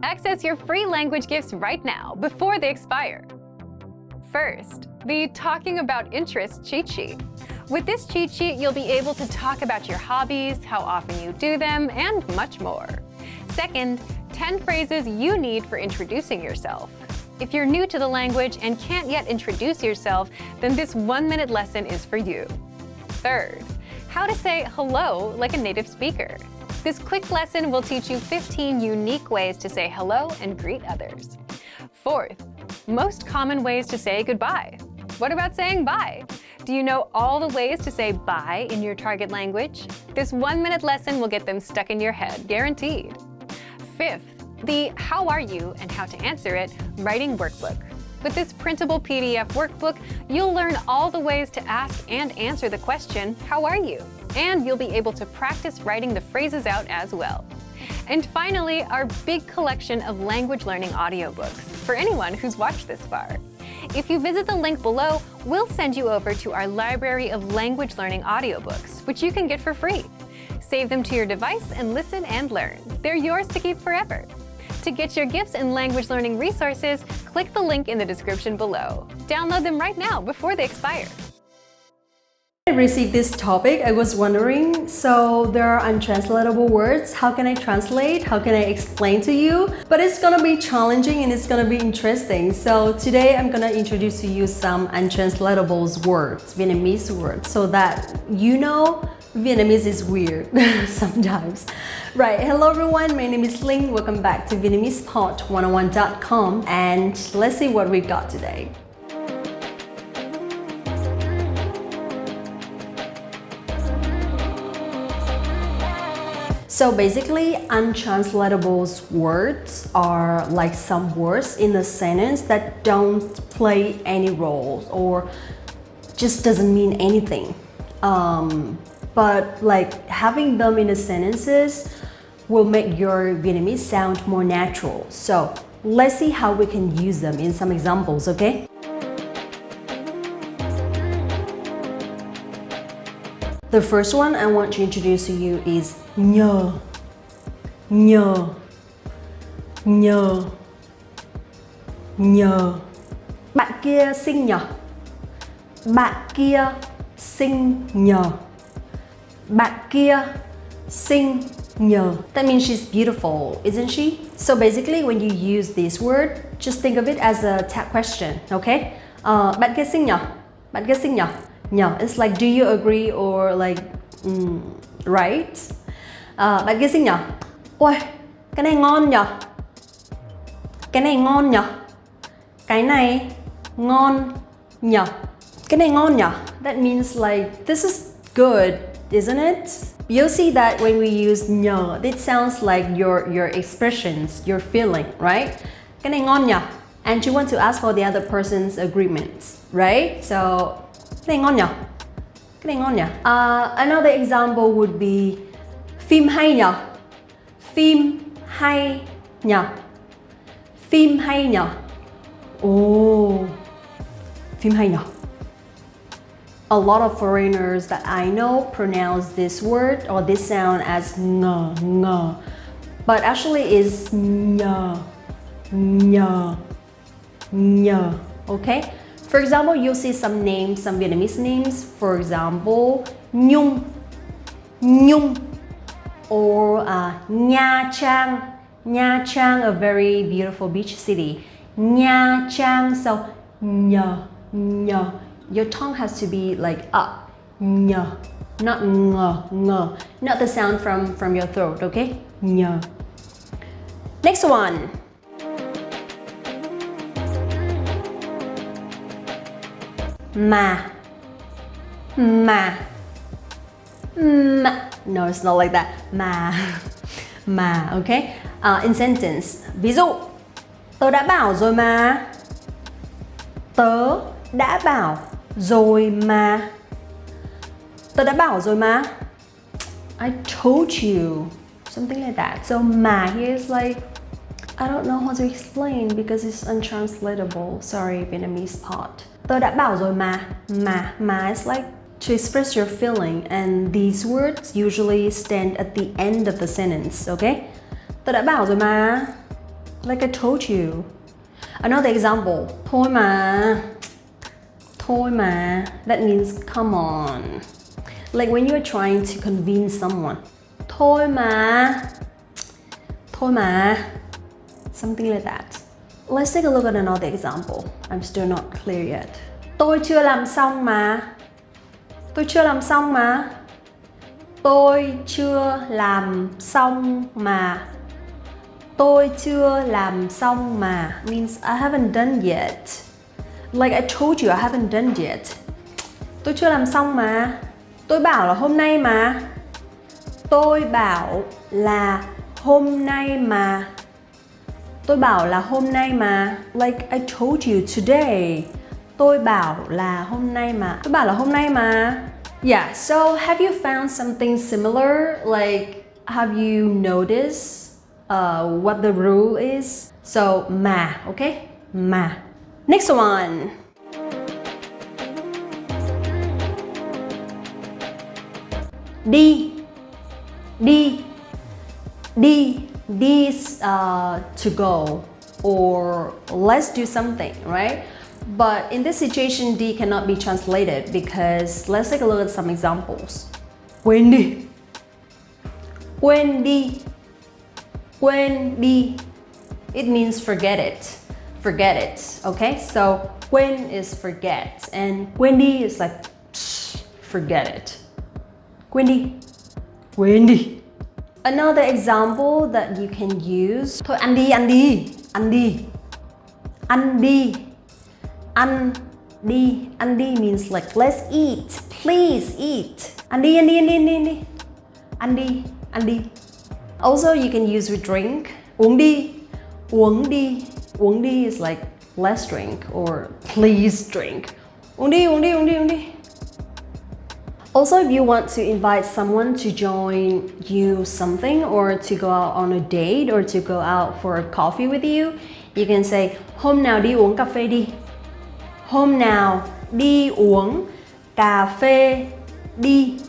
Access your free language gifts right now before they expire. First, the Talking About Interests cheat sheet. With this cheat sheet, you'll be able to talk about your hobbies, how often you do them, and much more. Second, 10 phrases you need for introducing yourself. If you're new to the language and can't yet introduce yourself, then this 1-minute lesson is for you. Third, how to say hello like a native speaker. This quick lesson will teach you 15 unique ways to say hello and greet others. Fourth, most common ways to say goodbye. What about saying bye? Do you know all the ways to say bye in your target language? This 1-minute lesson will get them stuck in your head, guaranteed. Fifth, the How Are You and How to Answer It writing workbook. With this printable PDF workbook, you'll learn all the ways to ask and answer the question, how are you? And you'll be able to practice writing the phrases out as well. And finally, our big collection of language learning audiobooks for anyone who's watched this far. If you visit the link below, we'll send you over to our library of language learning audiobooks, which you can get for free. Save them to your device and listen and learn. They're yours to keep forever. To get your gifts and language learning resources, click the link in the description below. Download them right now before they expire. I received this topic, I was wondering, so there are untranslatable words. How can I translate? How can I explain to you? But it's gonna be challenging and it's gonna be interesting. So today I'm gonna introduce to you some untranslatable words, Vietnamese words, so that you know Vietnamese is weird sometimes. Right, hello everyone, my name is Linh. Welcome back to VietnamesePod101.com, and let's see what we got today. So basically, untranslatable words are like some words in a sentence that don't play any roles or just doesn't mean anything. But like having them in the sentences will make your Vietnamese sound more natural. So let's see how we can use them in some examples, okay? The first one I want to introduce to you is nhờ, nhờ, nhờ, nhờ. Bạn kia xinh nhờ. Bạn kia xinh nhờ. Bạn kia xinh nhờ. That means she's beautiful, isn't she? So basically, when you use this word, just think of it as a tag question, okay? Bạn kia xinh nhờ. Bạn kia xinh nhờ. No, it's like, do you agree or like, right? Bạn kia xinh nhở? Ôi, cái này ngon nhở? Cái này ngon nhở? Cái này ngon nhở? Cái này ngon nhở? That means like, this is good, isn't it? You'll see that when we use nhờ, it sounds like your expressions, your feeling, right? Cái này ngon nhở? And you want to ask for the other person's agreement, right? So, cái này ngon nhở? Cái này ngon nhở? Another example would be phim hay nhở? Phim hay nhở? Phim hay nhở? Oh, phim hay nhở? A lot of foreigners that I know pronounce this word or this sound as ngờ, ngờ. But actually it's nhờ, nhờ, nhờ, okay? For example, you'll see some names, some Vietnamese names. For example, Nhung, Nhung, or Nha Trang. Nha Trang, a very beautiful beach city. Nha Trang, so nhờ, nhờ. Your tongue has to be like up, nhờ, not ngờ, ngờ. Not the sound from your throat, okay? Nhờ. Next one. Ma. Ma. Ma. No, it's not like that. Ma. Ma, okay? In sentence. Ví dụ, tớ đã bảo rồi mà. Tớ đã bảo rồi mà. Tớ đã bảo rồi mà. I told you. Something like that. So ma here is like, I don't know how to explain because it's untranslatable. Sorry, Vietnamese pod. Tớ đã bảo rồi mà. Ma is like to express your feeling, and these words usually stand at the end of the sentence, okay? Tớ đã bảo rồi mà. Like I told you. Another example. Thôi mà. Thôi mà. That means come on. Like when you are trying to convince someone. Thôi mà. Thôi mà. Something like that. Let's take a look at another example. I'm still not clear yet. Tôi chưa làm xong mà. Tôi chưa làm xong mà. Tôi chưa làm xong mà. Tôi chưa làm xong mà means I haven't done yet. Like I told you, I haven't done yet. Tôi chưa làm xong mà. Tôi bảo là hôm nay mà. Tôi bảo là hôm nay mà. Tôi bảo là hôm nay mà. Like I told you today. Tôi bảo là hôm nay mà. Tôi bảo là hôm nay mà. Yeah, so have you found something similar? Like, have you noticed what the rule is? So, mà, okay? Mà. Next one. Đi. Đi. Đi. Đi is to go or let's do something, right? But in this situation, D cannot be translated because let's take a look at some examples. Quên đi. Quên đi. Quên đi. It means forget it. Forget it. Okay? So quên is forget and quên đi is like forget it. Quên đi. Quên đi. Another example that you can use. Thôi ăn đi, ăn đi. Ăn đi. Ăn đi. Ăn đi. Ăn đi means like let's eat. Please eat. Ăn đi, ăn đi, ăn đi, ăn đi, ăn đi. Ăn đi, ăn đi. Also you can use with drink. Uống đi. Uống đi. Uống đi is like let's drink or please drink. Uống đi, uống đi, uống đi, uống đi. Also, if you want to invite someone to join you something or to go out on a date or to go out for a coffee with you can say hôm nào đi uống cà phê đi. Hôm nào đi uống cà phê đi.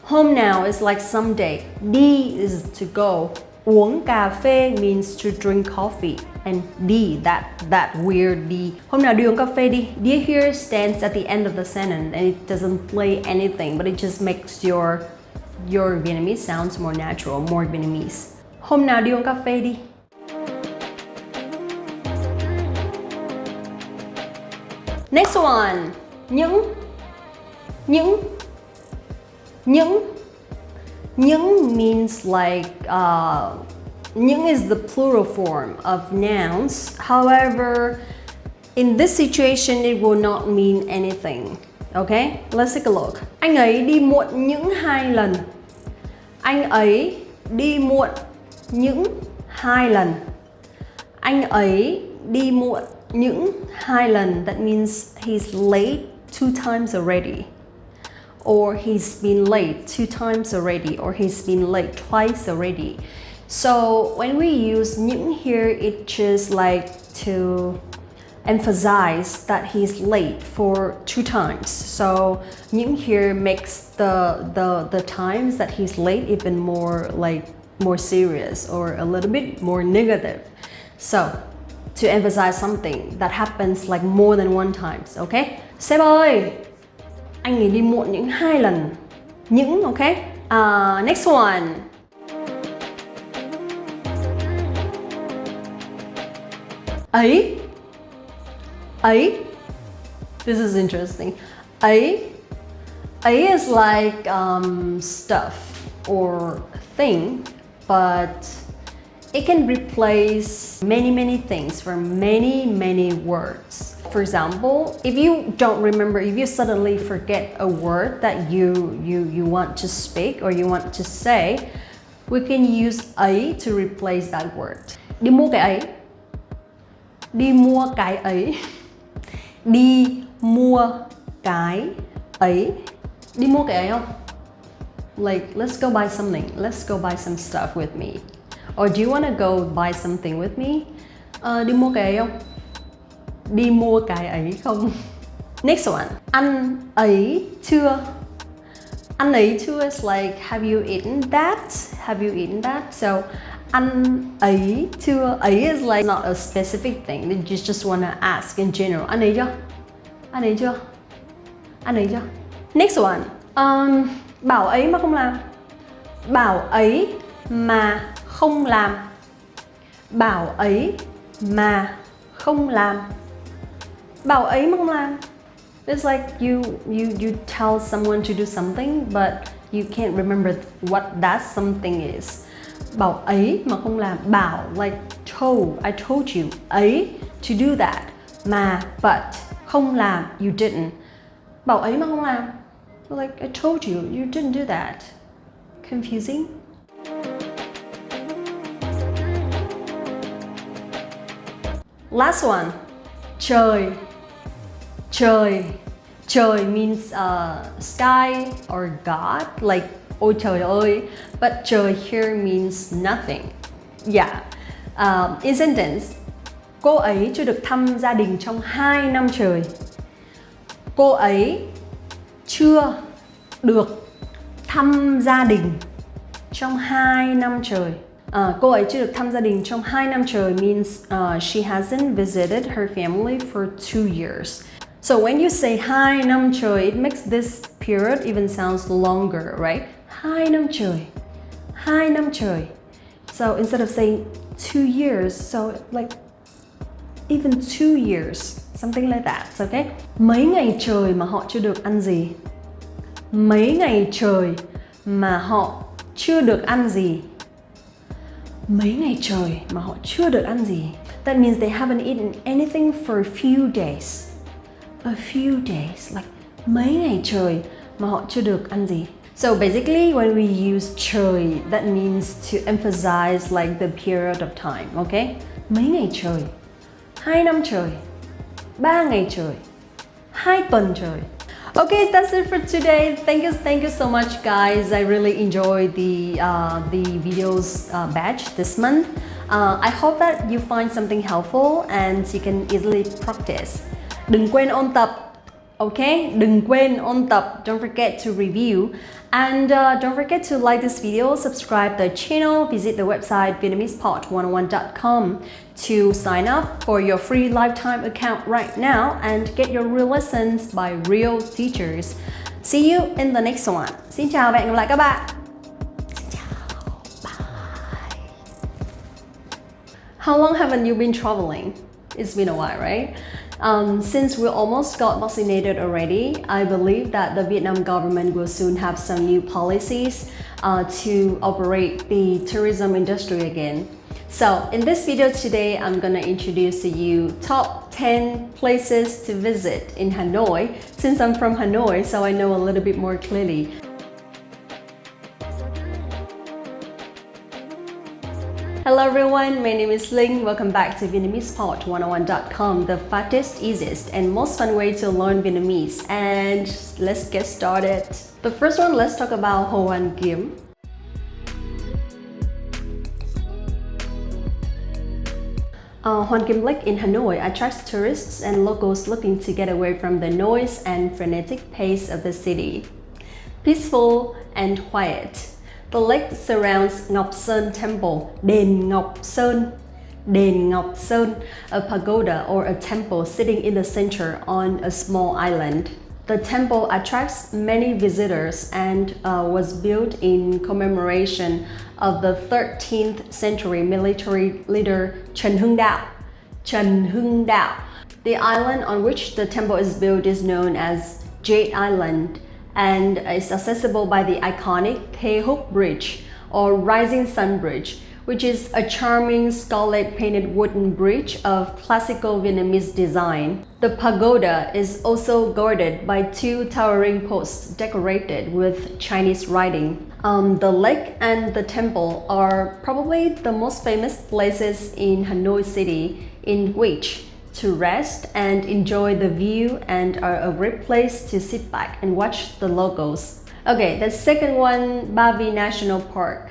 Hôm nào is like someday. Đi is to go. Uống cà phê means to drink coffee. And đi, that weird đi. Hôm nào đi uống cà phê đi. Đi here stands at the end of the sentence and it doesn't play anything, but it just makes your Vietnamese sounds more natural, more Vietnamese. Hôm nào đi uống cà phê đi. Next one. Những. Những means like những is the plural form of nouns. However, in this situation, it will not mean anything. Okay, let's take a look. Anh ấy đi muộn những 2 lần. Anh ấy đi muộn những 2 lần. Anh ấy đi muộn những 2 lần. That means he's late 2 times already. Or he's been late 2 times already. Or he's been late twice already. So when we use những here, it just like to emphasize that he's late for 2 times. So những here makes the times that he's late even more serious or a little bit more negative. So to emphasize something that happens like more than 1 times, okay? Sếp ơi, anh ấy đi muộn những 2 lần. Những, okay? Next one. Ấy. This is interesting. Ấy is like stuff or thing, but it can replace many things from many words. For example, if you don't remember, if you suddenly forget a word that you want to speak or you want to say, we can use ấy to replace that word. Đi mua cái ấy. Đi mua cái ấy. Đi mua cái ấy. Đi mua cái ấy không? Like, let's go buy something. Let's go buy some stuff with me. Or do you want to go buy something with me? Đi mua cái ấy không? Đi mua cái ấy không? Next one. Ăn ấy chưa? Ăn ấy chưa is like, have you eaten that? Have you eaten that? So, Anh ấy chưa? Ấy is like not a specific thing. You just wanna ask in general. Anh ấy chưa? Anh ấy chưa? Anh ấy chưa? Next one. Bảo ấy mà không làm. Bảo ấy mà không làm. Bảo ấy mà không làm. Bảo ấy mà không làm. It's like you tell someone to do something but you can't remember what that something is. Bảo ấy mà không làm. Bảo like told, I told you. Ấy to do that. Mà but không làm, you didn't. Bảo ấy mà không làm. Like I told you, you didn't do that. Confusing? Last one. Trời. Trời. Trời means sky or God, like ôi trời ơi. But trời here means nothing. Yeah. In sentence, cô ấy chưa được thăm gia đình trong 2 năm trời. Cô ấy chưa được thăm gia đình trong 2 năm trời. Cô ấy chưa được thăm gia đình trong 2 năm trời means she hasn't visited her family for 2 years. So when you say 2 năm trời, it makes this period even sounds longer, right? 2 năm trời. 2 năm trời. So instead of saying 2 years, so like even 2 years, something like that, okay? Mấy ngày trời mà họ chưa được ăn gì. Mấy ngày trời mà họ chưa được ăn gì. Mấy ngày trời mà họ chưa được ăn gì. That means they haven't eaten anything for a few days. A few days, like mấy ngày trời mà họ chưa được ăn gì. So basically when we use trời, that means to emphasize like the period of time, okay? Mấy ngày trời, 2 năm trời, 3 ngày trời, 2 tuần trời. Okay, that's it for today. Thank you so much, guys. I really enjoyed the videos batch this month. I hope that you find something helpful and you can easily practice. Đừng quên ôn tập, okay? Đừng quên ôn tập. Don't forget to review. And don't forget to like this video, subscribe the channel, visit the website VietnamesePod101.com to sign up for your free lifetime account right now and get your real lessons by real teachers. See you in the next one. Xin chào và hẹn gặp lại các bạn. Xin chào. Bye. How long haven't you been traveling? It's been a while, right? Since we almost got vaccinated already, I believe that the Vietnam government will soon have some new policies to operate the tourism industry again. So in this video today, I'm gonna introduce to you top 10 places to visit in Hanoi. Since I'm from Hanoi, so I know a little bit more clearly. Hello everyone, my name is Linh. Welcome back to VietnamesePod101.com, the fastest, easiest, and most fun way to learn Vietnamese. And let's get started. The first one, let's talk about Hồ Hoàn Kiếm. Hoàn Kiếm Lake in Hanoi attracts tourists and locals looking to get away from the noise and frenetic pace of the city. Peaceful and quiet. The lake surrounds Ngọc Sơn Temple, Đền Ngọc Sơn, Đền Ngọc Sơn, a pagoda or a temple sitting in the center on a small island. The temple attracts many visitors and was built in commemoration of the 13th century military leader Trần Hưng Đạo. Trần Hưng Đạo. The island on which the temple is built is known as Jade Island and is accessible by the iconic Thê Húc Bridge or Rising Sun Bridge, which is a charming scarlet painted wooden bridge of classical Vietnamese design. The pagoda is also guarded by 2 towering posts decorated with Chinese writing. The lake and the temple are probably the most famous places in Hanoi city in which to rest and enjoy the view and are a great place to sit back and watch the locals. Okay, the second one, Ba Vì National Park.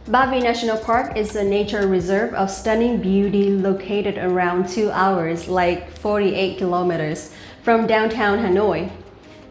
Ba Vì National Park is a nature reserve of stunning beauty located around 2 hours, like 48 kilometers, from downtown Hanoi.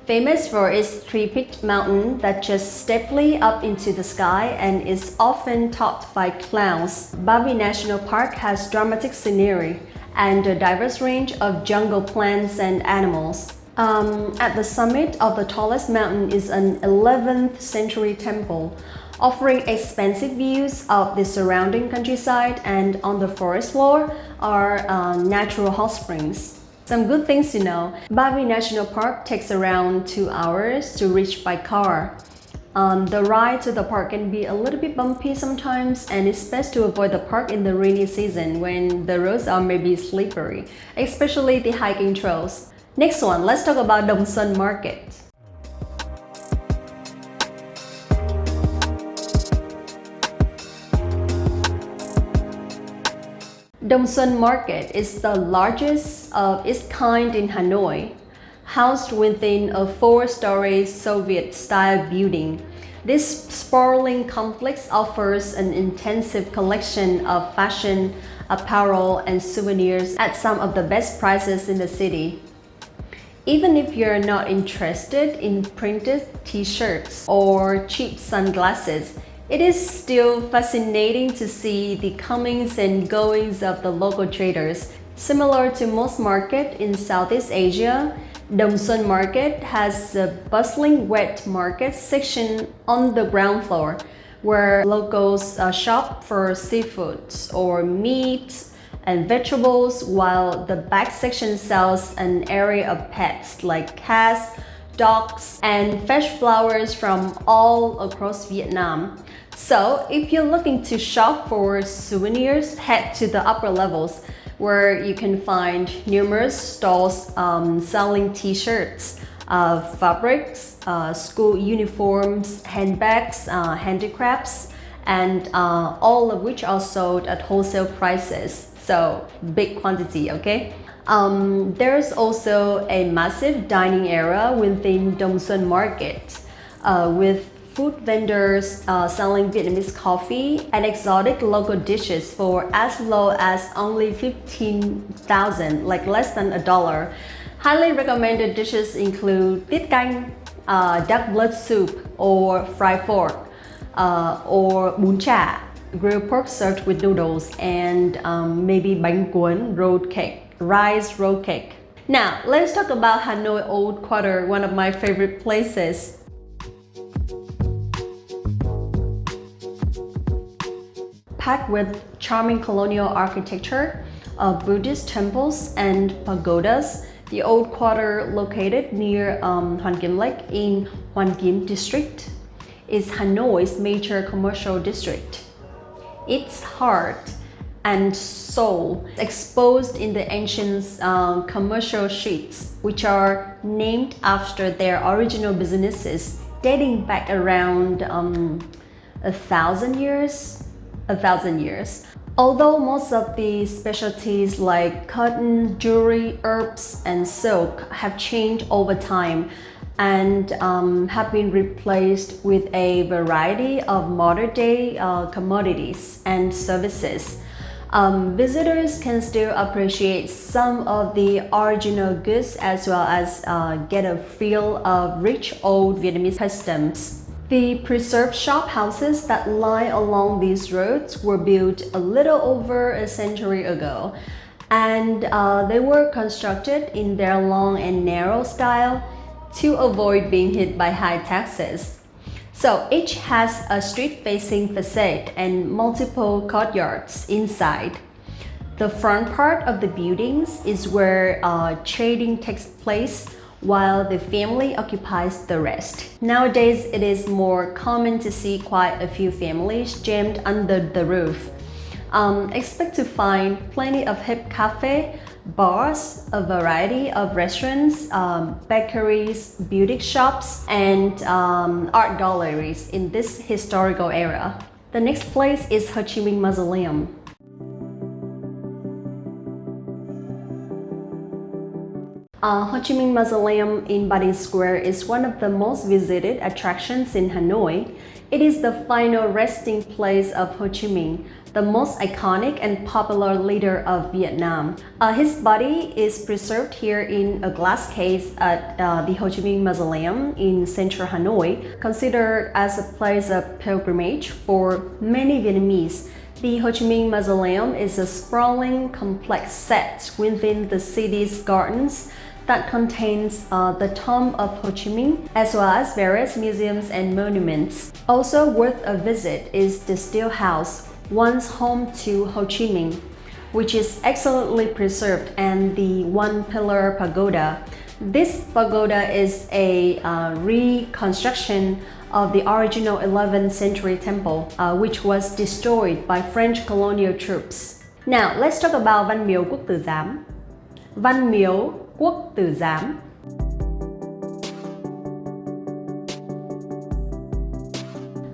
Famous for its three-peaked mountain that just steeply up into the sky and is often topped by clouds, Ba Vy National Park has dramatic scenery and a diverse range of jungle plants and animals. At the summit of the tallest mountain is an 11th century temple, offering expansive views of the surrounding countryside, and on the forest floor are natural hot springs. Some good things to know. Ba Vy National Park takes around 2 hours to reach by car. The ride to the park can be a little bit bumpy sometimes, and it's best to avoid the park in the rainy season when the roads are maybe slippery, especially the hiking trails. Next one, let's talk about Dong Xuân Market. Dong Xuân Market is the largest of its kind in Hanoi, housed within a 4-story Soviet-style building. This sprawling complex offers an intensive collection of fashion, apparel, and souvenirs at some of the best prices in the city. Even if you're not interested in printed t-shirts or cheap sunglasses, it is still fascinating to see the comings and goings of the local traders. Similar to most markets in Southeast Asia, Dong Xuân Market has a bustling wet market section on the ground floor where locals shop for seafoods or meat and vegetables, while the back section sells an area of pets like cats, dogs, and fresh flowers from all across Vietnam. So if you're looking to shop for souvenirs, head to the upper levels where you can find numerous stalls selling t-shirts, fabrics, school uniforms, handbags, handicrafts, and all of which are sold at wholesale prices. So big quantity, okay? There's also a massive dining area within Dong Xuân Market with food vendors selling Vietnamese coffee and exotic local dishes for as low as only 15,000, like less than $1. Highly recommended dishes include tiết canh, duck blood soup or fried pork, or bún chả, grilled pork served with noodles, and maybe bánh cuốn, rolled cake, rice roll cake. Now, let's talk about Hanoi Old Quarter, one of my favorite places. Packed with charming colonial architecture, Buddhist temples, and pagodas, the Old Quarter, located near Hoàn Kiếm Lake in Hoàn Kiếm District, is Hanoi's major commercial district. Its heart and soul exposed in the ancient commercial streets, which are named after their original businesses dating back around 1,000 years. Although most of the specialties like cotton, jewelry, herbs, and silk have changed over time and have been replaced with a variety of modern-day commodities and services, visitors can still appreciate some of the original goods as well as get a feel of rich old Vietnamese customs. The preserved shop houses that lie along these roads were built a little over a century ago, and they were constructed in their long and narrow style to avoid being hit by high taxes. So each has a street-facing facade and multiple courtyards inside. The front part of the buildings is where trading takes place, while the family occupies the rest. Nowadays, it is more common to see quite a few families jammed under the roof. Expect to find plenty of hip cafe, bars, a variety of restaurants, bakeries, beauty shops, and art galleries in this historical area. The next place is Ho Chi Minh Mausoleum. Ho Chi Minh Mausoleum in Ba Dinh Square is one of the most visited attractions in Hanoi. It is the final resting place of Ho Chi Minh, the most iconic and popular leader of Vietnam. His body is preserved here in a glass case at the Ho Chi Minh Mausoleum in central Hanoi, considered as a place of pilgrimage for many Vietnamese. The Ho Chi Minh Mausoleum is a sprawling complex set within the city's gardens that contains the tomb of Ho Chi Minh, as well as various museums and monuments. Also worth a visit is the Still House, once home to Ho Chi Minh, which is excellently preserved, and the one-pillar pagoda. This pagoda is a reconstruction of the original 11th century temple, which was destroyed by French colonial troops. Now, let's talk about Văn Miếu Quốc Tử Giám. Văn Miếu Quốc Tử Giám.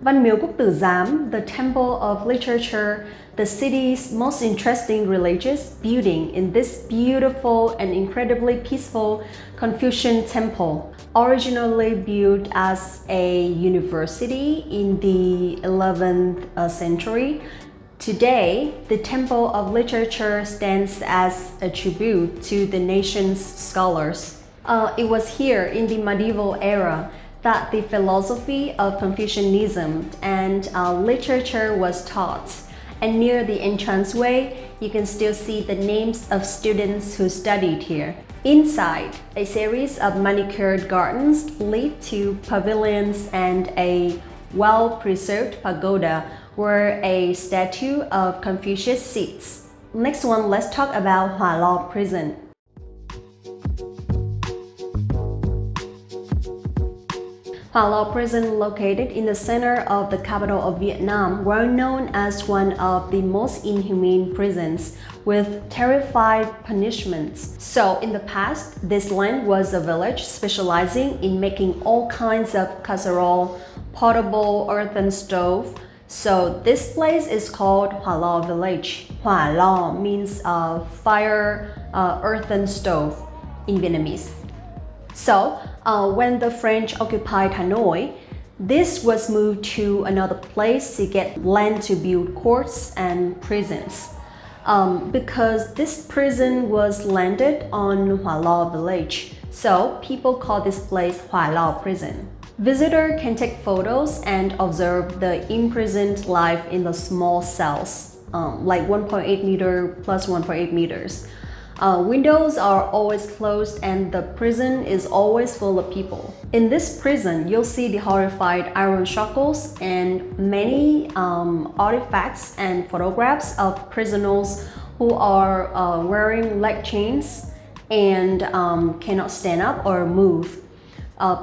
Văn Miếu Quốc Tử Giám, the temple of literature, the city's most interesting religious building in this beautiful and incredibly peaceful Confucian temple, originally built as a university in the 11th century. Today, the Temple of Literature stands as a tribute to the nation's scholars. It was here in the medieval era that the philosophy of Confucianism and literature was taught. And near the entranceway, you can still see the names of students who studied here. Inside, a series of manicured gardens lead to pavilions and a well-preserved pagoda where a statue of Confucius sits. Next one, let's talk about Hỏa Lò Prison. Hỏa Lò Prison, located in the center of the capital of Vietnam, well known as one of the most inhumane prisons with terrifying punishments. So in the past, this land was a village specializing in making all kinds of casserole, portable earthen stove. So this place is called Hỏa Lò Village. Hỏa Lò means fire, earthen stove in Vietnamese. So when the French occupied Hanoi, this was moved to another place to get land to build courts and prisons. Because this prison was landed on Hỏa Lò Village, so people call this place Hỏa Lò Prison. Visitors can take photos and observe the imprisoned life in the small cells, like 1.8 meter plus 1.8 meters. Windows are always closed and the prison is always full of people. In this prison, you'll see the horrified iron shackles and many artifacts and photographs of prisoners who are wearing leg chains and cannot stand up or move.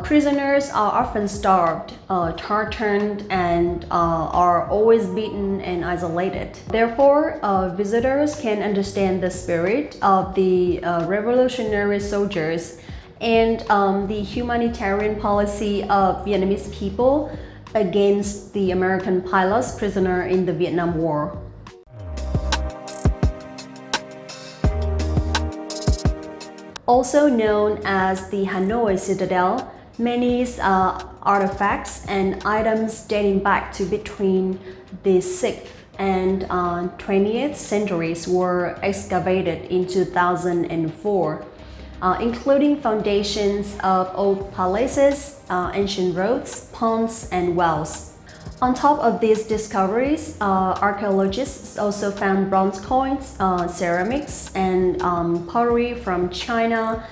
Prisoners are often starved, tortured, and are always beaten and isolated. Therefore, visitors can understand the spirit of the revolutionary soldiers and the humanitarian policy of Vietnamese people against the American pilots prisoner in the Vietnam War. Also known as the Hanoi Citadel, many artifacts and items dating back to between the 6th and 20th centuries were excavated in 2004, including foundations of old palaces, ancient roads, ponds, and wells. On top of these discoveries, archaeologists also found bronze coins, ceramics, and pottery from China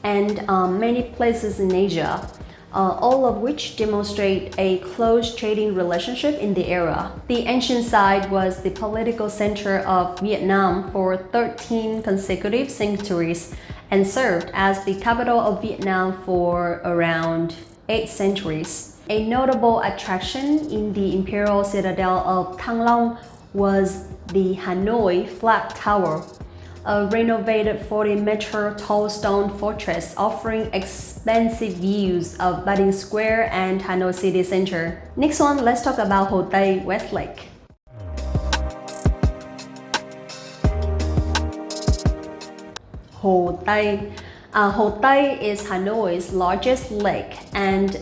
and many places in Asia, all of which demonstrate a close trading relationship in the era. The ancient site was the political center of Vietnam for 13 consecutive centuries and served as the capital of Vietnam for around 8 centuries. A notable attraction in the imperial citadel of Thăng Long was the Hanoi Flag Tower, a renovated 40-meter tall stone fortress offering expansive views of Ba Dinh Square and Hanoi city center. Next one, let's talk about Hồ Tây, Westlake. Hồ Tây. Hồ Tây is Hanoi's largest lake, and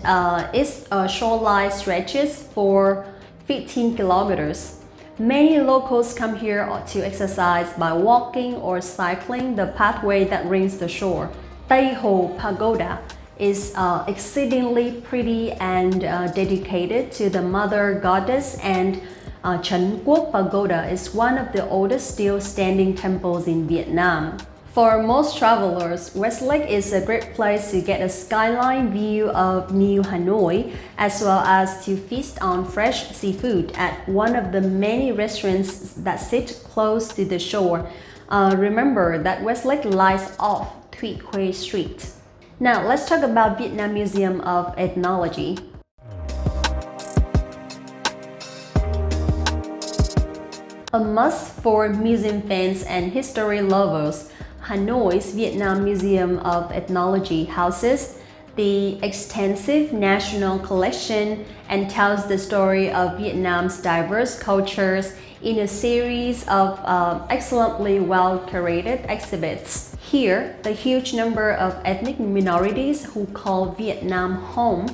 its shoreline stretches for 15 kilometers. Many locals come here to exercise by walking or cycling the pathway that rings the shore. Tây Hồ Pagoda is exceedingly pretty and dedicated to the mother goddess, and Trấn Quốc Pagoda is one of the oldest still standing temples in Vietnam. For most travelers, Westlake is a great place to get a skyline view of New Hanoi, as well as to feast on fresh seafood at one of the many restaurants that sit close to the shore. Remember that Westlake lies off Thụy Khuê Street. Now let's talk about Vietnam Museum of Ethnology. A must for museum fans and history lovers, Hanoi's Vietnam Museum of Ethnology houses the extensive national collection and tells the story of Vietnam's diverse cultures in a series of excellently well-curated exhibits. Here, the huge number of ethnic minorities who call Vietnam home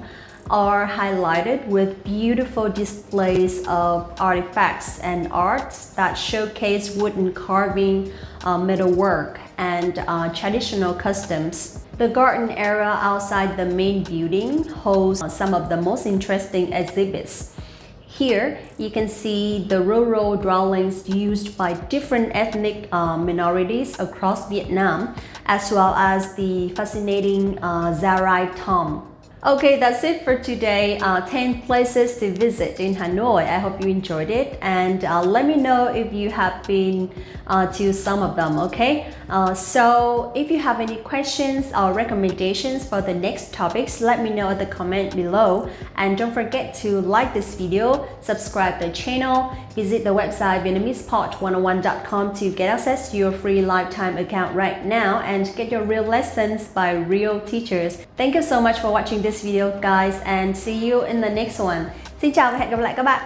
are highlighted with beautiful displays of artifacts and arts that showcase wooden carving, metalwork, and traditional customs. The garden area outside the main building holds some of the most interesting exhibits. Here, you can see the rural dwellings used by different ethnic minorities across Vietnam, as well as the fascinating Zarai tomb. Okay, that's it for today. 10 places to visit in Hanoi. I hope you enjoyed it, and let me know if you have been to some of them, okay? So if you have any questions or recommendations for the next topics, let me know at the comment below. And don't forget to like this video, subscribe to the channel, visit the website VietnamesePod101.com to get access to your free lifetime account right now and get your real lessons by real teachers. Thank you so much for watching this video, guys, and see you in the next one. Xin chào và hẹn gặp lại các bạn.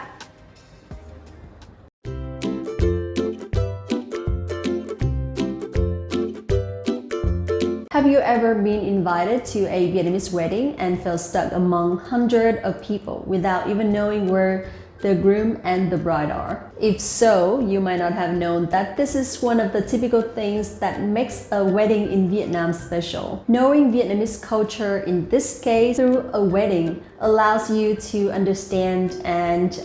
Have you ever been invited to a Vietnamese wedding and felt stuck among hundreds of people without even knowing where the groom and the bride are? If so, you might not have known that this is one of the typical things that makes a wedding in Vietnam special. Knowing Vietnamese culture, in this case through a wedding, allows you to understand and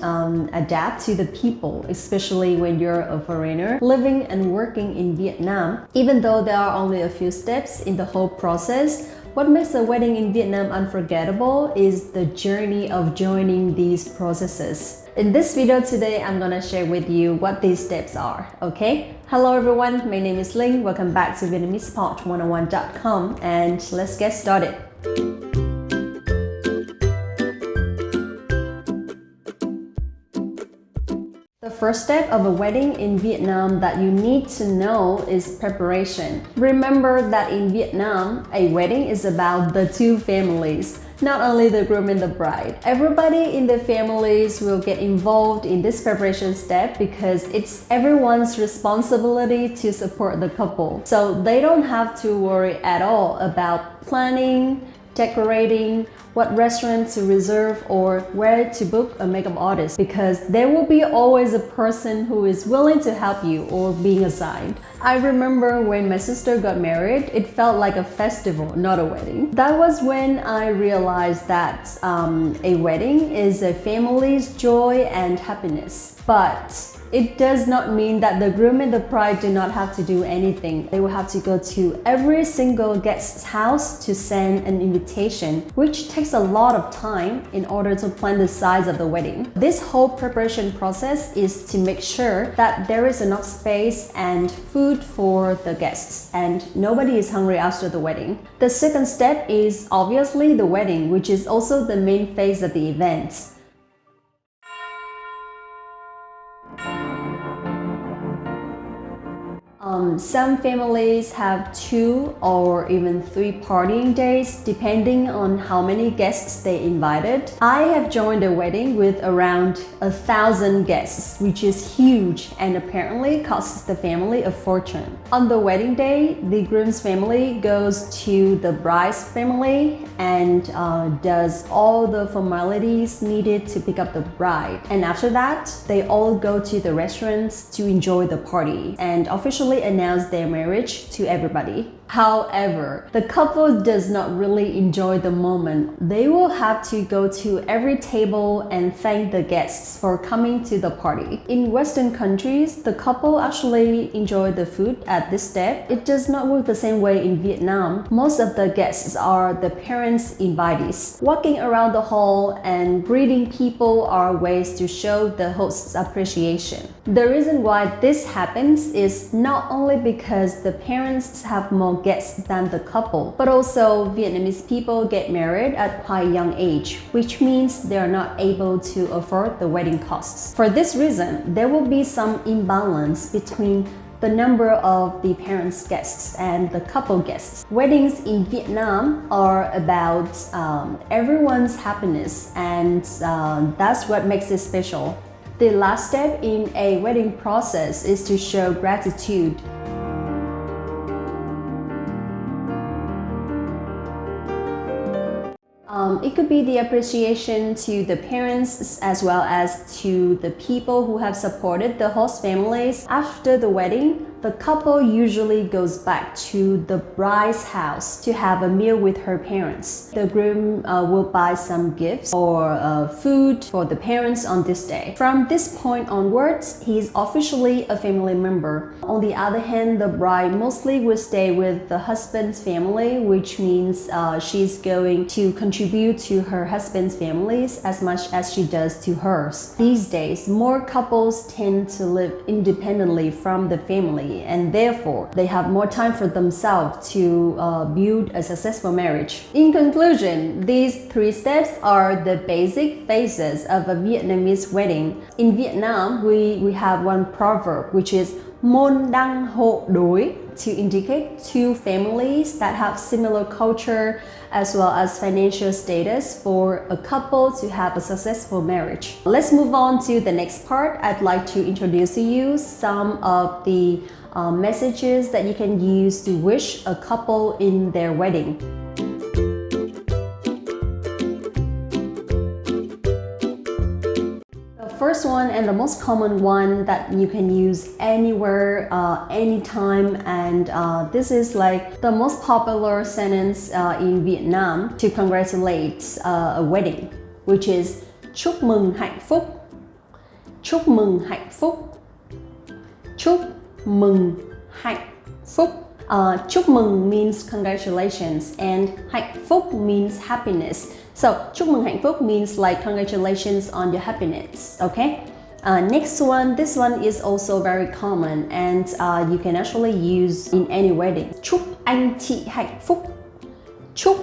adapt to the people, especially when you're a foreigner living and working in Vietnam. Even though there are only a few steps in the whole process, what makes a wedding in Vietnam unforgettable is the journey of joining these processes. In this video today, I'm gonna share with you what these steps are, okay? Hello everyone, my name is Linh. Welcome back to VietnamesePod101.com, and let's get started. The first step of a wedding in Vietnam that you need to know is preparation. Remember that in Vietnam, a wedding is about the two families, not only the groom and the bride. Everybody in the families will get involved in this preparation step because it's everyone's responsibility to support the couple. So they don't have to worry at all about planning, decorating, what restaurant to reserve, or where to book a makeup artist, because there will be always a person who is willing to help you or being assigned. I remember when my sister got married, it felt like a festival, not a wedding. That was when I realized that a wedding is a family's joy and happiness. But it does not mean that the groom and the bride do not have to do anything. They will have to go to every single guest's house to send an invitation, which takes a lot of time in order to plan the size of the wedding. This whole preparation process is to make sure that there is enough space and food for the guests and nobody is hungry after the wedding. The second step is obviously the wedding, which is also the main phase of the event. Some families have 2 or even 3 partying days depending on how many guests they invited. I have joined a wedding with around 1,000 guests, which is huge and apparently costs the family a fortune. On the wedding day, the groom's family goes to the bride's family and does all the formalities needed to pick up the bride. And after that, they all go to the restaurants to enjoy the party and officially announce their marriage to everybody. However, the couple does not really enjoy the moment. They will have to go to every table and thank the guests for coming to the party. In Western countries, the couple actually enjoy the food at this step. It does not work the same way in Vietnam. Most of the guests are the parents' invitees. Walking around the hall and greeting people are ways to show the host's appreciation. The reason why this happens is not only because the parents have more guests than the couple, but also Vietnamese people get married at quite young age, which means they are not able to afford the wedding costs. For this reason, there will be some imbalance between the number of the parents' guests and the couple guests. Weddings in Vietnam are about everyone's happiness, and that's what makes it special. The last step in a wedding process is to show gratitude. It could be the appreciation to the parents as well as to the people who have supported the host families. After the wedding, the couple usually goes back to the bride's house to have a meal with her parents. The groom will buy some gifts or food for the parents on this day. From this point onwards, he's officially a family member. On the other hand, the bride mostly will stay with the husband's family, which means she's going to contribute to her husband's families as much as she does to hers. These days, more couples tend to live independently from the family, and therefore they have more time for themselves to build a successful marriage. In conclusion, these 3 steps are the basic phases of a Vietnamese wedding. In Vietnam, we have one proverb which is môn đăng hộ đối, to indicate 2 families that have similar culture as well as financial status for a couple to have a successful marriage. Let's move on to the next part. I'd like to introduce to you some of the messages that you can use to wish a couple in their wedding. First one and the most common one that you can use anywhere, anytime, and this is like the most popular sentence in Vietnam to congratulate a wedding, which is chúc mừng hạnh phúc. Chúc mừng hạnh phúc. Chúc mừng hạnh phúc. Chúc mừng means congratulations and hạnh phúc means happiness. So chúc mừng hạnh phúc means like congratulations on your happiness, okay? Next one, this one is also very common and you can actually use in any wedding. Chúc anh chị hạnh phúc. Chúc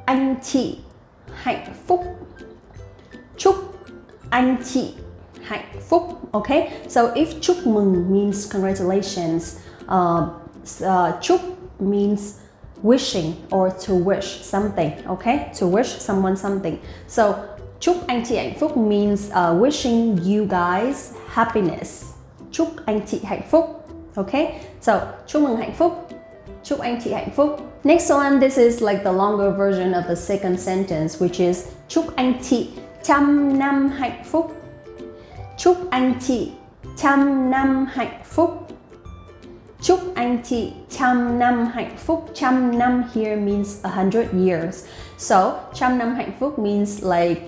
anh chị hạnh phúc. Chúc anh chị hạnh phúc. Okay, so if chúc mừng means congratulations, chúc means wishing or to wish something, okay? To wish someone something. So chúc anh chị hạnh phúc means wishing you guys happiness. Chúc anh chị hạnh phúc, okay? So chúc mừng hạnh phúc. Chúc anh chị hạnh phúc. Next one, this is like the longer version of the second sentence, which is chúc anh chị trăm năm hạnh phúc. Chúc anh chị trăm năm hạnh phúc. Chúc anh chị trăm năm hạnh phúc. Trăm năm here means 100 years. So trăm năm hạnh phúc means like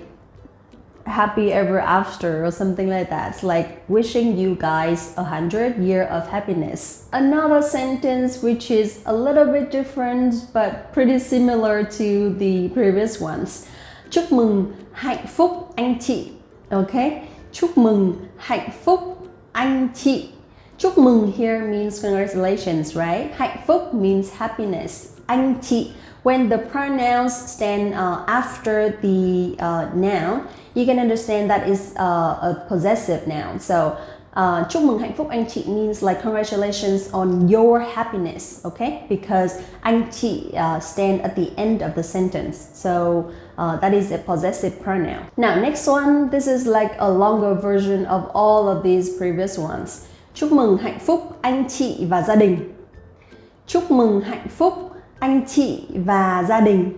happy ever after or something like that. It's like wishing you guys 100 years of happiness. Another sentence which is a little bit different but pretty similar to the previous ones. Chúc mừng hạnh phúc anh chị. Okay? Chúc mừng hạnh phúc anh chị. Chúc mừng here means congratulations, right? Hạnh phúc means happiness. Anh chị, when the pronouns stand after the noun, you can understand that is a possessive noun. So Chúc mừng hạnh phúc anh chị means like congratulations on your happiness, okay? Because anh chị stand at the end of the sentence. So that is a possessive pronoun. Now, next one, this is like a longer version of all of these previous ones. Chúc mừng hạnh phúc anh chị và gia đình. Chúc mừng hạnh phúc anh chị và gia đình.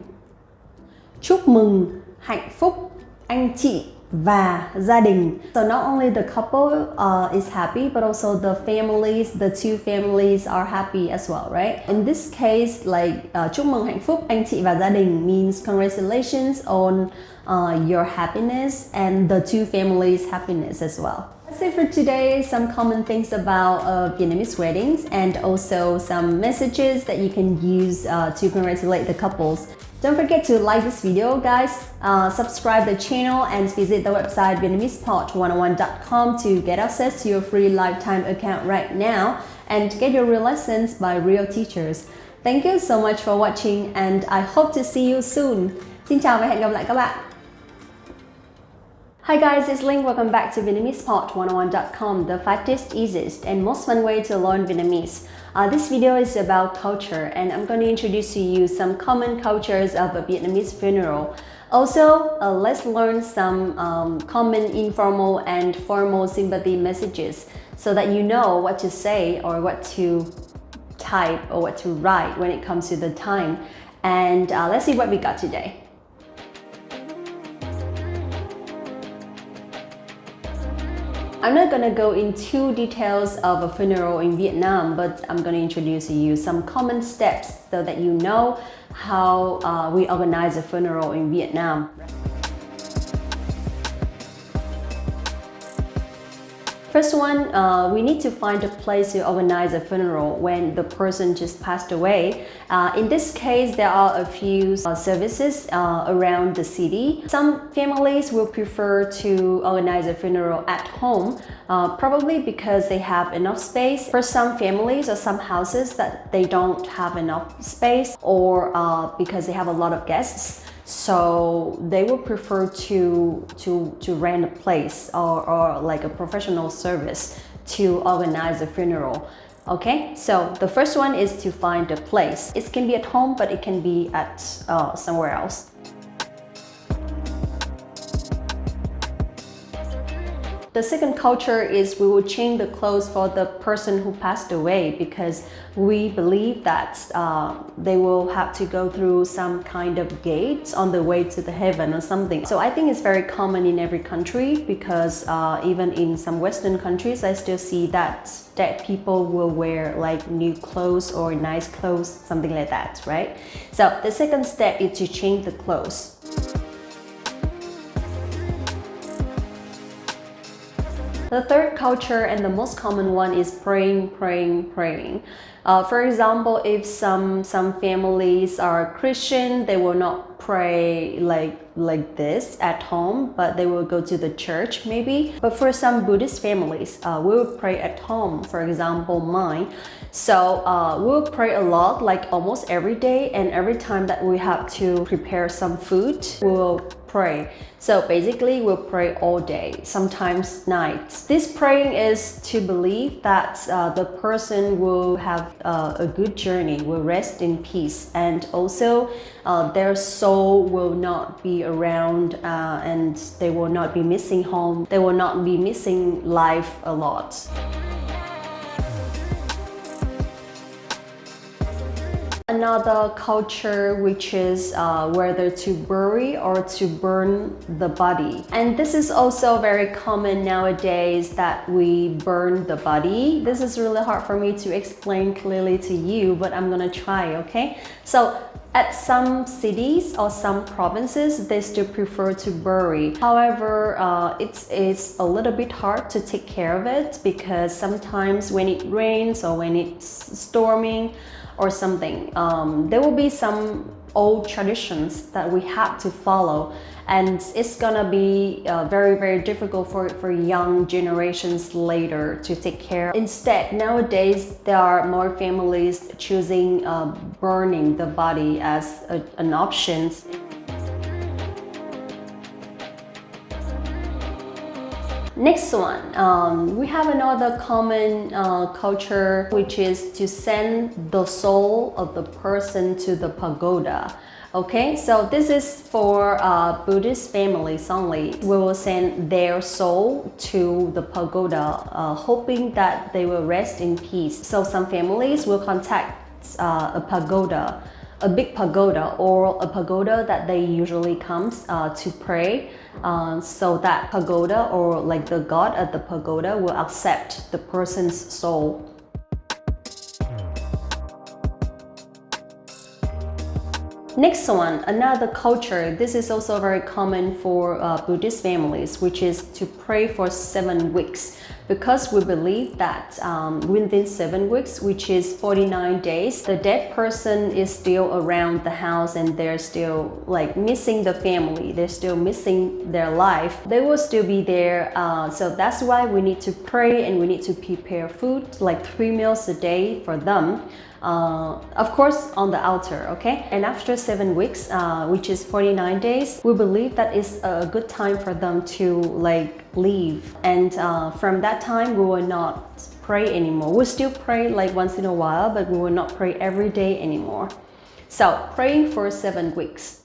Chúc mừng hạnh phúc anh chị và gia đình. So not only the couple is happy, but also the families, the two families are happy as well, right? In this case, like chúc mừng hạnh phúc anh chị và gia đình means congratulations on your happiness and the two families' happiness as well. That's it for today. Some common things about Vietnamese weddings and also some messages that you can use to congratulate the couples. Don't forget to like this video, guys, subscribe the channel and visit the website VietnamesePod101.com to get access to your free lifetime account right now and get your real lessons by real teachers. Thank you so much for watching and I hope to see you soon. Xin chào và hẹn gặp lại các bạn. Hi guys, it's Linh. Welcome back to VietnamesePod101.com, the fastest, easiest, and most fun way to learn Vietnamese. This video is about culture, and I'm going to introduce to you some common cultures of a Vietnamese funeral. Also, let's learn some common informal and formal sympathy messages so that you know what to say or what to type or what to write when it comes to the time. And let's see what we got today. I'm not going to go into details of a funeral in Vietnam, but I'm going to introduce to you some common steps so that you know how we organize a funeral in Vietnam. First one, we need to find a place to organize a funeral when the person just passed away. In this case, there are a few services around the city. Some families will prefer to organize a funeral at home, probably because they have enough space. For some families or some houses that they don't have enough space, or because they have a lot of guests. So they will prefer to rent a place or like a professional service to organize a funeral. Okay, so the first one is to find a place. It can be at home, but it can be at somewhere else. The second culture is we will change the clothes for the person who passed away because we believe that they will have to go through some kind of gate on the way to the heaven or something. So I think it's very common in every country because even in some Western countries, I still see that people will wear like new clothes or nice clothes, something like that, right? So the second step is to change the clothes. The third culture and the most common one is praying. For example, if some families are Christian, they will not pray like this at home, but they will go to the church maybe. But for some Buddhist families, we will pray at home. For example, mine. So we'll pray a lot, like almost every day, and every time that we have to prepare some food, we'll pray. So basically we'll pray all day, sometimes nights. This praying is to believe that the person will have a good journey, will rest in peace, and also their soul will not be around and they will not be missing home, they will not be missing life a lot. Another culture which is whether to bury or to burn the body. And this is also very common nowadays that we burn the body. This is really hard for me to explain clearly to you, but I'm gonna try, okay? So at some cities or some provinces, they still prefer to bury. However, it's a little bit hard to take care of it because sometimes when it rains or when it's storming, or something, there will be some old traditions that we have to follow, and it's gonna be very difficult for young generations later to take care. Instead, nowadays there are more families choosing burning the body as an option. Next one, we have another common culture, which is to send the soul of the person to the pagoda. Okay, so this is for Buddhist families only. We will send their soul to the pagoda, hoping that they will rest in peace. So some families will contact a pagoda, a big pagoda, or a pagoda that they usually comes to pray, so that pagoda or like the god at the pagoda will accept the person's soul. Next one, another culture. This is also very common for Buddhist families, which is to pray for 7 weeks. Because we believe that within 7 weeks, which is 49 days, the dead person is still around the house and they're still like missing the family. They're still missing their life. They will still be there. So that's why we need to pray and we need to prepare food, like 3 meals a day for them. Of course on the altar, okay? And after 7 weeks, which is 49 days, we believe that is a good time for them to like leave. And from that time, we will not pray anymore. We'll still pray like once in a while, but we will not pray every day anymore. So praying for 7 weeks.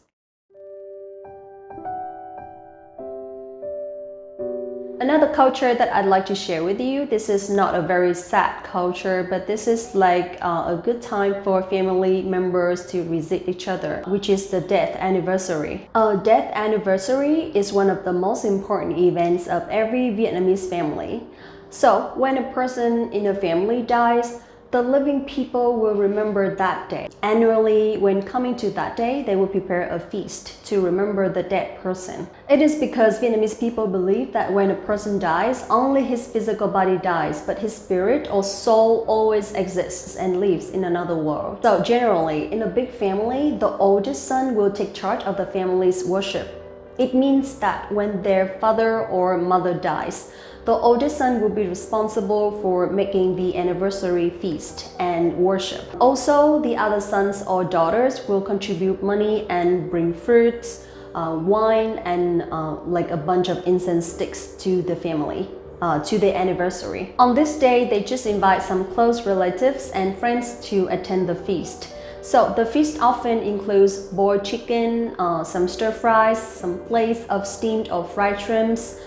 Another culture that I'd like to share with you, this is not a very sad culture, but this is like a good time for family members to visit each other, which is the death anniversary. A death anniversary is one of the most important events of every Vietnamese family. So when a person in a family dies, the living people will remember that day. Annually, when coming to that day, they will prepare a feast to remember the dead person. It is because Vietnamese people believe that when a person dies, only his physical body dies, but his spirit or soul always exists and lives in another world. So generally, in a big family, the oldest son will take charge of the family's worship. It means that when their father or mother dies, the oldest son will be responsible for making the anniversary feast and worship. Also, the other sons or daughters will contribute money and bring fruits, wine, and like a bunch of incense sticks to the family, to the anniversary. On this day, they just invite some close relatives and friends to attend the feast. So the feast often includes boiled chicken, some stir fries, some plates of steamed or fried shrimps,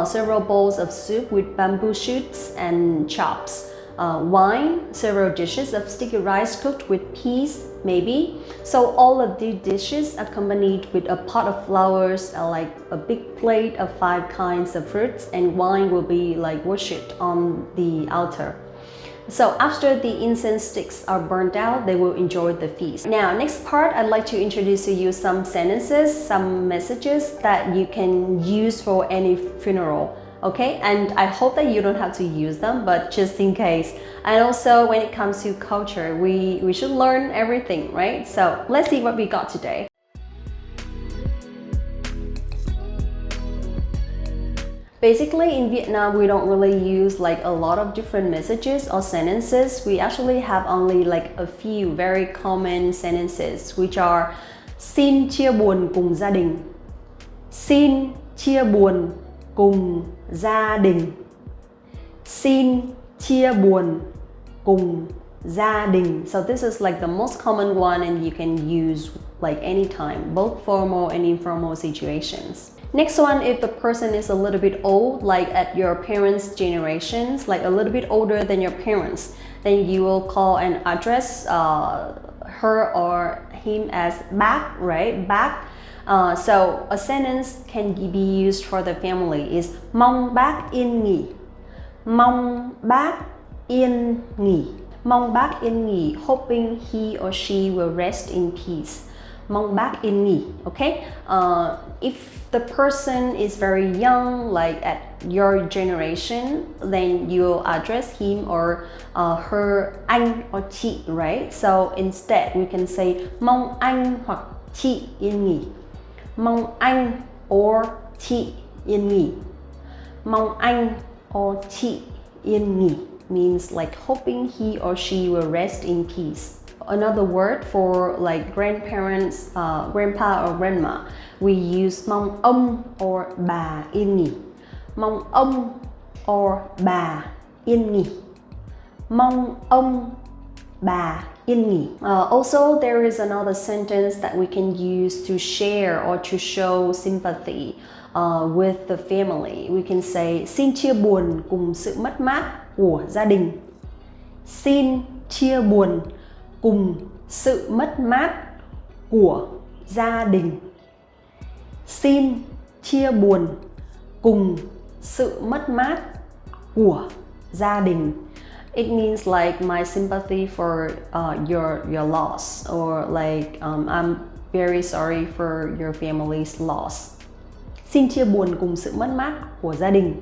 several bowls of soup with bamboo shoots and chops, wine, several dishes of sticky rice cooked with peas, maybe. So all of these dishes accompanied with a pot of flowers, like a big plate of 5 kinds of fruits, and wine will be like worshipped on the altar. So after the incense sticks are burnt out, they will enjoy the feast. Now, next part, I'd like to introduce to you some sentences, some messages that you can use for any funeral. Okay, and I hope that you don't have to use them, but just in case. And also, when it comes to culture, we should learn everything, right? So let's see what we got today. Basically, in Vietnam, we don't really use like a lot of different messages or sentences. We actually have only like a few very common sentences, which are xin chia buồn cùng gia đình, xin chia buồn cùng gia đình, xin chia buồn cùng gia đình. So this is like the most common one, and you can use like anytime, both formal and informal situations. Next one, if the person is a little bit old, like at your parents' generations, like a little bit older than your parents, then you will call and address her or him as bác, right? Bác. So a sentence can be used for the family is mong bác yên nghỉ, mong bác yên nghỉ, mong bác yên nghỉ, hoping he or she will rest in peace. Mong bác yên nghỉ, okay? If the person is very young, like at your generation, then you'll address him or her anh or chị, right? So instead, we can say mong anh hoặc chị yên nghỉ. Mong anh or chị yên nghỉ. Mong anh or chị yên nghỉ means like hoping he or she will rest in peace. Another word for like grandparents, grandpa or grandma, we use mong ông or bà yên nghỉ. Mong ông or bà yên nghỉ. Mong ông bà yên nghỉ. Also, there is another sentence that we can use to share or to show sympathy with the family. We can say xin chia buồn cùng sự mất mát của gia đình. Xin chia buồn cùng sự mất mát của gia đình. Xin chia buồn cùng sự mất mát của gia đình. It means like my sympathy for your loss, or like I'm very sorry for your family's loss. Xin chia buồn cùng sự mất mát của gia đình.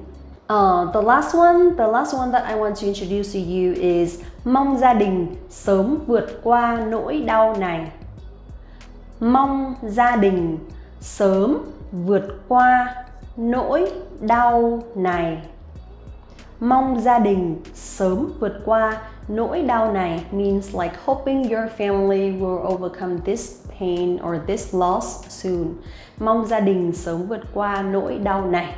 The last one that I want to introduce to you is mong gia đình sớm vượt qua nỗi đau này. Mong gia đình sớm vượt qua nỗi đau này. Mong gia đình sớm vượt qua nỗi đau này means like hoping your family will overcome this pain or this loss soon. Mong gia đình sớm vượt qua nỗi đau này.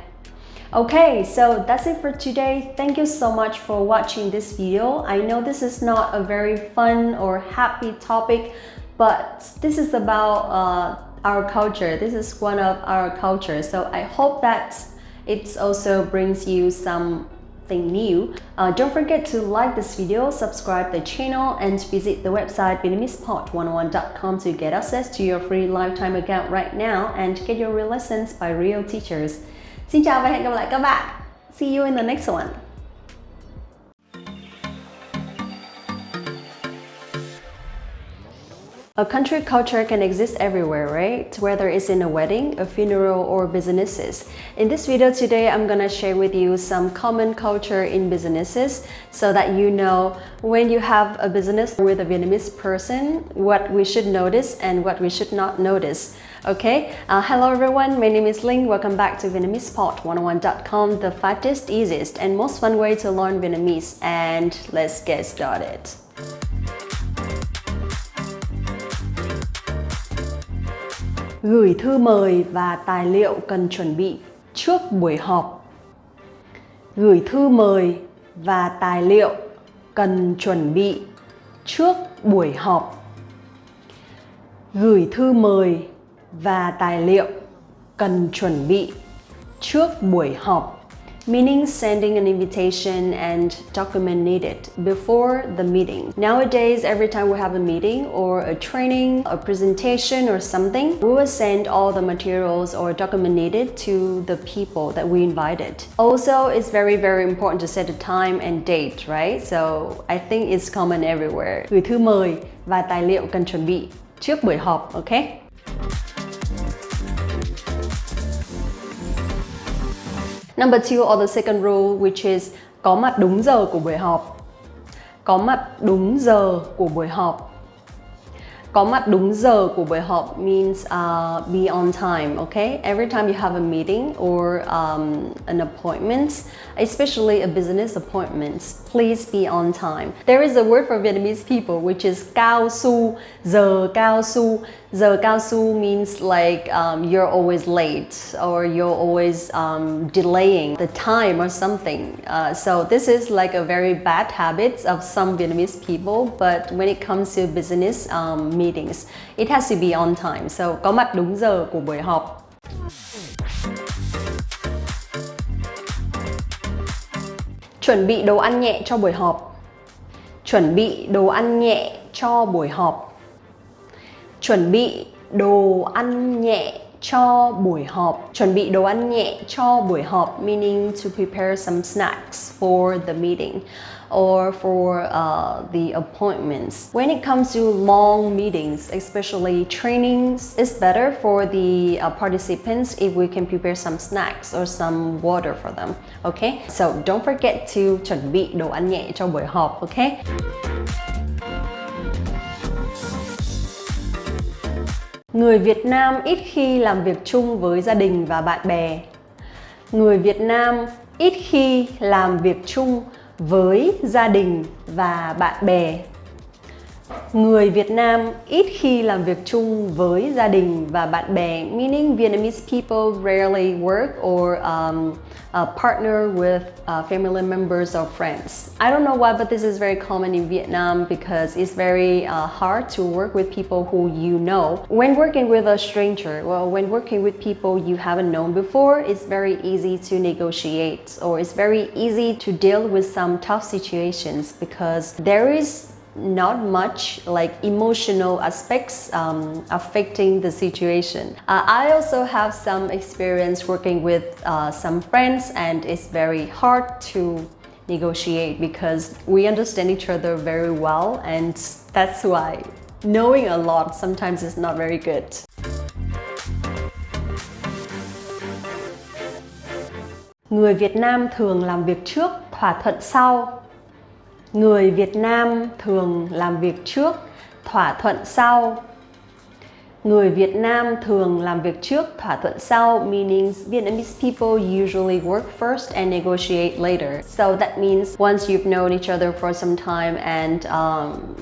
Okay, so that's it for today. Thank you so much for watching this video. I know this is not a very fun or happy topic, but this is about our culture. This is one of our culture. So I hope that it also brings you something new. Don't forget to like this video, subscribe the channel, and visit the website VietnamesePod101.com to get access to your free lifetime account right now and get your real lessons by real teachers. Xin chào và hẹn gặp lại các bạn. See you in the next one. A country culture can exist everywhere, right? Whether it's in a wedding, a funeral, or businesses. In this video today, I'm gonna share with you some common culture in businesses so that you know when you have a business with a Vietnamese person, what we should notice and what we should not notice. Okay, hello everyone, my name is Linh. Welcome back to VietnamesePod101.com, the fastest, easiest, and most fun way to learn Vietnamese. And let's get started. Gửi thư mời và tài liệu cần chuẩn bị trước buổi họp. Gửi thư mời và tài liệu cần chuẩn bị trước buổi họp. Gửi thư mời và tài liệu cần chuẩn bị trước buổi họp. Meaning sending an invitation and document needed before the meeting. Nowadays, every time we have a meeting or a training, a presentation or something, we will send all the materials or document needed to the people that we invited. Also, it's very, very important to set a time and date, right? So I think it's common everywhere. Gửi thư mời và tài liệu cần chuẩn bị trước buổi họp, okay? Number 2, or the second rule, which is có mặt đúng giờ của buổi họp. Có mặt đúng giờ của buổi họp. Có mặt đúng giờ của buổi họp means be on time, okay? Every time you have a meeting or an appointment, especially a business appointment, please be on time. There is a word for Vietnamese people which is cao su, giờ cao su. Giờ cao su means like you're always late or you're always delaying the time or something. So this is like a very bad habit of some Vietnamese people, but when it comes to business meetings, it has to be on time. So có mặt đúng giờ của buổi họp. Chuẩn bị đồ ăn nhẹ cho buổi họp. Chuẩn bị đồ ăn nhẹ cho buổi họp. Chuẩn bị đồ ăn nhẹ cho buổi họp. Chuẩn bị đồ ăn nhẹ cho buổi họp meaning to prepare some snacks for the meeting or for the appointments. When it comes to long meetings, especially trainings, it's better for the participants if we can prepare some snacks or some water for them. Okay? So don't forget to chuẩn bị đồ ăn nhẹ cho buổi họp. Okay? Người Việt Nam ít khi làm việc chung với gia đình và bạn bè. Người Việt Nam ít khi làm việc chung với gia đình và bạn bè. Người Việt Nam ít khi làm việc chung với gia đình và bạn bè, meaning Vietnamese people rarely work or partner with family members or friends. I don't know why, but this is very common in Vietnam because it's very hard to work with people who you know. When working with a stranger, well, when working with people you haven't known before, it's very easy to negotiate or it's very easy to deal with some tough situations because there is not much like emotional aspects affecting the situation. I also have some experience working with some friends and it's very hard to negotiate because we understand each other very well and that's why knowing a lot sometimes is not very good. Người Việt Nam thường làm việc trước, thỏa thuận sau. Người Việt Nam thường làm việc trước, thỏa thuận sau. Người Việt Nam thường làm việc trước, thỏa thuận sau, meaning Vietnamese people usually work first and negotiate later. So that means once you've known each other for some time and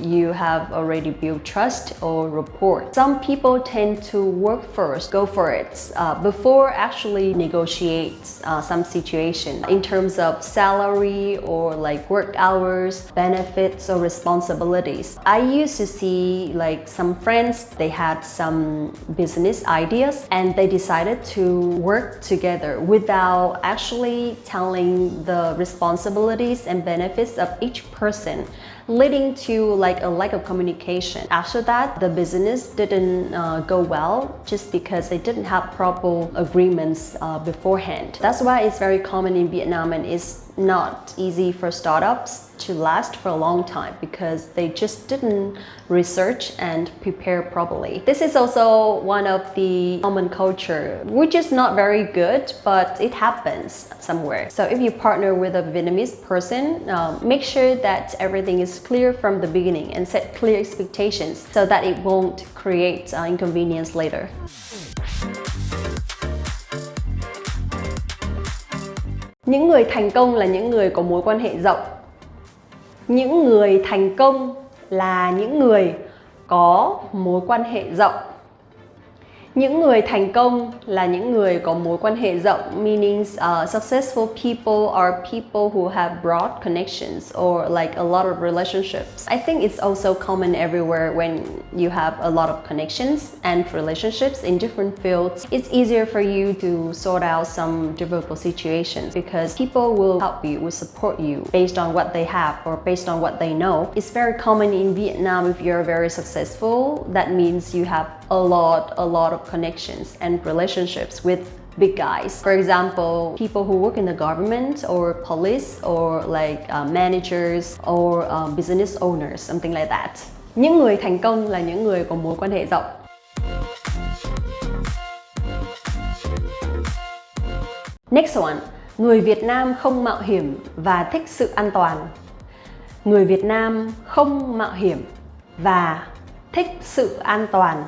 you have already built trust or rapport. Some people tend to work first, go for it, before actually negotiate some situation in terms of salary or like work hours, benefits or responsibilities. I used to see like some friends, they had some business ideas and they decided to work together without actually telling the responsibilities and benefits of each person, leading to like a lack of communication. After that, the business didn't go well just because they didn't have proper agreements beforehand. That's why it's very common in Vietnam and it's not easy for startups to last for a long time because they just didn't research and prepare properly. This is also one of the common culture, which is not very good, but it happens somewhere. So if you partner with a Vietnamese person, make sure that everything is clear from the beginning and set clear expectations so that it won't create inconvenience later. Những người thành công là những người có mối quan hệ rộng. Những người thành công là những người có mối quan hệ rộng. Những người thành công là những người có mối quan hệ rộng, meaning successful people are people who have broad connections or like a lot of relationships. I think it's also common everywhere when you have a lot of connections and relationships in different fields. It's easier for you to sort out some difficult situations because people will help you, will support you based on what they have or based on what they know. It's very common in Vietnam if you're very successful, that means you have a lot of connections and relationships with big guys. For example, people who work in the government or police or like managers or business owners, something like that. Những người thành công là những người có mối quan hệ rộng. Next one, người Việt Nam không mạo hiểm và thích sự an toàn. Người Việt Nam không mạo hiểm và thích sự an toàn.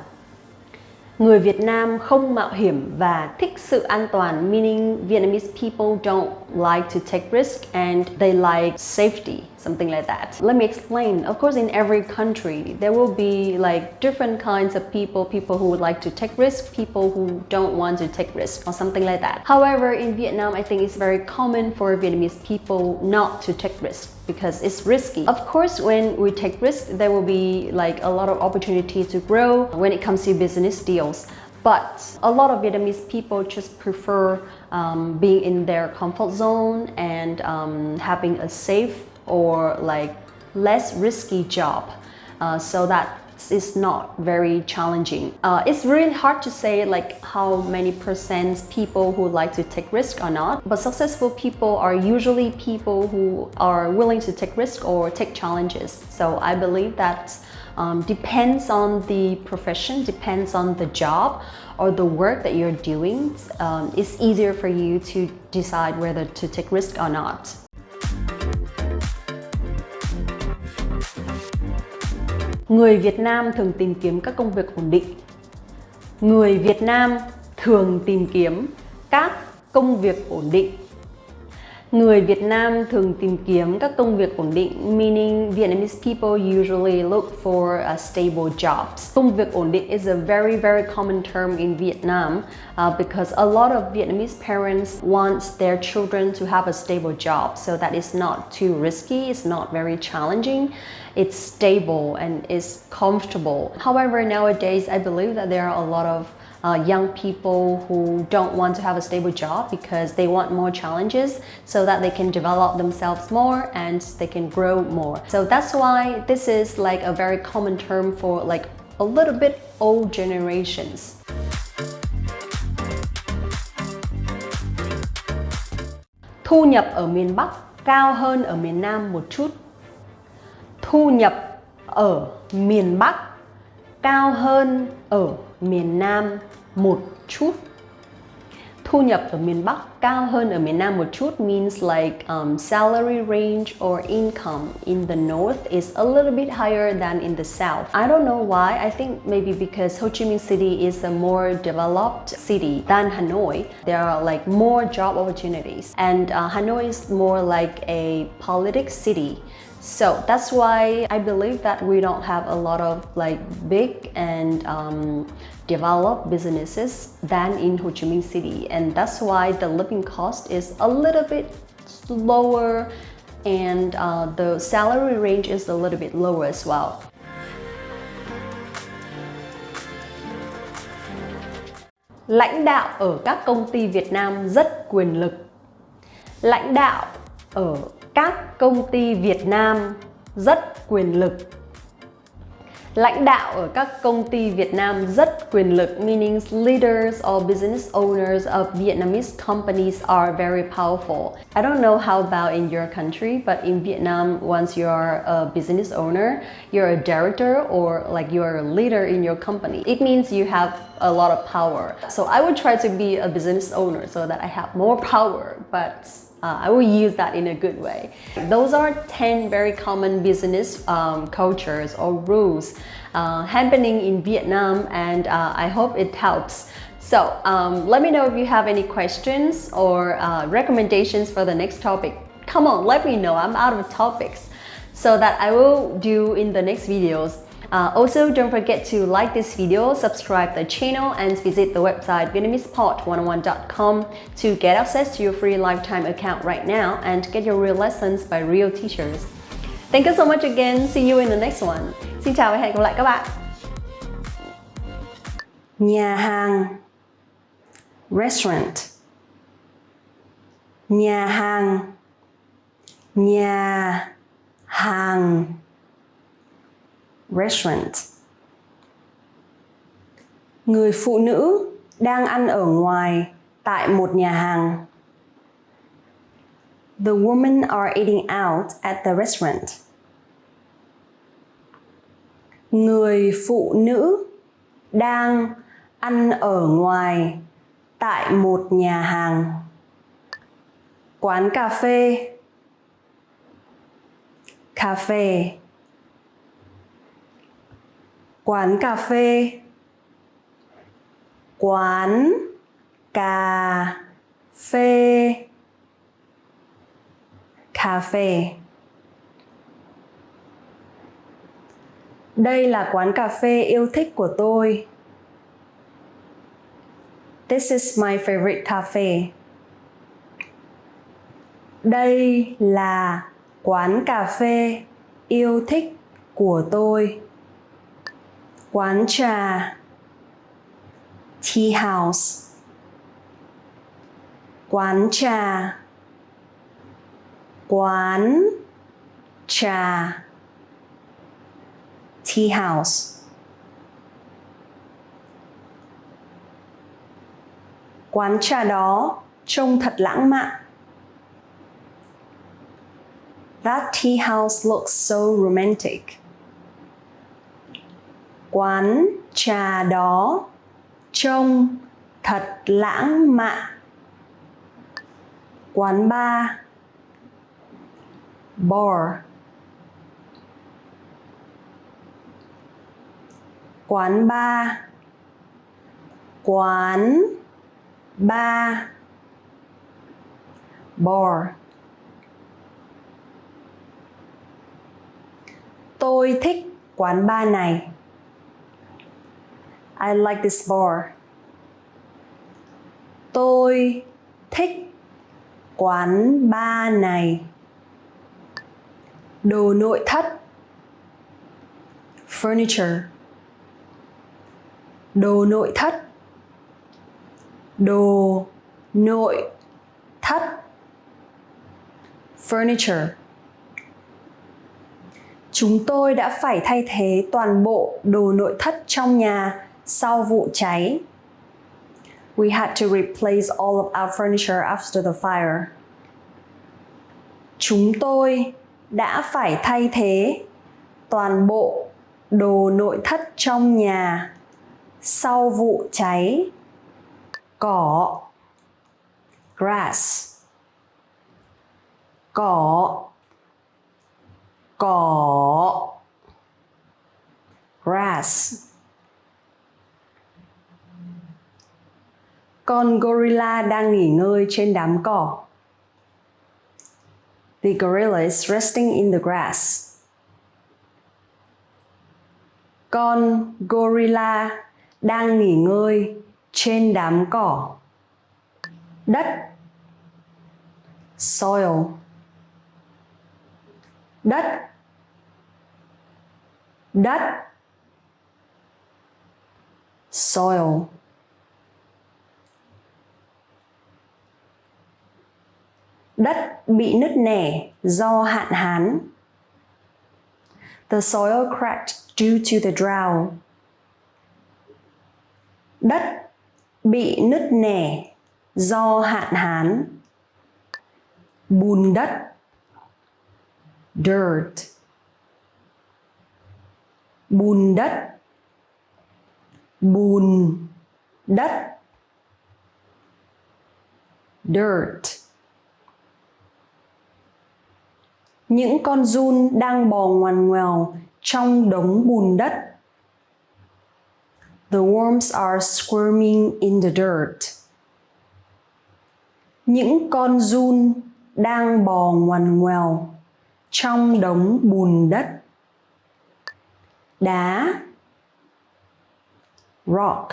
Người Việt Nam không mạo hiểm và thích sự an toàn, meaning Vietnamese people don't like to take risk and they like safety, something like that. Let me explain. Of course, in every country, there will be like different kinds of people who would like to take risk, people who don't want to take risk or something like that. However, in Vietnam, I think it's very common for Vietnamese people not to take risk because it's risky. Of course, when we take risks, there will be like a lot of opportunity to grow when it comes to business deals. But a lot of Vietnamese people just prefer being in their comfort zone and having a safe or like less risky job so that it's not very challenging. It's really hard to say like how many percent people who like to take risk or not, but successful people are usually people who are willing to take risk or take challenges. So I believe that depends on the profession, depends on the job or the work that you're doing. It's easier for you to decide whether to take risk or not. Người Việt Nam thường tìm kiếm các công việc ổn định. Người Việt Nam thường tìm kiếm các công việc ổn định. Người Việt Nam thường tìm kiếm các công việc ổn định, meaning Vietnamese people usually look for stable jobs. Công việc ổn định is a very, very common term in Vietnam because a lot of Vietnamese parents want their children to have a stable job so that it's not too risky, it's not very challenging, it's stable and it's comfortable. However, nowadays I believe that there are a lot of young people who don't want to have a stable job because they want more challenges so that they can develop themselves more and they can grow more. So that's why this is like a very common term for like a little bit old generations. Thu nhập ở miền Bắc cao hơn ở miền Nam một chút. Thu nhập ở miền Bắc cao hơn ở miền Nam một chút. Thu nhập ở miền Bắc cao hơn ở miền Nam một chút means like salary range or income in the north is a little bit higher than in the south. I don't know why. I think maybe because Ho Chi Minh City is a more developed city than Hanoi. There are like more job opportunities, and Hanoi is more like a politic city. So that's why I believe that we don't have a lot of like big and developed businesses than in Ho Chi Minh City, and that's why the living cost is a little bit lower and the salary range is a little bit lower as well. Lãnh đạo ở các công ty Việt Nam rất quyền lực. Lãnh đạo ở các công ty Việt Nam rất quyền lực. Lãnh đạo ở các công ty Việt Nam rất quyền lực, meaning leaders or business owners of Vietnamese companies are very powerful. I don't know how about in your country, but in Vietnam, once you're a business owner, you're a director or like you're a leader in your company, it means you have a lot of power. So I would try to be a business owner so that I have more power, but I will use that in a good way. Those are 10 very common business cultures or rules happening in Vietnam, and I hope it helps. So let me know if you have any questions or recommendations for the next topic. Come on, let me know. I'm out of topics so that I will do in the next videos. Also, don't forget to like this video, subscribe the channel, and visit the website VietnamesePod101.com to get access to your free lifetime account right now and get your real lessons by real teachers. Thank you so much again. See you in the next one. Xin chào và hẹn gặp lại các bạn. Nhà hàng, restaurant. Nhà hàng, nhà hàng, restaurant. Người phụ nữ đang ăn ở ngoài tại một nhà hàng. The women are eating out at the restaurant. Người phụ nữ đang ăn ở ngoài tại một nhà hàng. Quán cà phê, cà phê. Quán cà phê, quán cà phê, cà phê. Đây là quán cà phê yêu thích của tôi. This is my favorite cafe. Đây là quán cà phê yêu thích của tôi. Quán trà, tea house. Quán trà, quán trà, tea house. Quán trà đó trông thật lãng mạn. That tea house looks so romantic. Quán trà đó trông thật lãng mạn. Quán bar, bar. Quán bar, quán bar, bar. Tôi thích quán bar này. I like this bar. Tôi thích quán bar này. Đồ nội thất. Furniture. Đồ nội thất. Đồ nội thất. Furniture. Chúng tôi đã phải thay thế toàn bộ đồ nội thất trong nhà sau vụ cháy. We had to replace all of our furniture after the fire. Chúng tôi đã phải thay thế toàn bộ đồ nội thất trong nhà sau vụ cháy. Cỏ. Grass. Cỏ. Cỏ. Grass. Con gorilla đang nghỉ ngơi trên đám cỏ. The gorilla is resting in the grass. Con gorilla đang nghỉ ngơi trên đám cỏ. Đất. Soil. Đất. Đất. Soil. Đất bị nứt nẻ do hạn hán. The soil cracked due to the drought. Đất bị nứt nẻ do hạn hán. Bùn đất. Dirt. Bùn đất. Bùn đất. Dirt. Những con giun đang bò ngoằn ngoèo trong đống bùn đất. The worms are squirming in the dirt. Những con giun đang bò ngoằn ngoèo trong đống bùn đất. Đá. Rock.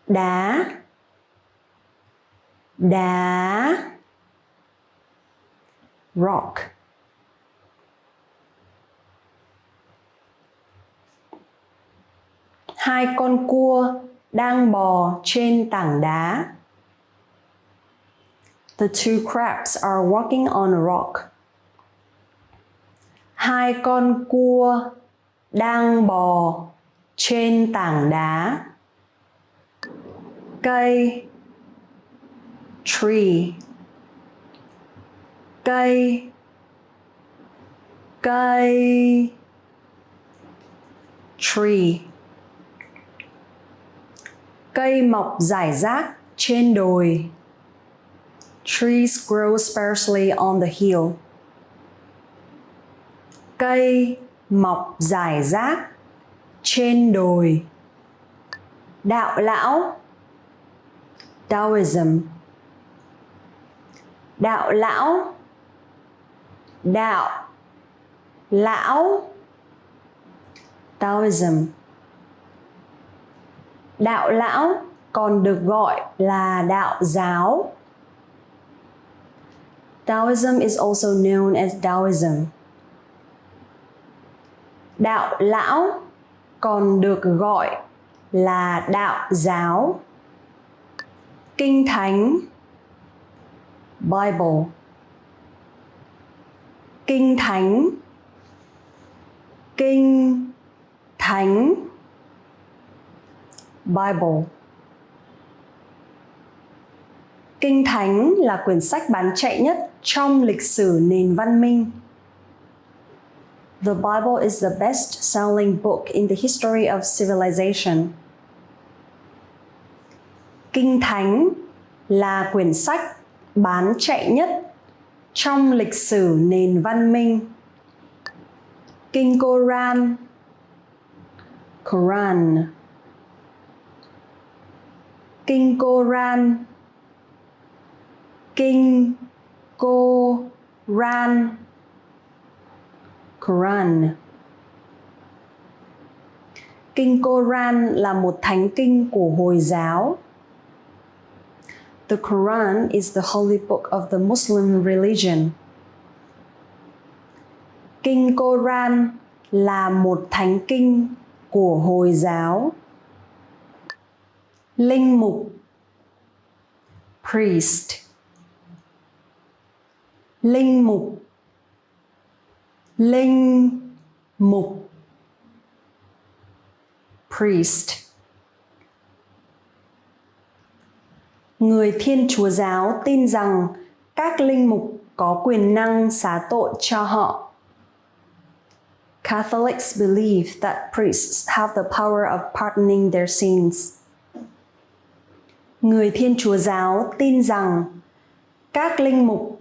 Đá. Đá. Rock. Hai con cua đang bò trên tảng đá. The two crabs are walking on a rock. Hai con cua đang bò trên tảng đá. Cây. Tree. Cây. Cây. Tree. Cây mọc rải rác trên đồi. Trees grow sparsely on the hill. Cây mọc rải rác trên đồi. Đạo lão. Taoism. Đạo lão. Đạo lão. Taoism. Đạo lão còn được gọi là đạo giáo. Taoism is also known as Taoism. Đạo lão còn được gọi là đạo giáo. Kinh thánh. Bible. Kinh thánh. Kinh thánh. Bible. Kinh thánh là quyển sách bán chạy nhất trong lịch sử nền văn minh. The Bible is the best-selling book in the history of civilization. Kinh thánh là quyển sách bán chạy nhất trong lịch sử nền văn minh. Kinh Koran. Quran. Kinh Koran. Kinh Koran. Quran. Kinh Koran là một thánh kinh của Hồi giáo. The Quran is the holy book of the Muslim religion. Kinh Koran là một thánh kinh của Hồi giáo. Linh mục, priest. Linh mục, linh mục, priest. Người Thiên Chúa giáo tin rằng các linh mục có quyền năng xá tội cho họ. Catholics believe that priests have the power of pardoning their sins. Người Thiên Chúa giáo tin rằng các linh mục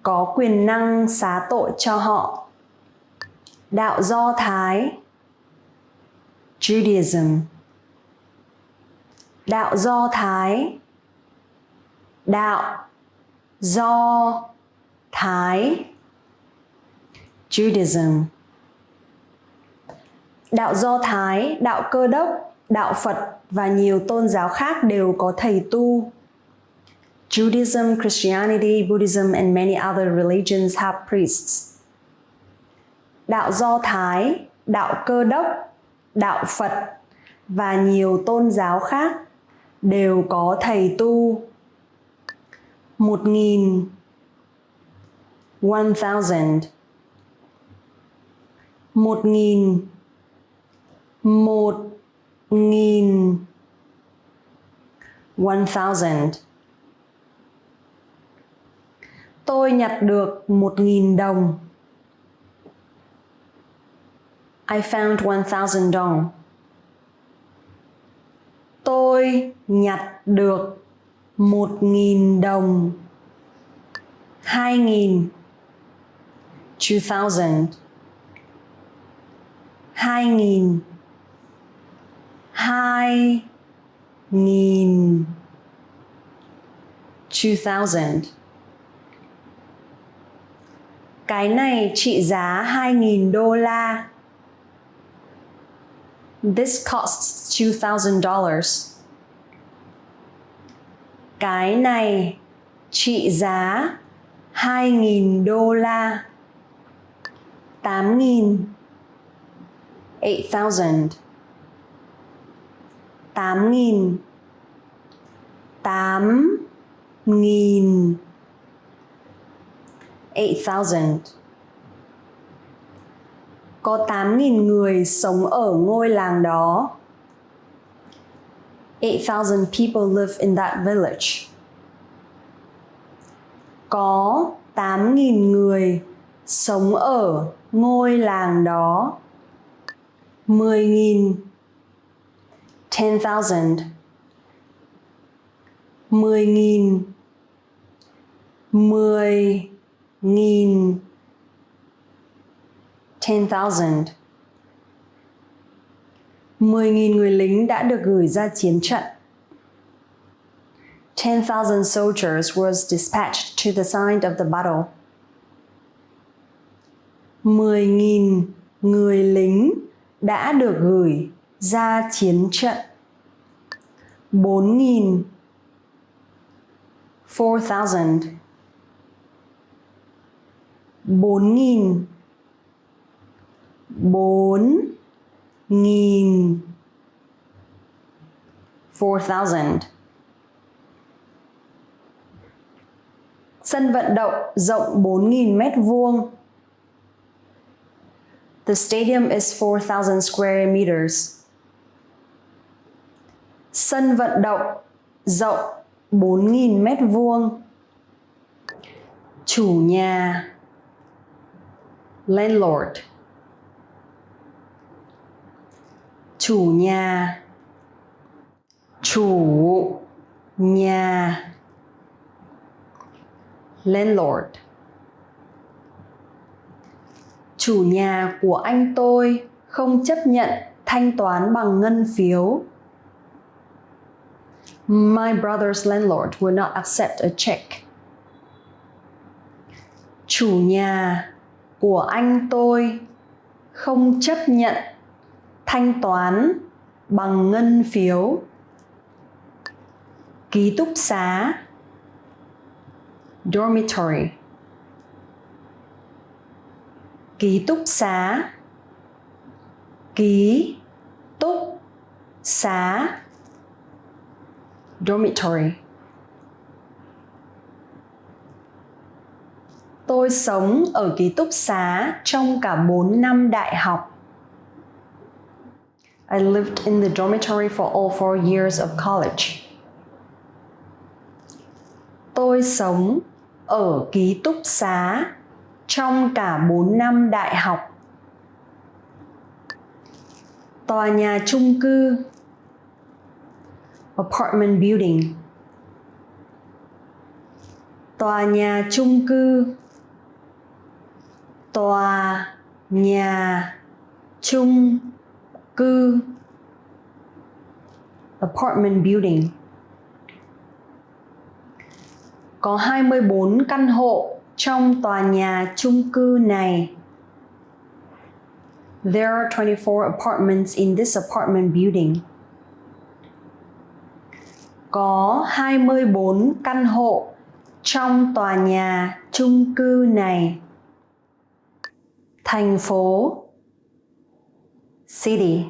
có quyền năng xá tội cho họ. Đạo Do Thái, Judaism. Đạo Do Thái, đạo Do Thái, Judaism. Đạo Do Thái, đạo Cơ đốc, đạo Phật và nhiều tôn giáo khác đều có thầy tu. Judaism, Christianity, Buddhism and many other religions have priests. Đạo Do Thái, đạo Cơ đốc, đạo Phật và nhiều tôn giáo khác đều có thầy tu. 1,000 1,000 1,000 1,000 1,000. Tôi nhặt được 1,000 đồng. I found 1,000 dong. Tôi nhặt được 1,000 đồng. 2,000 2,000 2,000 2,000 2,000. Cái này trị giá 2,000 đô la. This costs $2,000. Cái này trị giá 2,000 đô la. 8,000 8,000 8,000 8,000 8,000. Có 8,000 người sống ở ngôi làng đó. 8,000 people live in that village. Có 8,000 người sống ở ngôi làng đó. 10,000 10,000 10,000 10,000 10,000. 10,000 người lính đã được gửi ra chiến trận. 10,000 soldiers was dispatched to the side of the battle. 10,000 người lính đã được gửi ra chiến trận. 4,000 4,000 4,000 4,000 4,000. Sân vận động rộng 4,000 mét vuông. The stadium is 4,000 square meters. Sân vận động rộng 4,000 mét vuông. Chủ nhà, landlord. Chủ nhà, chủ nhà, landlord. Chủ nhà của anh tôi không chấp nhận thanh toán bằng ngân phiếu. My brother's landlord will not accept a check. Chủ nhà của anh tôi không chấp nhận thanh toán bằng ngân phiếu. Ký túc xá. Dormitory. Ký túc xá. Ký túc xá. Dormitory. Tôi sống ở ký túc xá trong cả 4 năm đại học. I lived in the dormitory for all 4 years of college. Tôi sống ở ký túc xá trong cả 4 năm đại học. Tòa nhà chung cư. Apartment building. Tòa nhà chung cư. Tòa nhà chung cư. Apartment building. Có 24 căn hộ trong tòa nhà chung cư này. There are 24 apartments in this apartment building. Có 24 căn hộ trong tòa nhà chung cư này. Thành phố. City.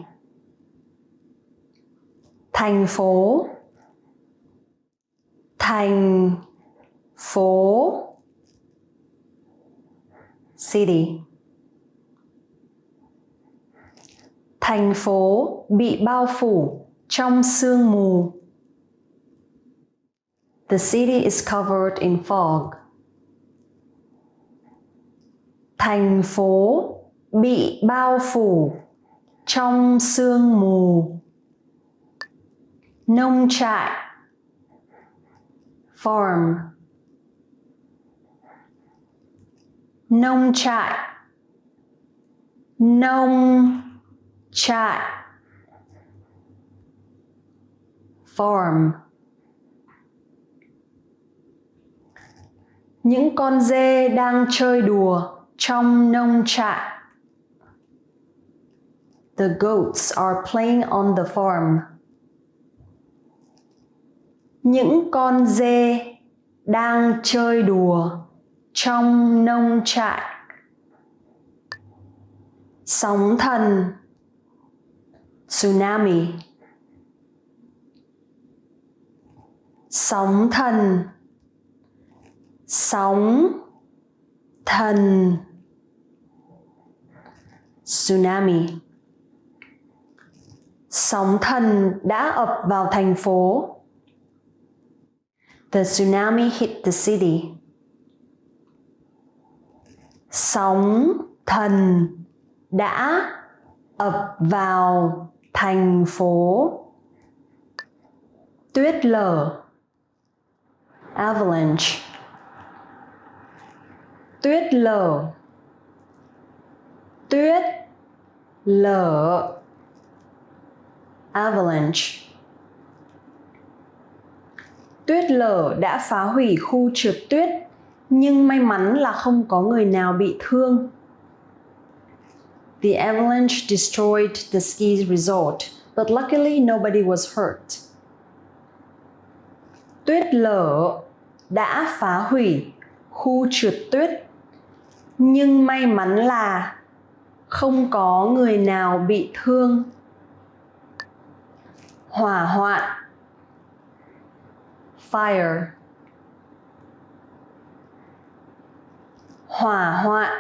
Thành phố. Thành phố. City. Thành phố bị bao phủ trong sương mù. The city is covered in fog. Thành phố bị bao phủ trong sương mù. Nông trại. Farm. Nông trại. Nông trại. Farm. Những con dê đang chơi đùa trong nông trại. The goats are playing on the farm. Những con dê đang chơi đùa trong nông trại. Sóng thần. Tsunami. Sóng thần. Sóng thần. Tsunami. Sóng thần đã ập vào thành phố. The tsunami hit the city. Sóng thần đã ập vào thành phố. Tuyết lở. Avalanche. Tuyết lở. Tuyết lở. Avalanche. Tuyết lở đã phá hủy khu trượt tuyết, nhưng may mắn là không có người nào bị thương. The avalanche destroyed the ski resort, but luckily nobody was hurt. Tuyết lở đã phá hủy khu trượt tuyết, nhưng may mắn là không có người nào bị thương. Hỏa hoạn. Fire. Hỏa hoạn.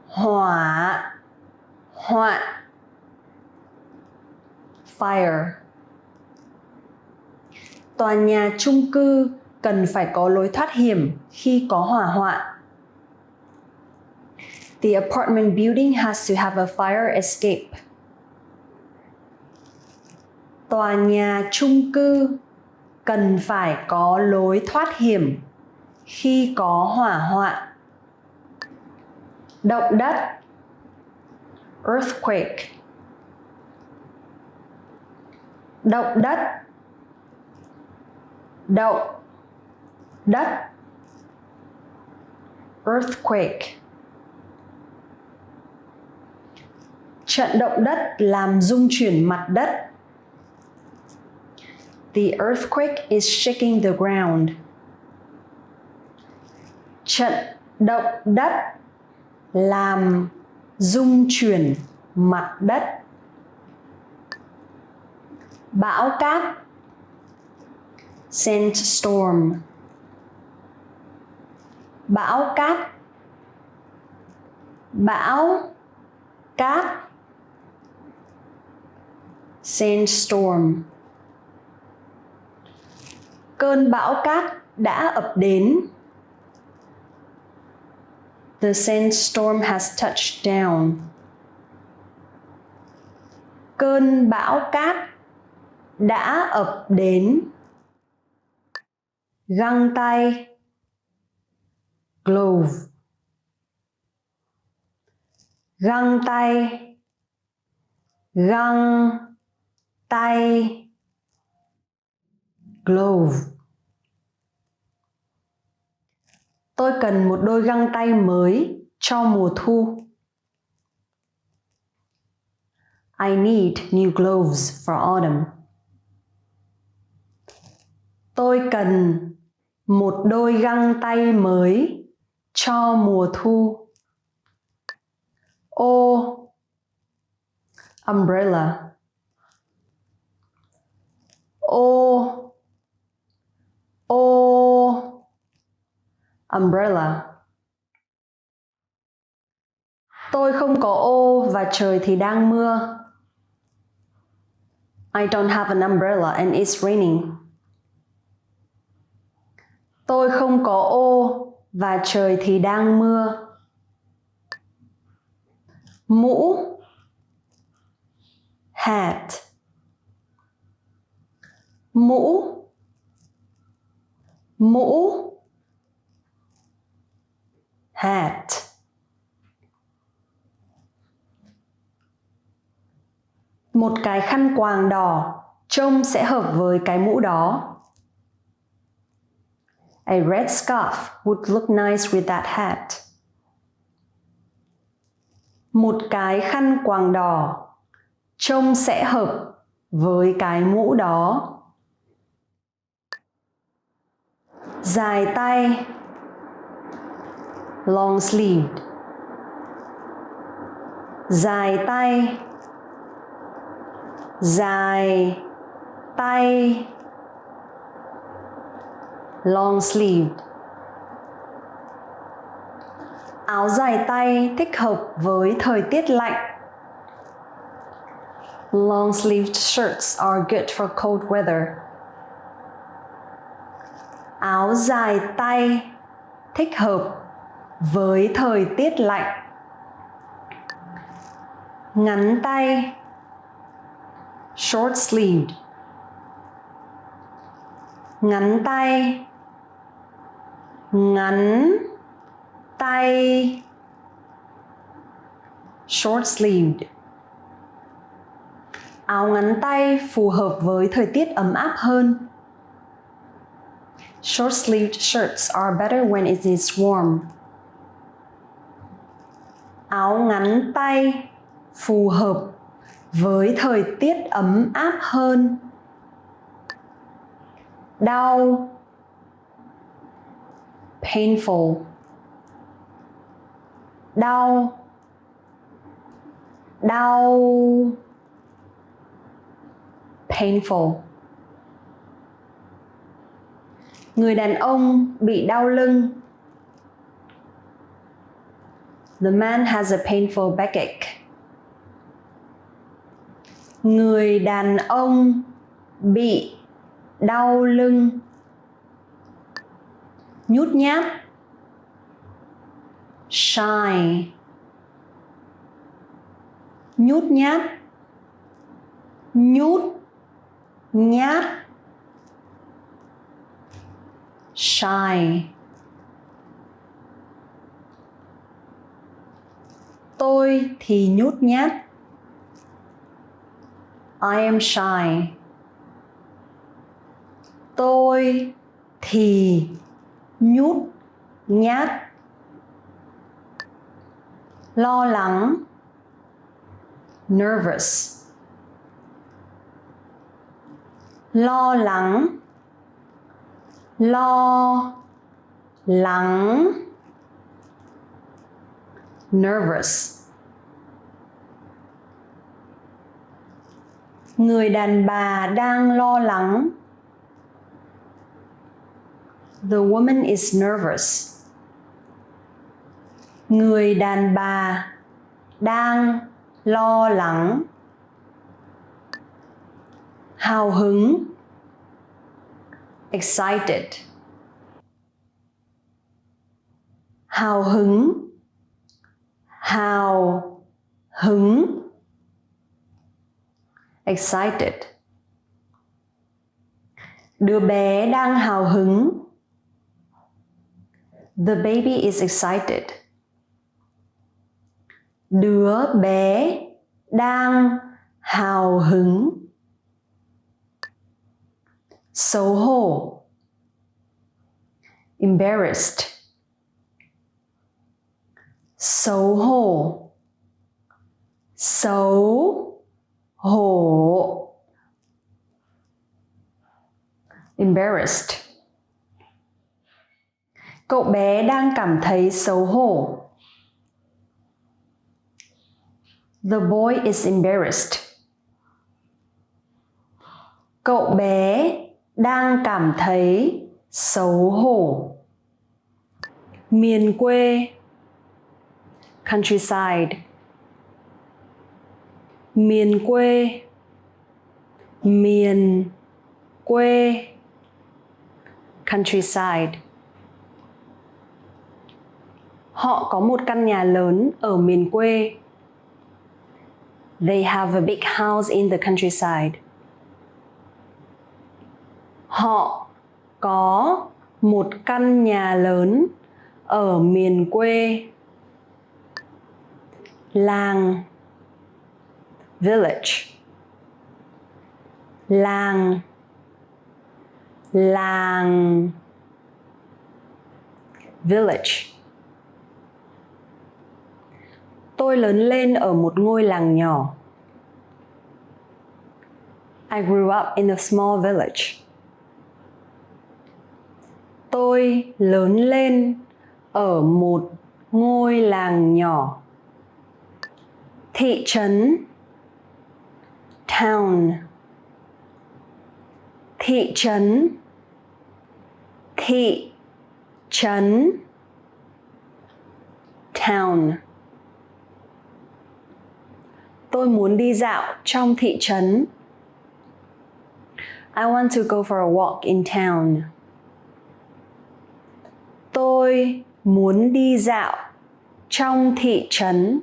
Hỏa hoạn. Fire. Tòa nhà chung cư cần phải có lối thoát hiểm khi có hỏa hoạn. The apartment building has to have a fire escape. Tòa nhà chung cư cần phải có lối thoát hiểm khi có hỏa hoạn. Động đất. Earthquake. Động đất. Động đất. Earthquake. Trận động đất làm rung chuyển mặt đất. The earthquake is shaking the ground. Trận động đất làm rung chuyển mặt đất. Bão cát. Sandstorm. Bão cát. Bão cát. Sandstorm. Cơn bão cát đã ập đến. The sandstorm has touched down. Cơn bão cát đã ập đến. Găng tay. Glove. Găng tay. Găng tay. Glove. Tôi cần một đôi găng tay mới cho mùa thu. I need new gloves for autumn. Tôi cần một đôi găng tay mới cho mùa thu. Ô. Umbrella. Ô. Ô. Umbrella. Tôi không có ô và trời thì đang mưa. I don't have an umbrella and it's raining. Tôi không có ô và trời thì đang mưa. Mũ. Hat. Mũ. Mũ. Hat. Một cái khăn quàng đỏ trông sẽ hợp với cái mũ đó. A red scarf would look nice with that hat. Một cái khăn quàng đỏ trông sẽ hợp với cái mũ đó. Dài tay. Long sleeved. Dài tay. Dài tay. Long sleeved. Áo dài tay thích hợp với thời tiết lạnh. Long sleeved shirts are good for cold weather. Áo dài tay thích hợp với thời tiết lạnh. Ngắn tay. Short sleeved. Ngắn tay. Ngắn tay. Short sleeved. Áo ngắn tay phù hợp với thời tiết ấm áp hơn. Short sleeved shirts are better when it is warm. Áo ngắn tay phù hợp với thời tiết ấm áp hơn. Đau. Painful. Đau. Đau. Painful. Người đàn ông bị đau lưng. The man has a painful backache. Người đàn ông bị đau lưng. Nhút nhát. Shy. Nhút nhát. Nhút nhát. Shy. Tôi thì nhút nhát. I am shy. Tôi thì nhút nhát. Lo lắng. nervous. Lo lắng, lo lắng, nervous. Người đàn bà đang lo lắng. The woman is nervous. Người đàn bà đang lo lắng. Hào hứng, excited. Hào hứng, hào hứng, excited. Đứa bé đang hào hứng. The baby is excited. Đứa bé đang hào hứng. Xấu hổ, embarrassed. Xấu hổ, xấu hổ, embarrassed. Cậu bé đang cảm thấy xấu hổ. The boy is embarrassed. Cậu bé đang cảm thấy xấu hổ. Miền quê, countryside. Miền quê, miền quê, countryside. Họ có một căn nhà lớn ở miền quê. They have a big house in the countryside. Họ có một căn nhà lớn ở miền quê. Làng, village. Làng, làng, village. Tôi lớn lên ở một ngôi làng nhỏ. I grew up in a small village. Tôi lớn lên ở một ngôi làng nhỏ. Thị trấn, town. Thị trấn, thị trấn, town. Tôi muốn đi dạo trong thị trấn. I want to go for a walk in town. Tôi muốn đi dạo trong thị trấn.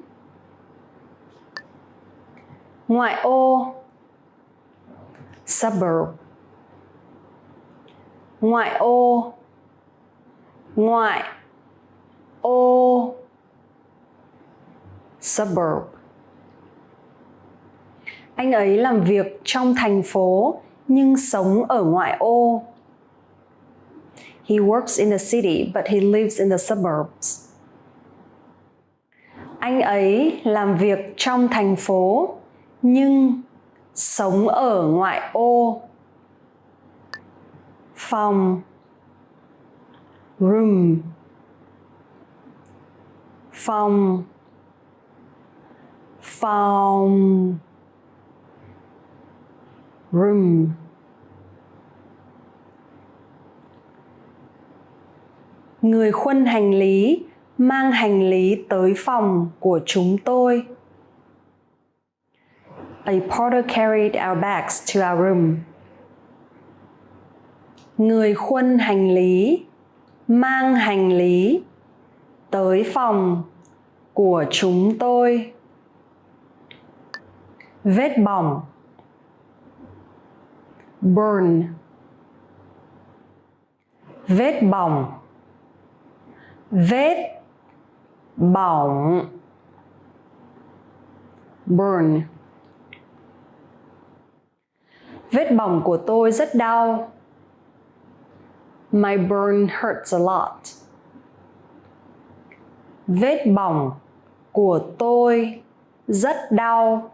Ngoại ô, suburb. Ngoại ô, ngoại ô, suburb. Anh ấy làm việc trong thành phố nhưng sống ở ngoại ô. He works in the city but he lives in the suburbs. Anh ấy làm việc trong thành phố nhưng sống ở ngoại ô. Phòng, room. Phòng, phòng, room. Người khuân hành lý mang hành lý tới phòng của chúng tôi. A porter carried our bags to our room. Người khuân hành lý mang hành lý tới phòng của chúng tôi. Vết bỏng, burn. Vết bỏng, vết bỏng, burn. Vết bỏng của tôi rất đau. My burn hurts a lot. Vết bỏng của tôi rất đau.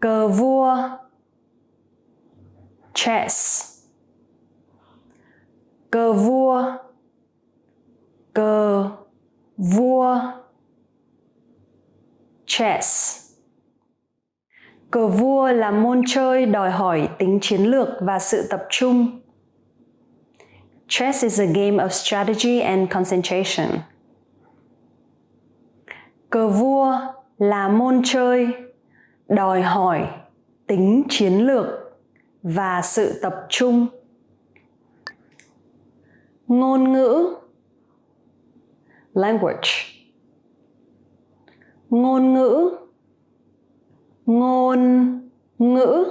Cờ vua. Chess. Cờ vua. Cờ vua. Chess. Cờ vua là môn chơi đòi hỏi tính chiến lược và sự tập trung. Chess is a game of strategy and concentration. Cờ vua là môn chơi đòi hỏi tính chiến lược và sự tập trung. Ngôn ngữ. Language. Ngôn ngữ. Ngôn ngữ.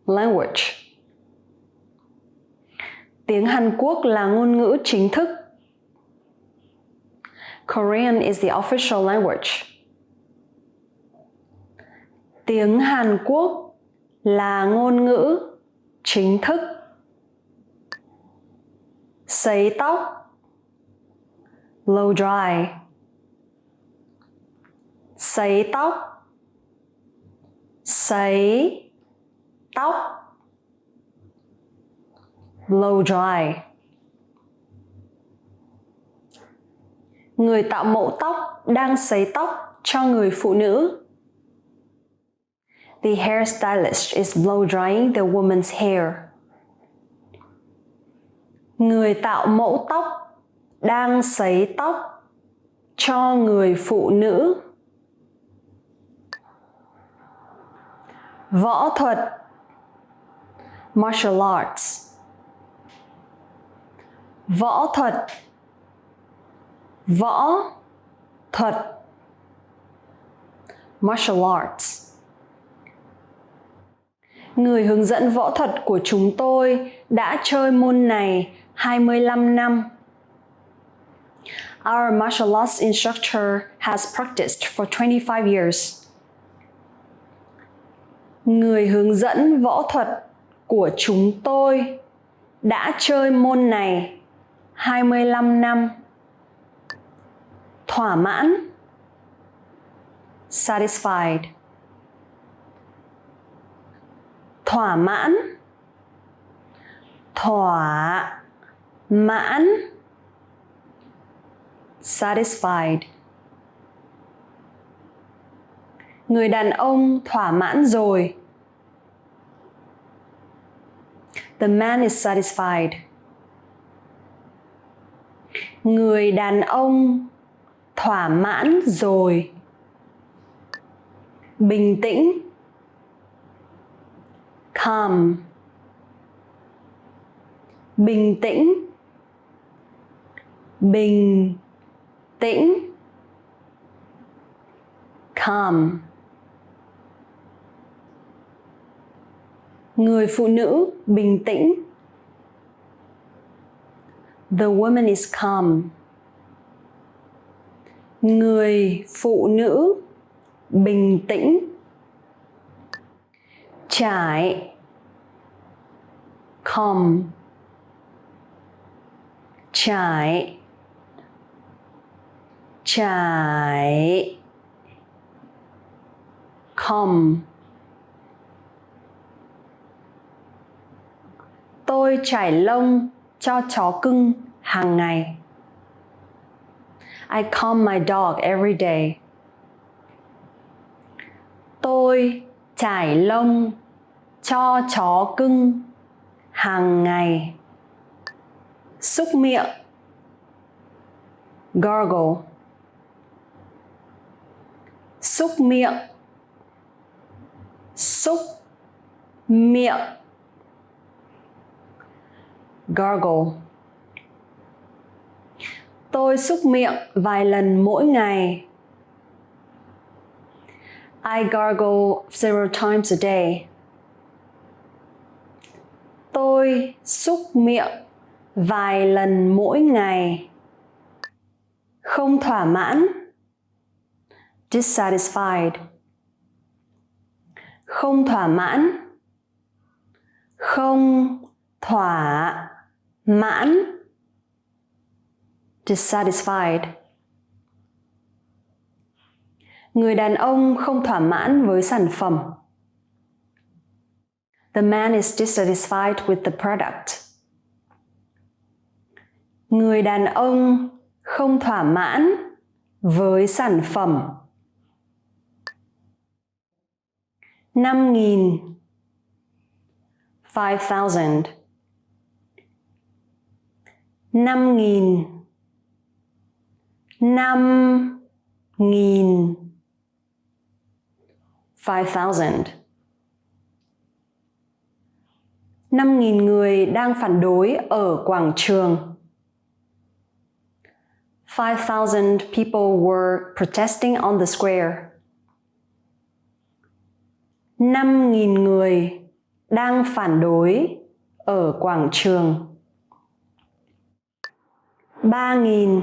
Language. Tiếng Hàn Quốc là ngôn ngữ chính thức. Korean is the official language. Tiếng Hàn Quốc là ngôn ngữ chính thức. Sấy tóc. Blow dry. Sấy tóc. Sấy tóc. Blow dry. Người tạo mẫu tóc đang sấy tóc cho người phụ nữ. The hairstylist is blow drying the woman's hair. Người tạo mẫu tóc đang sấy tóc cho người phụ nữ. Võ thuật. Martial arts. Võ thuật. Võ thuật. Martial arts. Người hướng dẫn võ thuật của chúng tôi đã chơi môn này 25 năm. Our martial arts instructor has practiced for 25 years. Người hướng dẫn võ thuật của chúng tôi đã chơi môn này 25 năm. Thỏa mãn. Satisfied. Thỏa mãn. Thỏa mãn. Satisfied. Người đàn ông thỏa mãn rồi. The man is satisfied. Người đàn ông thỏa mãn rồi. Bình tĩnh. Calm. Bình tĩnh. Bình tĩnh. Calm. Người phụ nữ bình tĩnh. The woman is calm. Người phụ nữ bình tĩnh. Trải. Calm. Trải. Trải. Calm. Tôi chải lông cho chó cưng hàng ngày. I comb my dog every day. Tôi chải lông cho chó cưng hàng ngày. Súc miệng. Gargle. Súc miệng. Súc miệng. Gargle. Tôi súc miệng vài lần mỗi ngày. I gargle several times a day. Tôi súc miệng vài lần mỗi ngày. Không thỏa mãn. Dissatisfied. Không thỏa mãn. Không thỏa mãn. Dissatisfied. Người đàn ông không thỏa mãn với sản phẩm. The man is dissatisfied with the product. Người đàn ông không thỏa mãn với sản phẩm. 5.000 5,000 5.000 5.000 5,000 5.000 người đang phản đối ở quảng trường. 5,000 people were protesting on the square. 5.000 người đang phản đối ở quảng trường. 3.000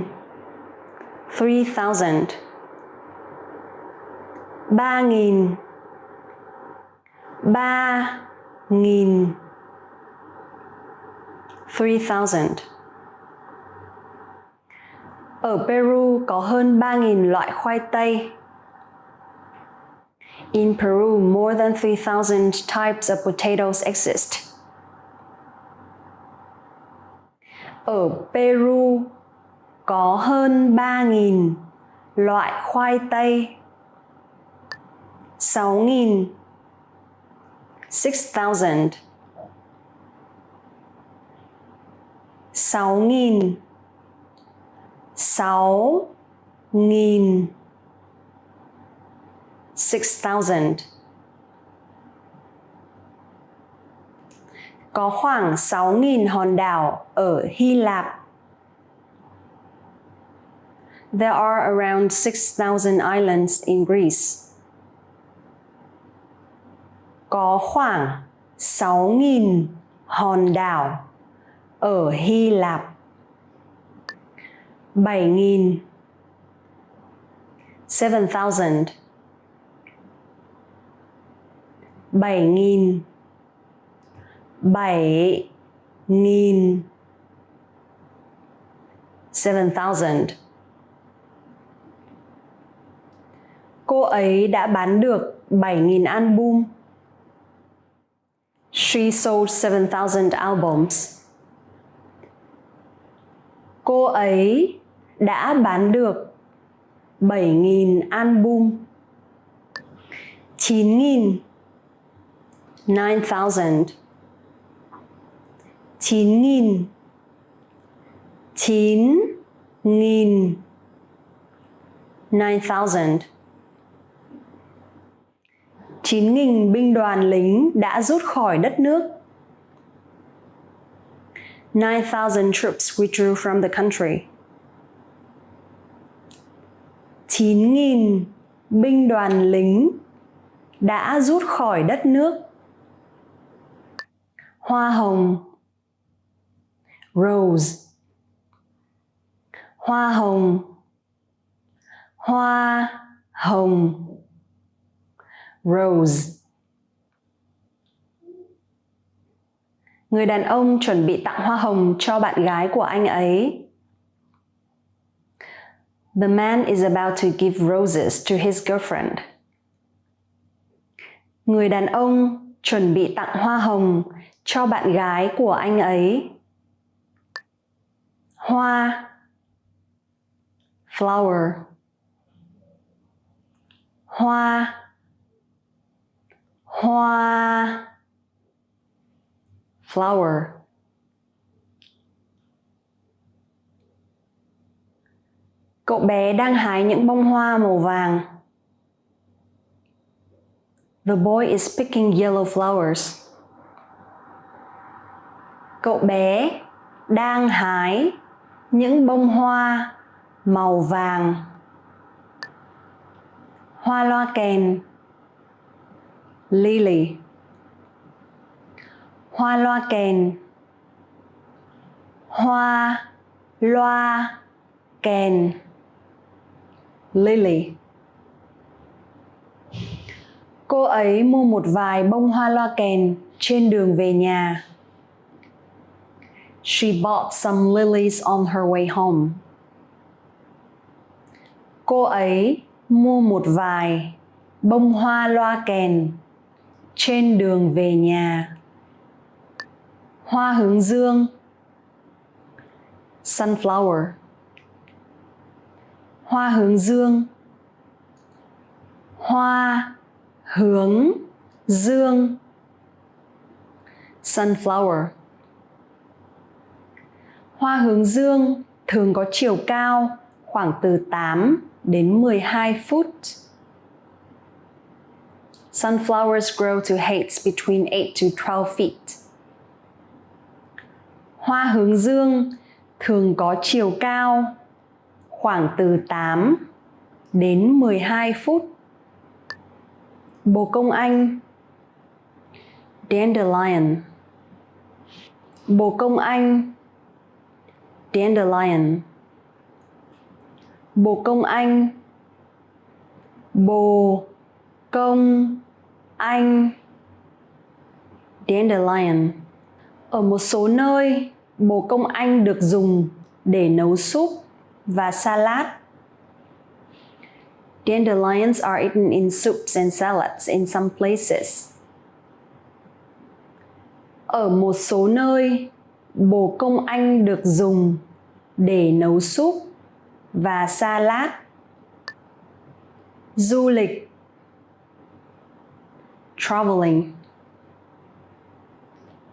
3,000 3.000 3.000 3,000 Ở Peru có hơn 3.000 loại khoai tây. In Peru, more than 3,000 types of potatoes exist. Ở Peru có hơn 3.000 loại khoai tây. 6.000 6,000 6.000 6.000 6,000 Có khoảng 6.000 hòn đảo ở Hy Lạp. There are around 6,000 islands in Greece. Có khoảng 6.000 hòn đảo ở Hy Lạp. 7.000 7,000 7.000 7.000 7,000 Cô ấy đã bán được 7.000 album. She sold 7,000 albums. Cô ấy đã bán được 7.000 album. 9.000 9,000 9.000 9.000 9,000 9.000 binh đoàn lính đã rút khỏi đất nước. 9,000 troops withdrew from the country. 9.000 binh đoàn lính đã rút khỏi đất nước. Hoa hồng. Rose. Hoa hồng. Hoa hồng. Rose. Người đàn ông chuẩn bị tặng hoa hồng cho bạn gái của anh ấy. The man is about to give roses to his girlfriend. Người đàn ông chuẩn bị tặng hoa hồng cho bạn gái của anh ấy. Hoa. Flower. Hoa. Hoa. Flower. Cậu bé đang hái những bông hoa màu vàng. The boy is picking yellow flowers. Cậu bé đang hái những bông hoa màu vàng. Hoa loa kèn. Lily. Hoa loa kèn. Hoa loa kèn. Lily. Cô ấy mua một vài bông hoa loa kèn trên đường về nhà. She bought some lilies on her way home. Cô ấy Mua một vài bông hoa loa kèn trên đường về nhà. Hoa hướng dương. Sunflower. Hoa hướng dương. Hoa hướng dương. Sunflower. Hoa hướng dương thường có chiều cao khoảng từ 8 đến 12 phút. Sunflowers grow to heights between 8 to 12 feet. Hoa hướng dương thường có chiều cao khoảng từ 8 đến 12 phút. Bồ công anh. Dandelion. Bồ công anh. Dandelion. Bồ công anh. Bồ công anh. Dandelion. Ở một số nơi, bồ công anh được dùng để nấu súp và salad. Dandelions are eaten in soups and salads in some places. Ở một số nơi, bồ công anh được dùng để nấu súp và salad. Du lịch. Traveling.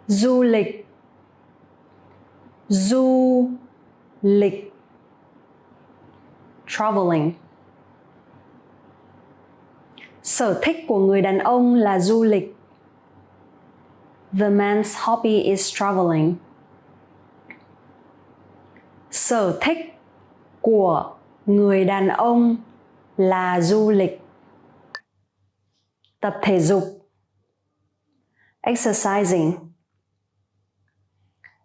Du lịch. Du lịch. Traveling. Sở thích của người đàn ông là du lịch. The man's hobby is traveling. Sở thích của người đàn ông là du lịch. Tập thể dục. Exercising.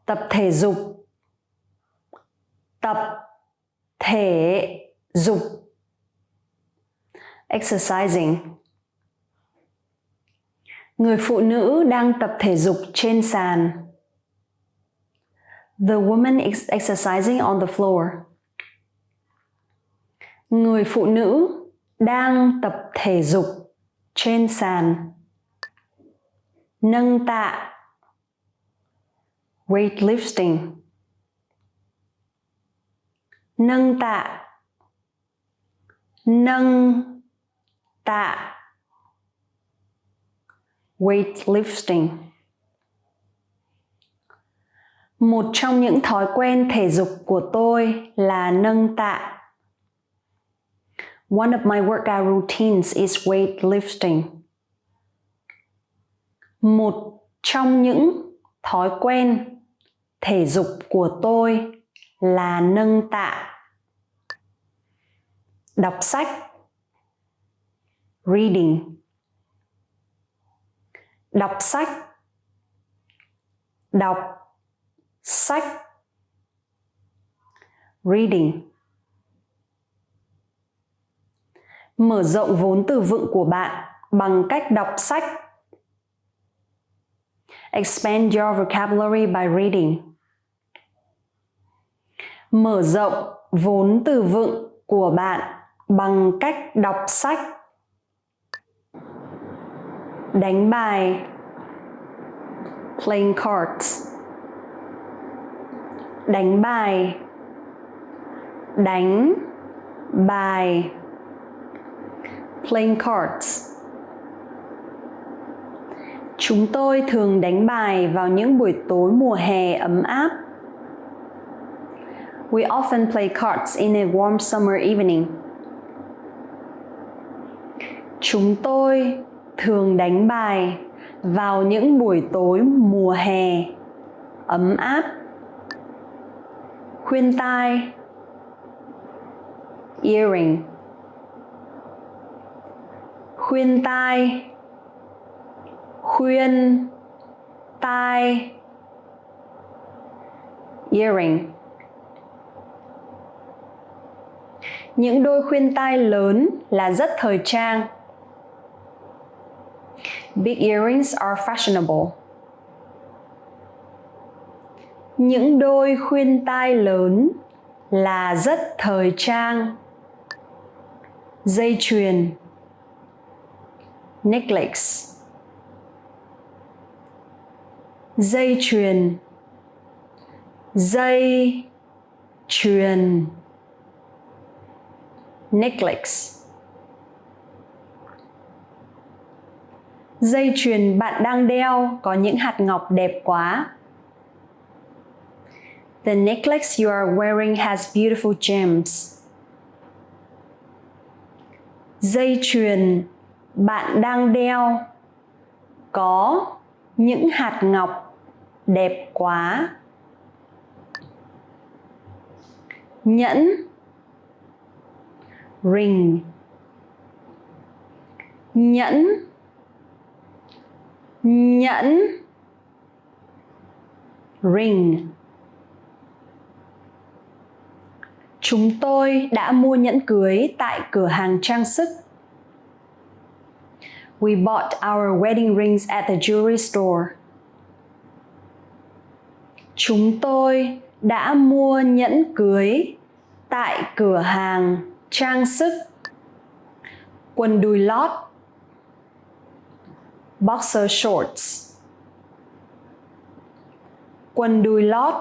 Tập thể dục. Tập thể dục. Exercising. Người phụ nữ đang tập thể dục trên sàn. The woman is exercising on the floor. Người phụ nữ đang tập thể dục trên sàn. Nâng tạ. Weightlifting. Nâng tạ. Nâng tạ. Weightlifting. Một trong những thói quen thể dục của tôi là nâng tạ. One of my workout routines is weightlifting. Một trong những thói quen thể dục của tôi là nâng tạ. Đọc sách. Reading. Đọc sách. Đọc sách. Reading. Mở rộng vốn từ vựng của bạn bằng cách đọc sách. Expand your vocabulary by reading. Mở rộng vốn từ vựng của bạn bằng cách đọc sách. Đánh bài. Playing cards. Đánh bài. Đánh bài. Playing cards. Chúng tôi thường đánh bài vào những buổi tối mùa hè ấm áp. We often play cards in a warm summer evening. Chúng tôi thường đánh bài vào những buổi tối mùa hè ấm áp. Khuyên tai. Earring. Khuyên tai. Khuyên tai. Earring. Những đôi khuyên tai lớn là rất thời trang. Big earrings are fashionable. Những đôi khuyên tai lớn là rất thời trang. dây chuyền, necklace, dây chuyền, dây chuyền, necklace. Dây chuyền bạn đang đeo có những hạt ngọc đẹp quá. The necklace you are wearing has beautiful gems. Dây chuyền bạn đang đeo có những hạt ngọc đẹp quá. Nhẫn, ring, nhẫn, nhẫn, ring. Chúng tôi đã mua nhẫn cưới tại cửa hàng trang sức. We bought our wedding rings at the jewelry store. Chúng tôi đã mua nhẫn cưới tại cửa hàng trang sức. Quần đùi lót, boxer shorts. Quần đùi lót,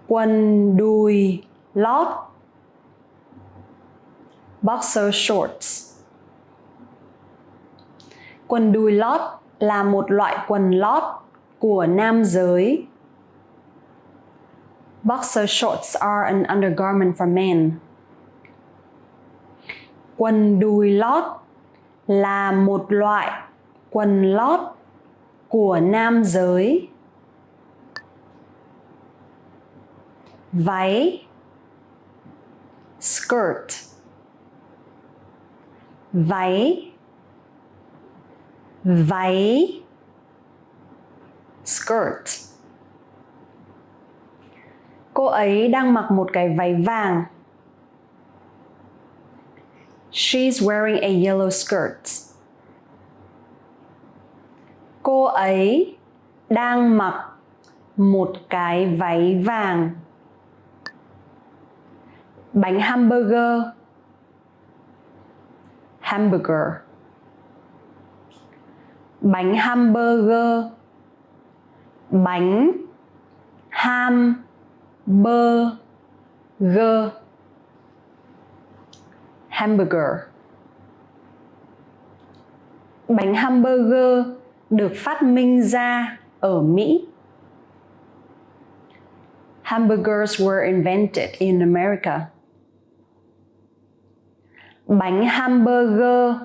quần đùi lót, boxer shorts. Quần đùi lót là một loại quần lót của nam giới. Boxer shorts are an undergarment for men. Quần đùi lót là một loại quần lót của nam giới. Váy, skirt, váy, váy, skirt. Cô ấy đang mặc một cái váy vàng. She's wearing a yellow skirt. Cô ấy đang mặc một cái váy vàng. Bánh hamburger, hamburger. Bánh hamburger, bánh hamburger, hamburger. Bánh hamburger được phát minh ra ở Mỹ. Hamburgers were invented in America. Bánh hamburger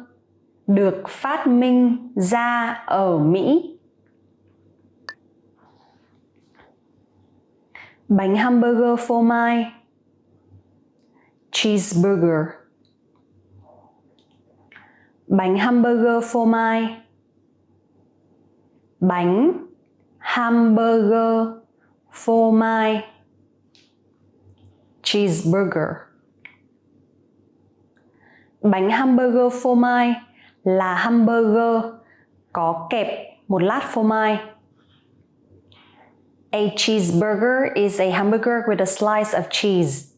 được phát minh ra ở Mỹ. Bánh hamburger phô mai, cheeseburger. Bánh hamburger phô mai, bánh hamburger phô mai, cheeseburger. Bánh hamburger phô mai là hamburger có kẹp một lát phô mai. A cheeseburger is a hamburger with a slice of cheese.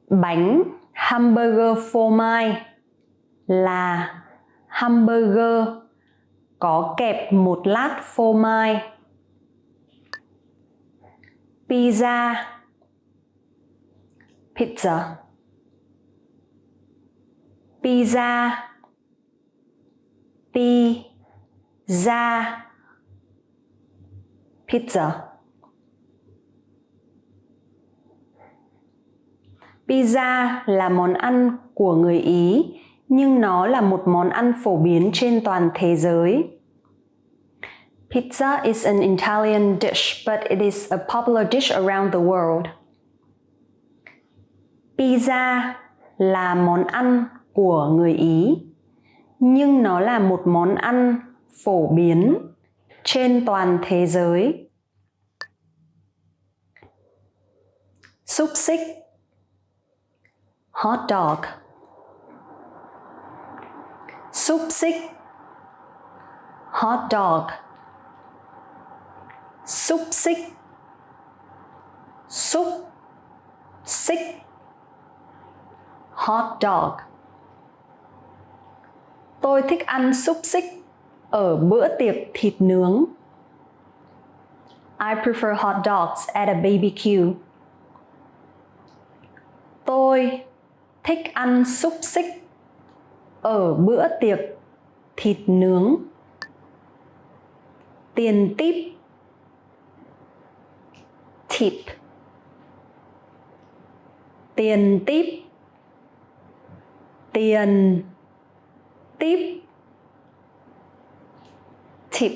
Bánh hamburger phô mai là hamburger có kẹp một lát phô mai. Pizza, pizza. Pizza, pizza, pizza. Pizza là món ăn của người Ý, nhưng nó là một món ăn phổ biến trên toàn thế giới. Pizza is an Italian dish, but it is a popular dish around the world. Pizza là món ăn của người Ý, nhưng nó là một món ăn phổ biến trên toàn thế giới. Xúc xích, hot dog. Xúc xích, hot dog. Xúc xích, xúc xích, hot dog. Tôi thích ăn xúc xích ở bữa tiệc thịt nướng. I prefer hot dogs at a BBQ. Tôi thích ăn xúc xích ở bữa tiệc thịt nướng. Tiền tip. Tip. Tiền tip. Tiền tip. Tip.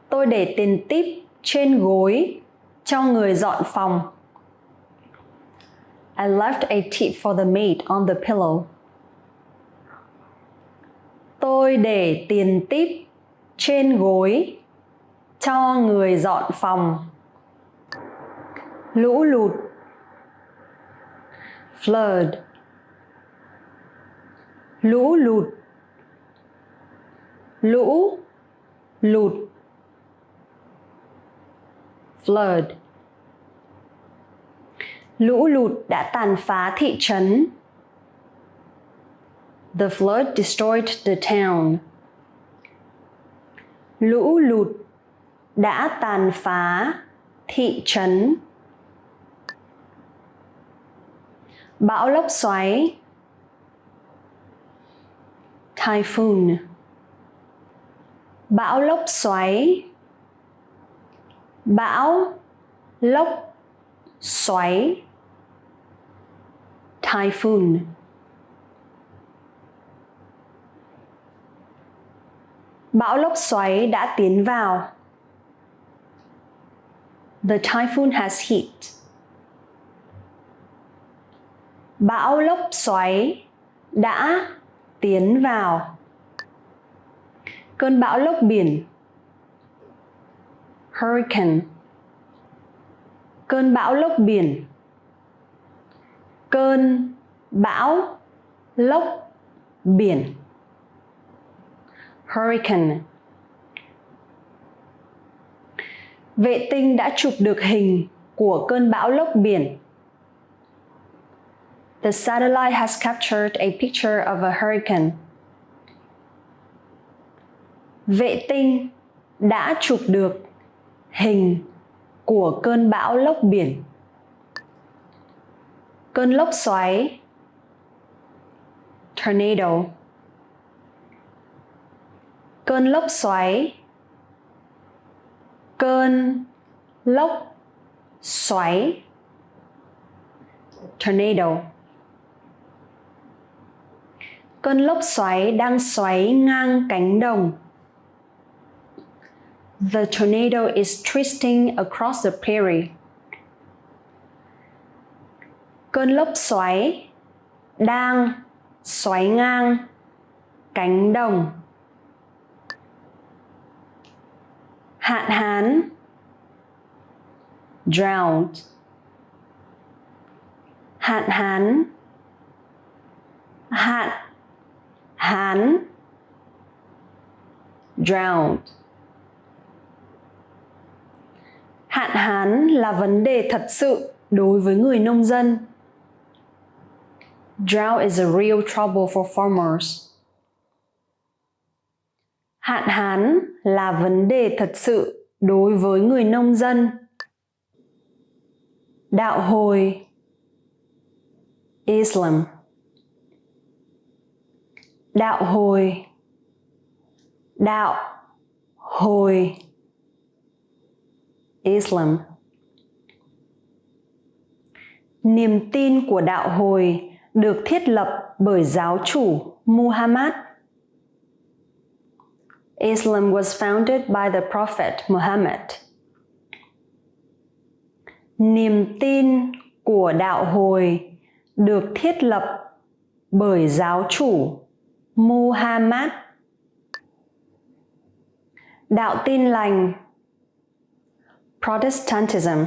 Tôi để tiền tip trên gối cho người dọn phòng. I left a tip for the maid on the pillow. Tôi để tiền tip trên gối cho người dọn phòng. Lũ lụt. Flood. Lũ lụt. Lũ lụt. Flood. Lũ lụt đã tàn phá thị trấn. The flood destroyed the town. Lũ lụt đã tàn phá thị trấn. Bão lốc xoáy. Typhoon. Bão lốc xoáy. Bão lốc xoáy. Typhoon. Bão lốc xoáy đã tiến vào. The typhoon has hit. Bão lốc xoáy đã tiến vào. Cơn bão lốc biển. Hurricane. Cơn bão lốc biển. Cơn bão lốc biển. Hurricane. Vệ tinh đã chụp được hình của cơn bão lốc biển. The satellite has captured a picture of a hurricane. Vệ tinh đã chụp được hình của cơn bão lốc biển. Cơn lốc xoáy. Tornado. Cơn lốc xoáy. Cơn lốc xoáy. Tornado. Cơn lốc xoáy đang xoáy ngang cánh đồng. The tornado is twisting across the prairie. Cơn lốc xoáy đang xoáy ngang cánh đồng. Hạn hán. Drowned. Hạn hán. Hạn hán. Drowned. Hạn hán là vấn đề thật sự đối với người nông dân. Drought is a real trouble for farmers. Hạn hán là vấn đề thật sự đối với người nông dân. Đạo hồi. Islam. Đạo hồi. Đạo hồi. Islam. Niềm tin của đạo hồi được thiết lập bởi giáo chủ Muhammad. Islam was founded by the Prophet Muhammad. Niềm tin của đạo hồi được thiết lập bởi giáo chủ Muhammad. Đạo tin lành. Protestantism.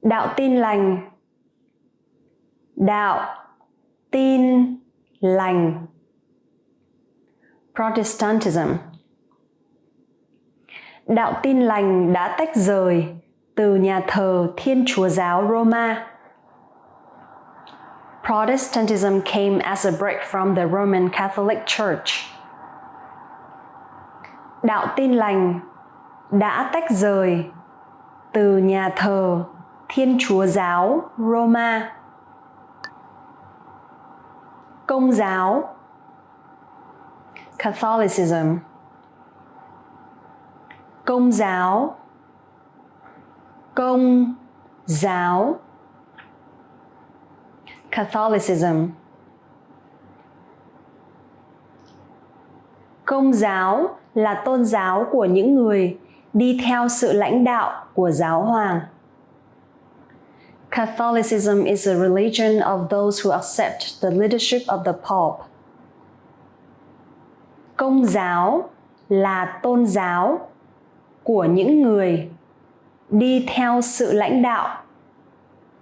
Đạo tin lành. Đạo tin lành. Protestantism. Đạo tin lành đã tách rời từ nhà thờ Thiên Chúa giáo Roma. Protestantism came as a break from the Roman Catholic Church. Đạo Tin lành đã tách rời từ nhà thờ Thiên Chúa giáo Roma. Công giáo Catholicism. Công giáo. Công giáo Catholicism. Công giáo là tôn giáo của những người đi theo sự lãnh đạo của giáo hoàng. Catholicism is a religion of those who accept the leadership of the Pope. Công giáo là tôn giáo của những người đi theo sự lãnh đạo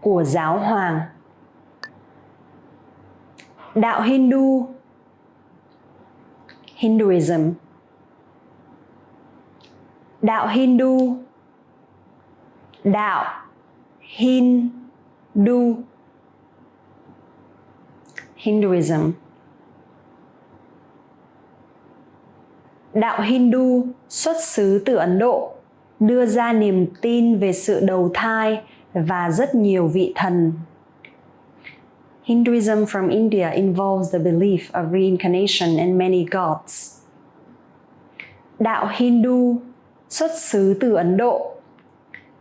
của giáo hoàng. Đạo Hindu, Hinduism. Đạo Hindu, đạo Hindu, Hinduism. Đạo Hindu xuất xứ từ Ấn Độ, đưa ra niềm tin về sự đầu thai và rất nhiều vị thần. Hinduism from India involves the belief of reincarnation and many gods. Đạo Hindu xuất xứ từ Ấn Độ,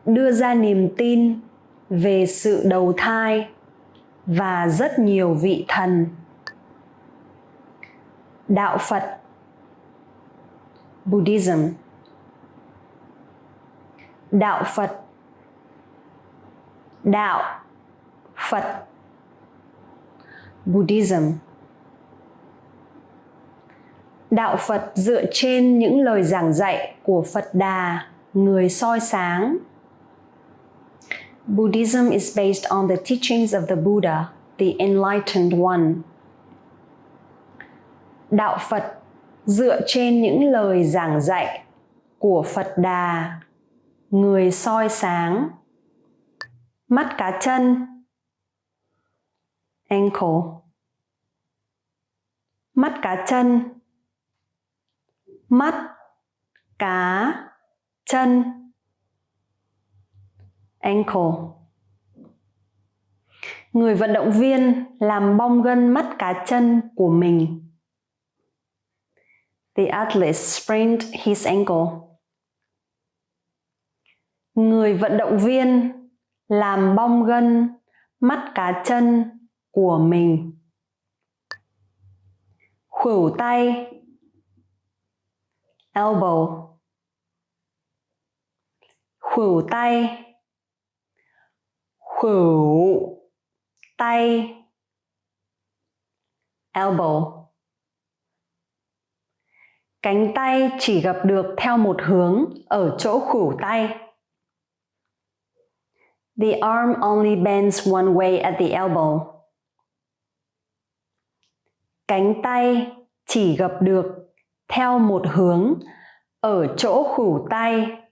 đưa ra niềm tin về sự đầu thai và rất nhiều vị thần. Đạo Phật, Buddhism. Đạo Phật, đạo Phật, Buddhism. Đạo Phật dựa trên những lời giảng dạy của Phật Đà, người soi sáng. Buddhism is based on the teachings of the Buddha, the enlightened one. Đạo Phật dựa trên những lời giảng dạy của Phật Đà, người soi sáng. Mắt cá chân, ankle. Mắt cá chân, mắt cá chân, ankle. Người vận động viên làm bong gân mắt cá chân của mình. The athlete sprained his ankle. Người vận động viên làm bong gân mắt cá chân của mình. Khuỷu tay, elbow. Khuỷu tay, khuỷu tay, elbow. Cánh tay chỉ gặp được theo một hướng ở chỗ khuỷu tay. The arm only bends one way at the elbow. Cánh tay chỉ gặp được theo một hướng ở chỗ khuỷu tay.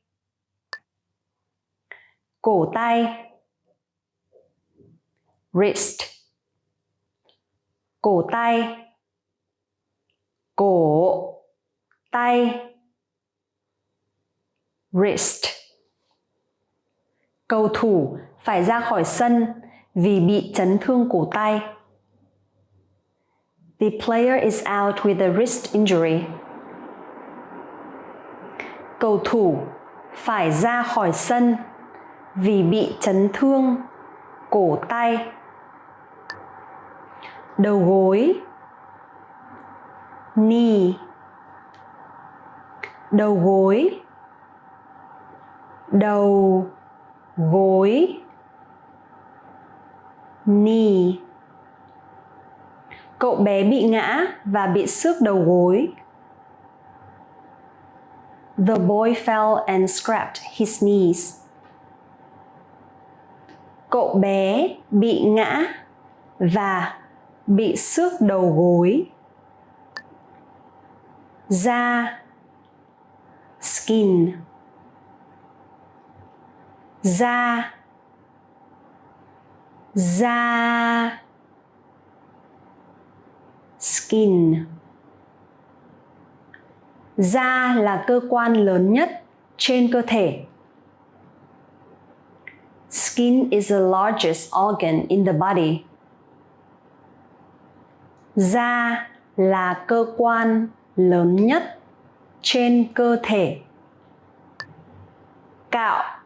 Cổ tay, wrist. Cổ tay, cổ tay, wrist. Cầu thủ phải ra khỏi sân vì bị chấn thương cổ tay. The player is out with a wrist injury. Cầu thủ phải ra khỏi sân vì bị chấn thương cổ tay. Đầu gối, knee. Đầu gối, đầu gối, knee. Cậu bé bị ngã và bị xước đầu gối. The boy fell and scraped his knees. Cậu bé bị ngã và bị xước đầu gối. Da, skin. Da. Da. Skin. Da là cơ quan lớn nhất trên cơ thể. Skin is the largest organ in the body. Da là cơ quan lớn nhất trên cơ thể. Cạo.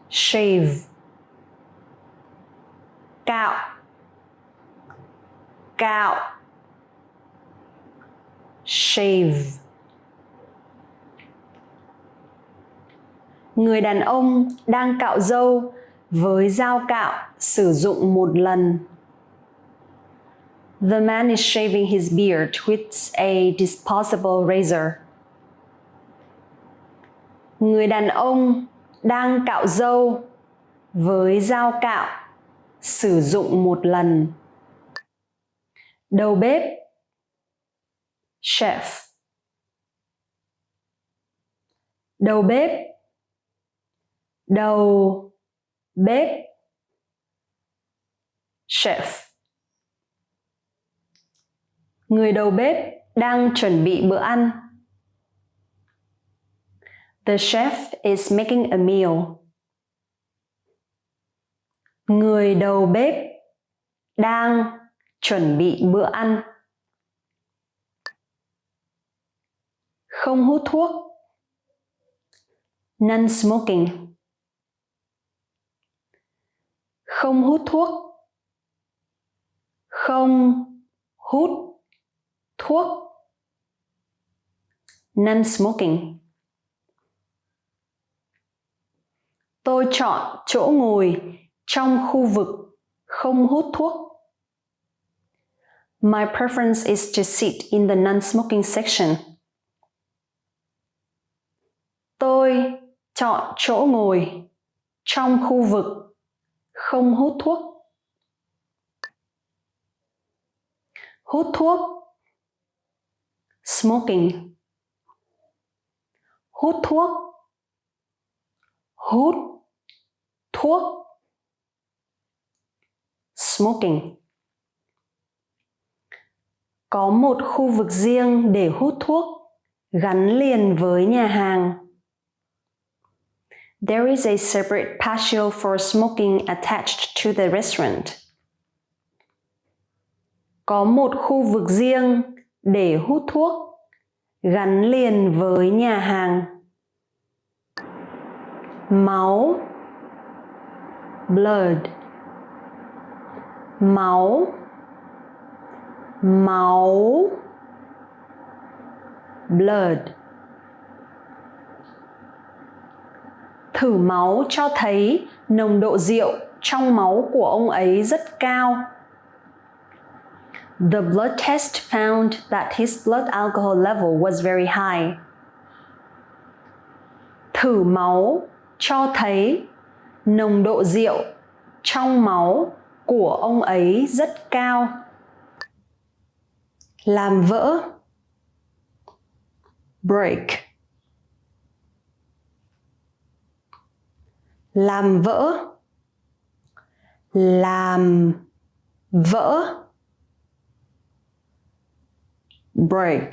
Shave. Cạo. Cạo. Shave. Người đàn ông đang cạo râu với dao cạo sử dụng một lần. The man is shaving his beard with a disposable razor. Người đàn ông đang cạo râu với dao cạo sử dụng một lần. Đầu bếp. Chef. Đầu bếp. Đầu bếp. Chef. Người đầu bếp đang chuẩn bị bữa ăn. The chef is making a meal. Người đầu bếp đang chuẩn bị bữa ăn. Không hút thuốc. Non-smoking. Không hút thuốc. Không hút thuốc. Non-smoking. Tôi chọn chỗ ngồi trong khu vực không hút thuốc. My preference is to sit in the non-smoking section. Tôi chọn chỗ ngồi trong khu vực không hút thuốc. Hút thuốc. Smoking. Hút thuốc. Hút thuốc. Smoking. Có một khu vực riêng để hút thuốc gắn liền với nhà hàng. There is a separate patio for smoking attached to the restaurant. Có một khu vực riêng để hút thuốc gắn liền với nhà hàng. Máu. Blood. Máu. Máu. Blood. Thử máu cho thấy nồng độ rượu trong máu của ông ấy rất cao. The blood test found that his blood alcohol level was very high. Thử máu cho thấy nồng độ rượu trong máu của ông ấy rất cao. Làm vỡ. Break. Làm vỡ. Làm vỡ. Break.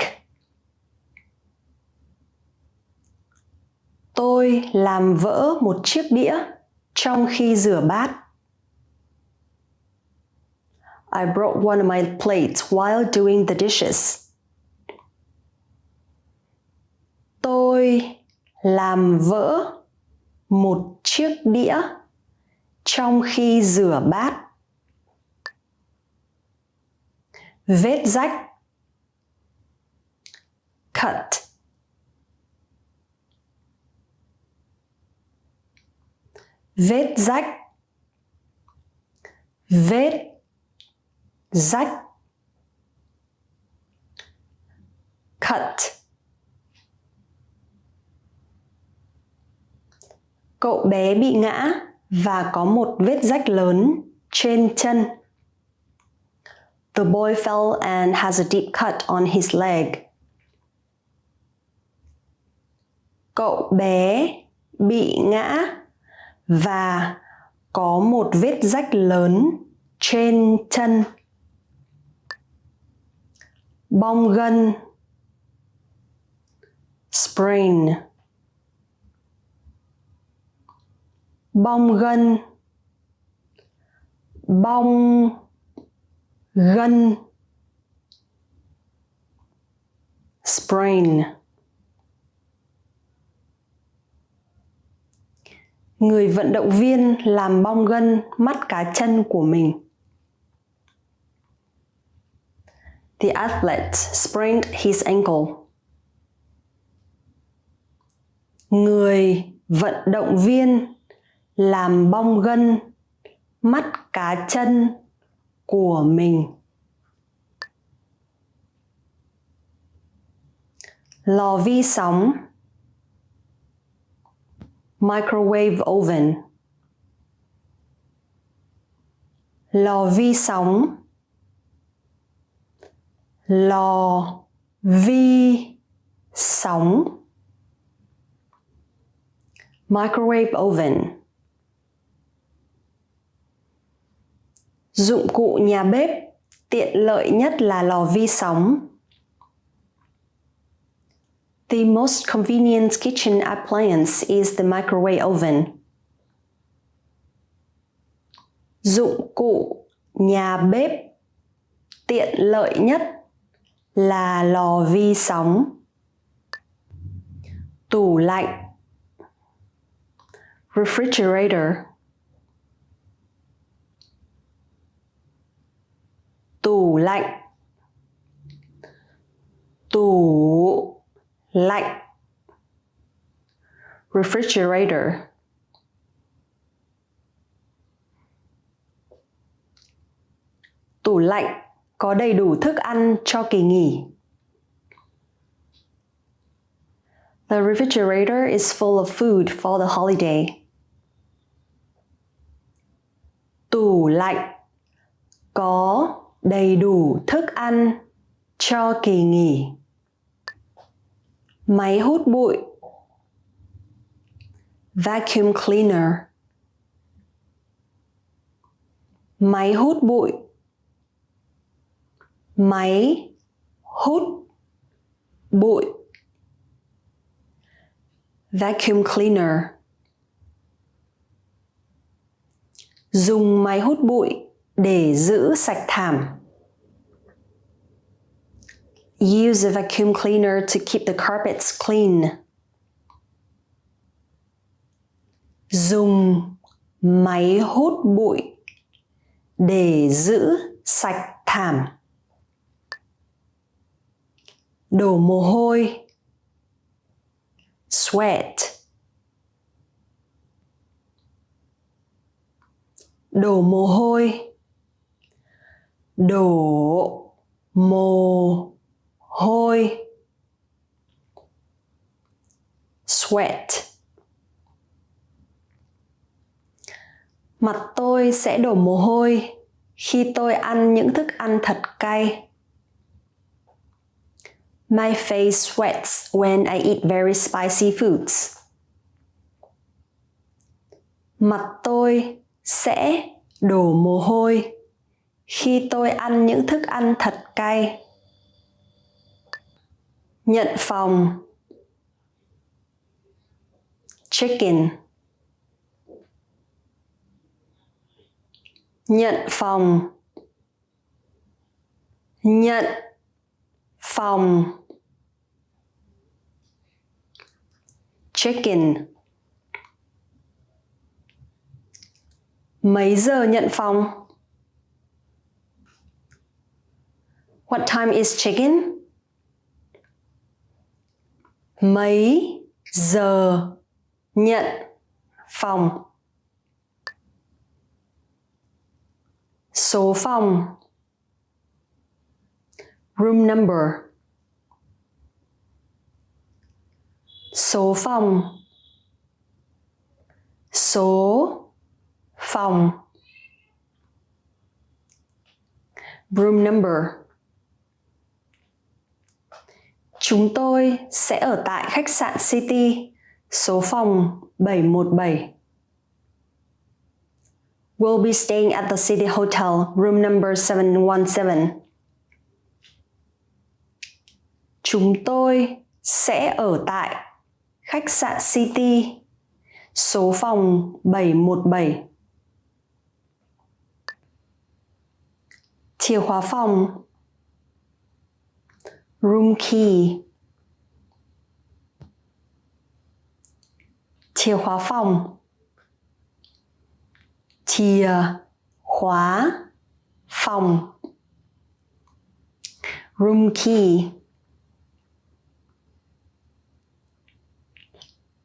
Tôi làm vỡ một chiếc đĩa trong khi rửa bát. I broke one of my plates while doing the dishes. Tôi làm vỡ một chiếc đĩa trong khi rửa bát. Vết rách. Cut. Vết rách. Vết rách. Cut. Cậu bé bị ngã và có một vết rách lớn trên chân. The boy fell and has a deep cut on his leg. Cậu bé bị ngã và có một vết rách lớn trên chân. Bong gân, sprain. Bong gân, bong gân, sprain. Người vận động viên làm bong gân mắt cá chân của mình. The athlete sprained his ankle. Người vận động viên làm bong gân mắt cá chân của mình. Lò vi sóng, microwave oven. Lò vi sóng, lò vi sóng, microwave oven. Dụng cụ nhà bếp tiện lợi nhất là lò vi sóng. The most convenient kitchen appliance is the microwave oven. Dụng cụ nhà bếp tiện lợi nhất là lò vi sóng. Tủ lạnh, refrigerator. Tủ lạnh, tủ lạnh, refrigerator. Tủ lạnh có đầy đủ thức ăn cho kỳ nghỉ. The refrigerator is full of food for the holiday. Tủ lạnh có đầy đủ thức ăn cho kỳ nghỉ. Máy hút bụi, vacuum cleaner. Máy hút bụi, máy hút bụi, vacuum cleaner. Dùng máy hút bụi để giữ sạch thảm. Use a vacuum cleaner to keep the carpets clean. Dùng máy hút bụi để giữ sạch thảm. Đổ mồ hôi, sweat. Đổ mồ hôi, đổ mồ hôi, sweat. Mặt tôi sẽ đổ mồ hôi khi tôi ăn những thức ăn thật cay. My face sweats when I eat very spicy foods. Mặt tôi sẽ đổ mồ hôi khi tôi ăn những thức ăn thật cay. Nhận phòng, chicken. Nhận phòng, nhận phòng, chicken. Mấy giờ nhận phòng? What time is chicken? Mấy giờ nhận phòng? Số phòng, room number. Số phòng, số phòng, room number. Chúng tôi sẽ ở tại khách sạn City, số phòng 717. We'll be staying at the City Hotel, room number 717. Chúng tôi sẽ ở tại khách sạn City, số phòng 717. Chìa khóa phòng. Room key. Chìa khóa phòng. Chìa khóa phòng. Room key.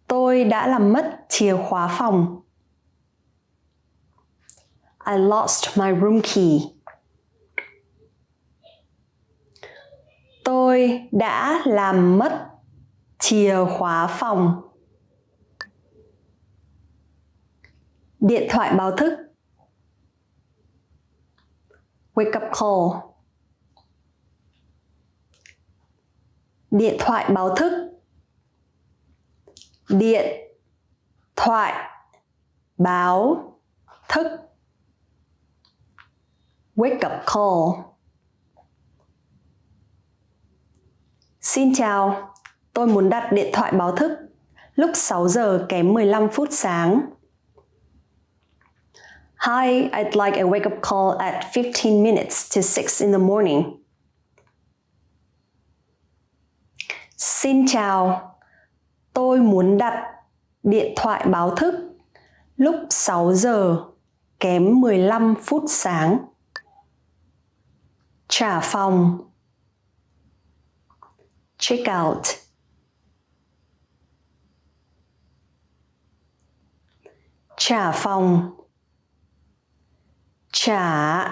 Tôi đã làm mất chìa khóa phòng. I lost my room key. Tôi đã làm mất chìa khóa phòng. Điện thoại báo thức. Wake up call. Điện thoại báo thức. Điện thoại báo thức. Wake up call. Xin chào, tôi muốn đặt điện thoại báo thức lúc 6 giờ kém 15 phút sáng. Hi, I'd like a wake-up call at 15 minutes to 6 in the morning. Xin chào, tôi muốn đặt điện thoại báo thức lúc 6 giờ kém 15 phút sáng. Trả phòng. Check out. Trả phòng. Trả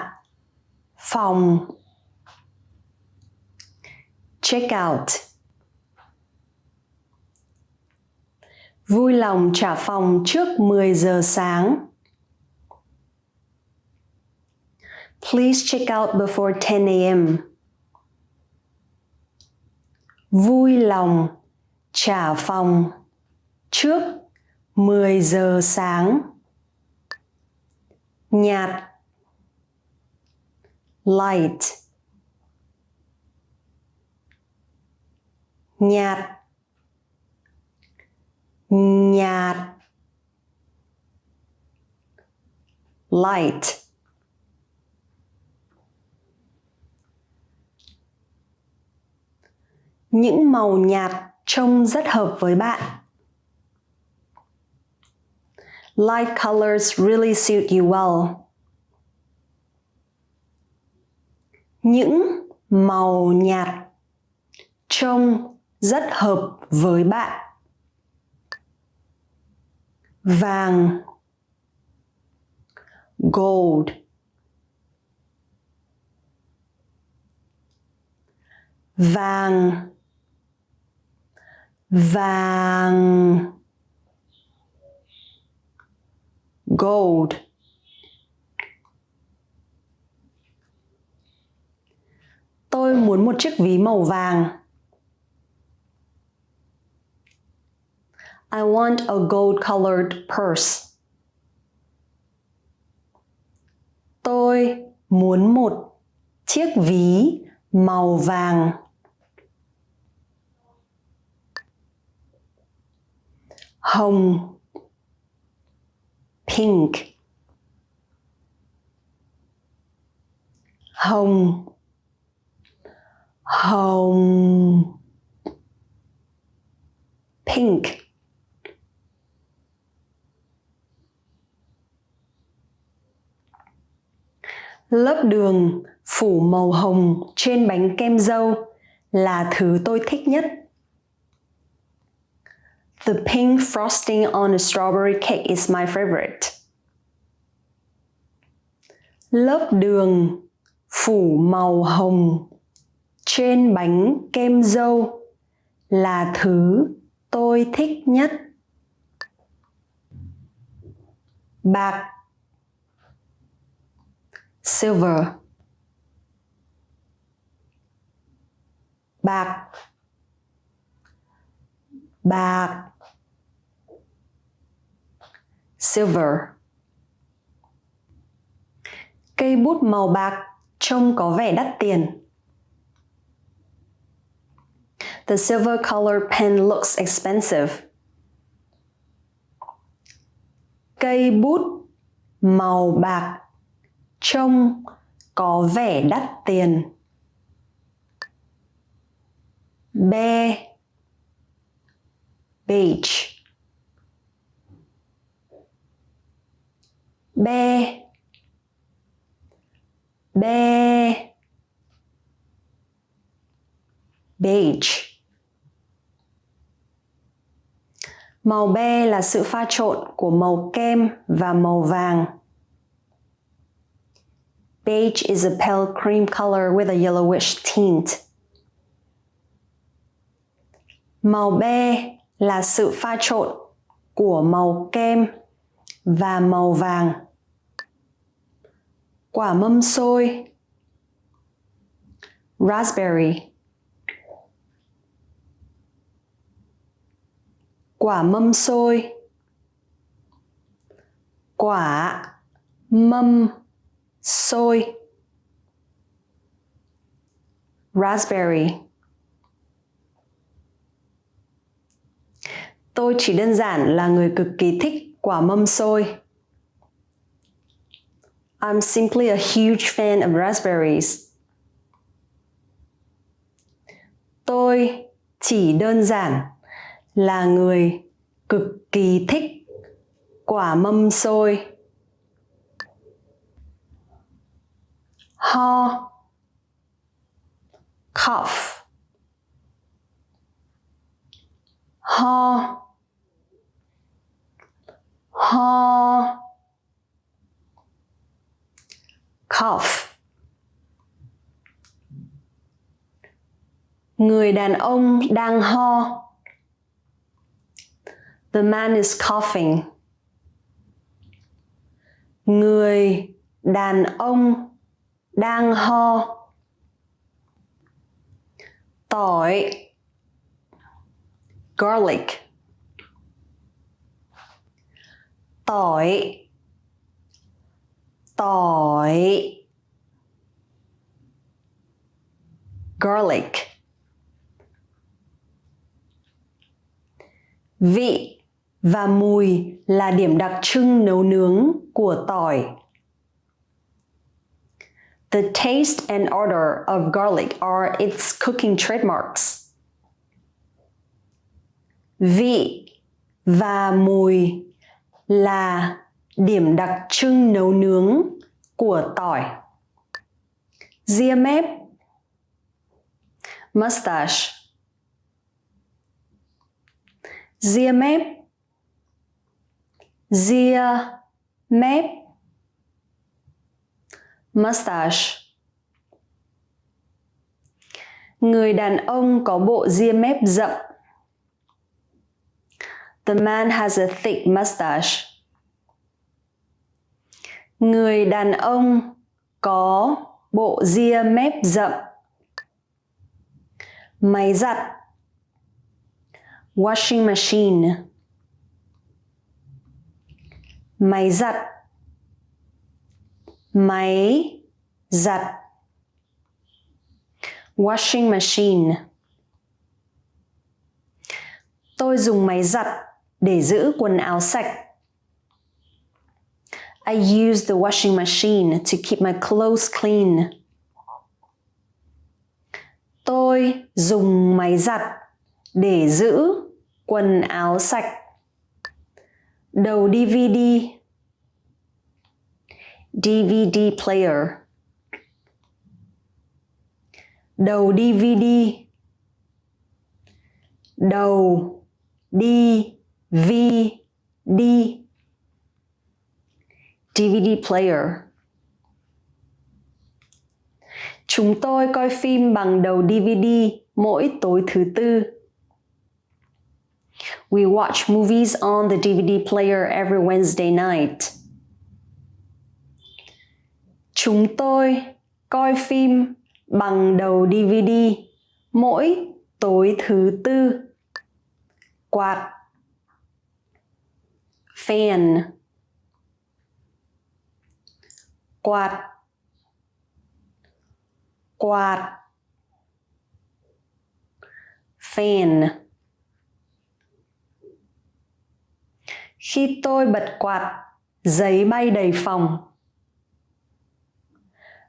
phòng. Check out. Vui lòng trả phòng trước 10 giờ sáng. Please check out before 10 a.m. Vui lòng trả phòng trước 10 giờ sáng. Nhạt. Light. Nhạt. Nhạt. Light. Những màu nhạt trông rất hợp với bạn. Light colors really suit you well. Những màu nhạt trông rất hợp với bạn. Vàng. Gold. Vàng. Vàng. Gold. Tôi muốn một chiếc ví màu vàng. I want a gold-colored purse. Tôi muốn một chiếc ví màu vàng. Hồng. Pink. Hồng. Hồng. Pink. Lớp đường phủ màu hồng trên bánh kem dâu là thứ tôi thích nhất. The pink frosting on a strawberry cake is my favorite. Lớp đường phủ màu hồng trên bánh kem dâu là thứ tôi thích nhất. Bạc. Silver. Bạc. Bạc. Silver. Cây bút màu bạc trông có vẻ đắt tiền. The silver color pen looks expensive. Cây bút màu bạc trông có vẻ đắt tiền. Beige. Beige. Beige. Beige. Beige. Màu be là sự pha trộn của màu kem và màu vàng. Beige is a pale cream color with a yellowish tint. Màu be là sự pha trộn của màu kem và màu vàng. Quả mâm xôi. Raspberry. Quả mâm xôi. Quả mâm xôi. Raspberry. Tôi chỉ đơn giản là người cực kỳ thích quả mâm xôi. I'm simply a huge fan of raspberries. Tôi chỉ đơn giản là người cực kỳ thích quả mâm xôi. Ho. Cough. Ho. Ho. Cough. Người đàn ông đang ho. The man is coughing. Người đàn ông đang ho. Tỏi. Garlic. Tỏi. Tỏi. Garlic. Vị và mùi là điểm đặc trưng nấu nướng của tỏi. The taste and odor of garlic are its cooking trademarks. Vị và mùi là điểm đặc trưng nấu nướng của tỏi. Ria mép. Mustache. Ria mép. Ria mép. Mustache. Người đàn ông có bộ ria mép rậm. The man has a thick mustache. Người đàn ông có bộ ria mép rậm. Máy giặt. Washing machine. Máy giặt. Máy giặt. Washing machine. Tôi dùng máy giặt để giữ quần áo sạch. I use the washing machine to keep my clothes clean. Tôi dùng máy giặt để giữ quần áo sạch. Đầu DVD. DVD player. Đầu DVD. Đầu DVD. DVD player. Chúng tôi coi phim bằng đầu DVD mỗi tối thứ Tư. We watch movies on the DVD player every Wednesday night. Chúng tôi coi phim bằng đầu DVD mỗi tối thứ Tư. Quạt. Fan. Quạt. quạt, fan. Khi tôi bật quạt, giấy bay đầy phòng.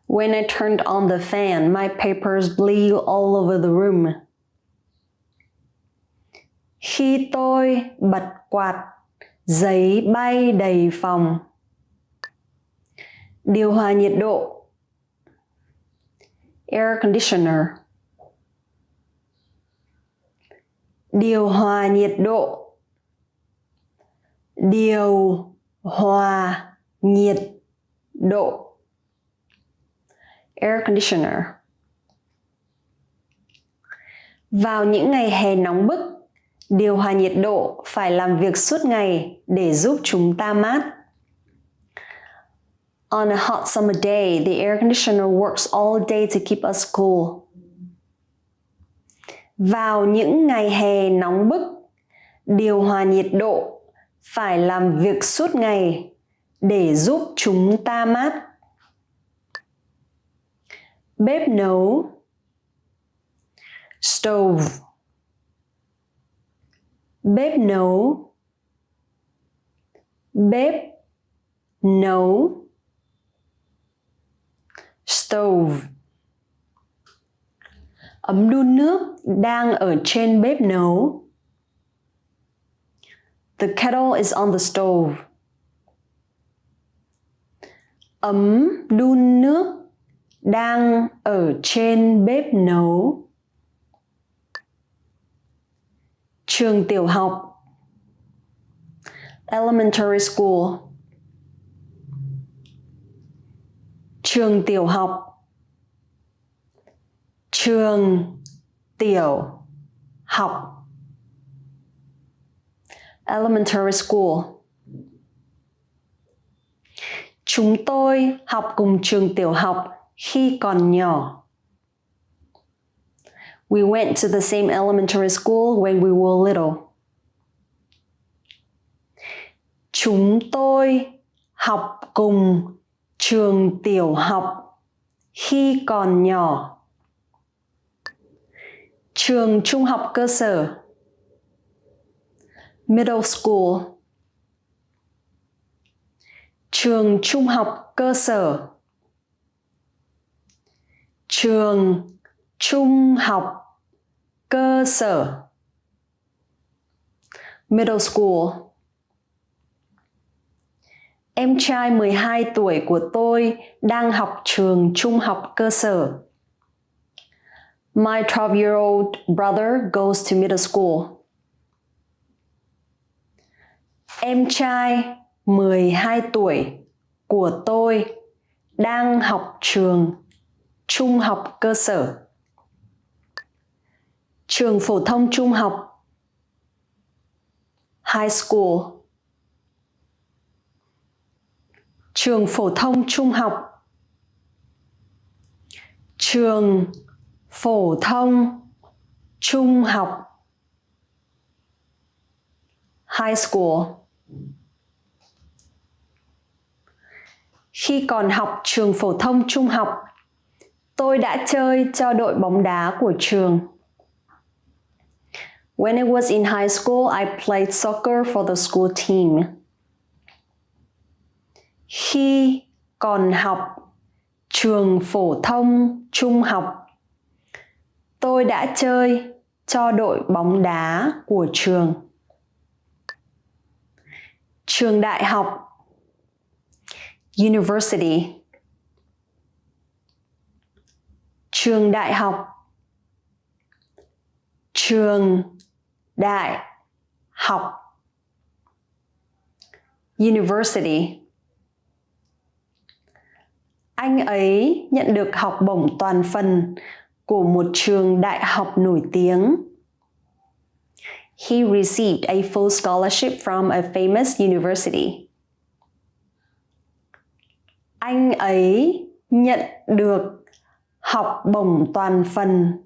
When I turned on the fan, my papers blew all over the room. Khi tôi bật quạt, giấy bay đầy phòng. Điều hòa nhiệt độ, air conditioner. Điều hòa nhiệt độ, điều hòa nhiệt độ, air conditioner. Vào những ngày hè nóng bức, điều hòa nhiệt độ phải làm việc suốt ngày để giúp chúng ta mát. On a hot summer day, the air conditioner works all day to keep us cool. Vào những ngày hè nóng bức, điều hòa nhiệt độ phải làm việc suốt ngày để giúp chúng ta mát. Bếp nấu, stove. Bếp nấu, bếp nấu, stove. Ấm đun nước đang ở trên bếp nấu. The kettle is on the stove. Ấm đun nước đang ở trên bếp nấu. Trường tiểu học, elementary school. Trường tiểu học, trường tiểu học, elementary school. Chúng tôi học cùng trường tiểu học khi còn nhỏ. We went to the same elementary school when we were little. Chúng tôi học cùng trường tiểu học khi còn nhỏ. Trường trung học cơ sở, middle school. Trường trung học cơ sở, trường trung học cơ sở, middle school. Em trai 12 tuổi của tôi đang học trường trung học cơ sở. My 12-year-old brother goes to middle school. Em trai 12 tuổi của tôi đang học trường trung học cơ sở. Trường phổ thông trung học, high school. Trường phổ thông trung học, trường phổ thông trung học, high school. Khi còn học trường phổ thông trung học, tôi đã chơi cho đội bóng đá của trường. When I was in high school, I played soccer for the school team. Khi còn học trường phổ thông trung học, tôi đã chơi cho đội bóng đá của trường. Trường đại học, university. Trường đại học, trường đại học, university. Anh ấy nhận được học bổng toàn phần của một trường đại học nổi tiếng. He received a full scholarship from a famous university. Anh ấy nhận được học bổng toàn phần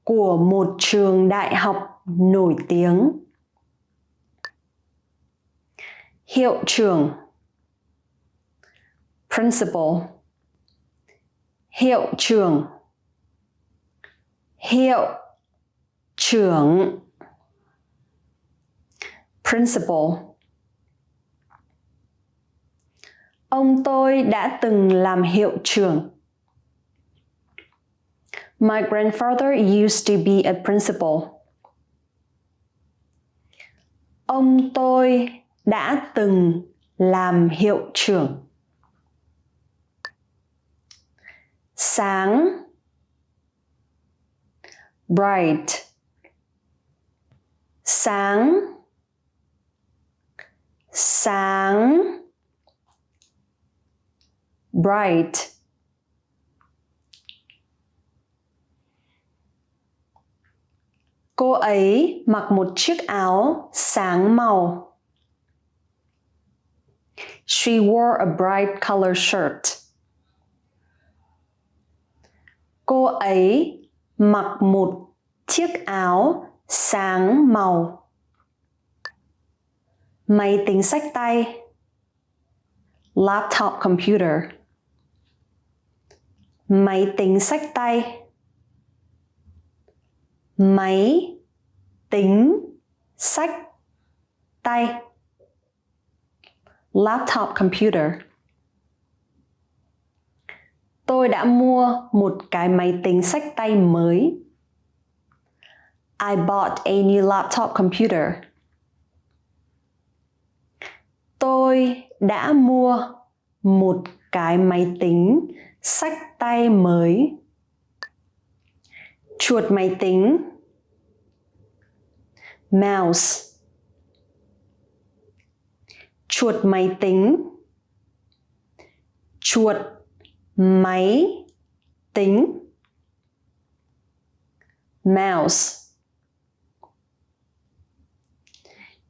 của một trường đại học nổi tiếng. Hiệu trưởng, principal. Hiệu trưởng, Hiệu trưởng. Principal. Ông tôi đã từng làm hiệu trưởng. My grandfather used to be a principal. Ông tôi đã từng làm hiệu trưởng. Sáng. Bright. Sáng. Sáng. Bright. Cô ấy mặc một chiếc áo sáng màu. She wore a bright color shirt. Cô ấy mặc một chiếc áo sáng màu. Máy tính xách tay. Laptop computer. Máy tính xách tay. Máy tính xách tay. Laptop computer. Tôi đã mua một cái máy tính xách tay mới. I bought a new laptop computer. Tôi đã mua một cái máy tính xách tay mới. Chuột máy tính. Mouse. Chuột máy tính. Chuột máy tính. Mouse.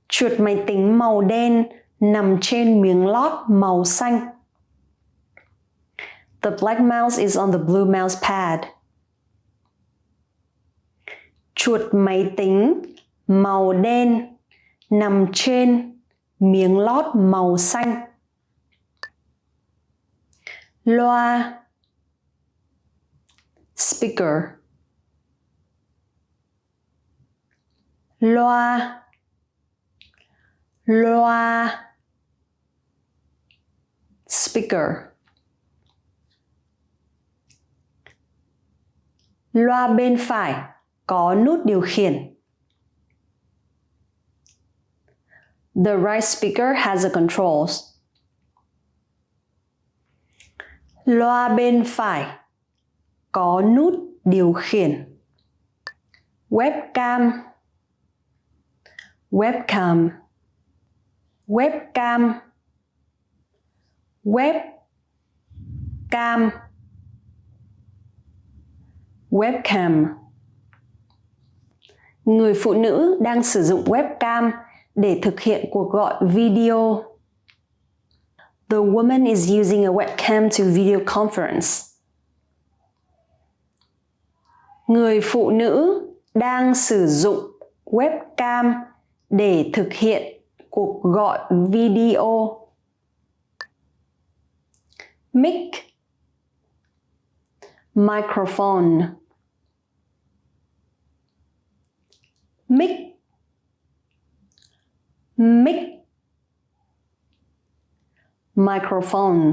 Chuột máy tính màu đen nằm trên miếng lót màu xanh. The black mouse is on the blue mouse pad. Chuột máy tính màu đen nằm trên miếng lót màu xanh. Loa. Speaker. Loa. Loa. Speaker. Loa bên phải có nút điều khiển. The right speaker has the controls. Loa bên phải có nút điều khiển. Webcam. Webcam. Webcam. Webcam. Webcam. Người phụ nữ đang sử dụng webcam để thực hiện cuộc gọi video. The woman is using a webcam to video conference. Người phụ nữ đang sử dụng webcam để thực hiện cuộc gọi video. Mic. Microphone. Mic. Mic. Microphone.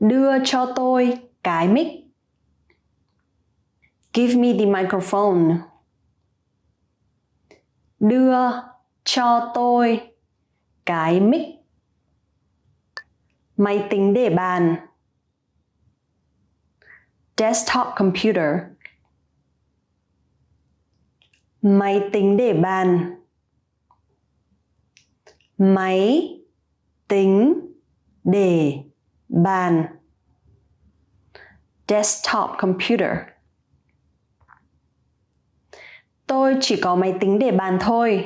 Đưa cho tôi cái mic. Give me the microphone. Đưa cho tôi cái mic. Máy tính để bàn. Desktop computer. Máy tính để bàn. Máy tính để bàn. Desktop computer. Tôi chỉ có máy tính để bàn thôi.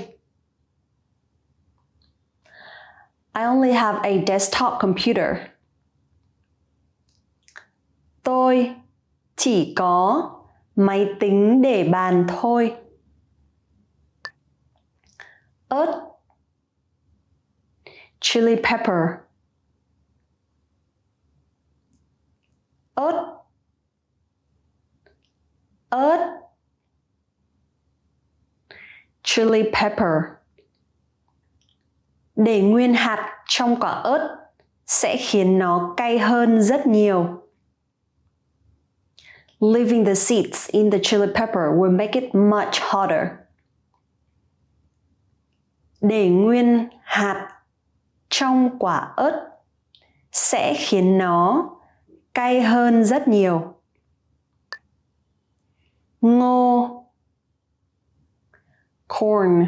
I only have a desktop computer. Tôi chỉ có máy tính để bàn thôi. Ớt. Chili pepper. ớt, ớt. Chili pepper. Để nguyên hạt trong quả ớt sẽ khiến nó cay hơn rất nhiều. Leaving the seeds in the chili pepper will make it much hotter. Để nguyên hạt trong quả ớt sẽ khiến nó cay hơn rất nhiều. Ngô, corn.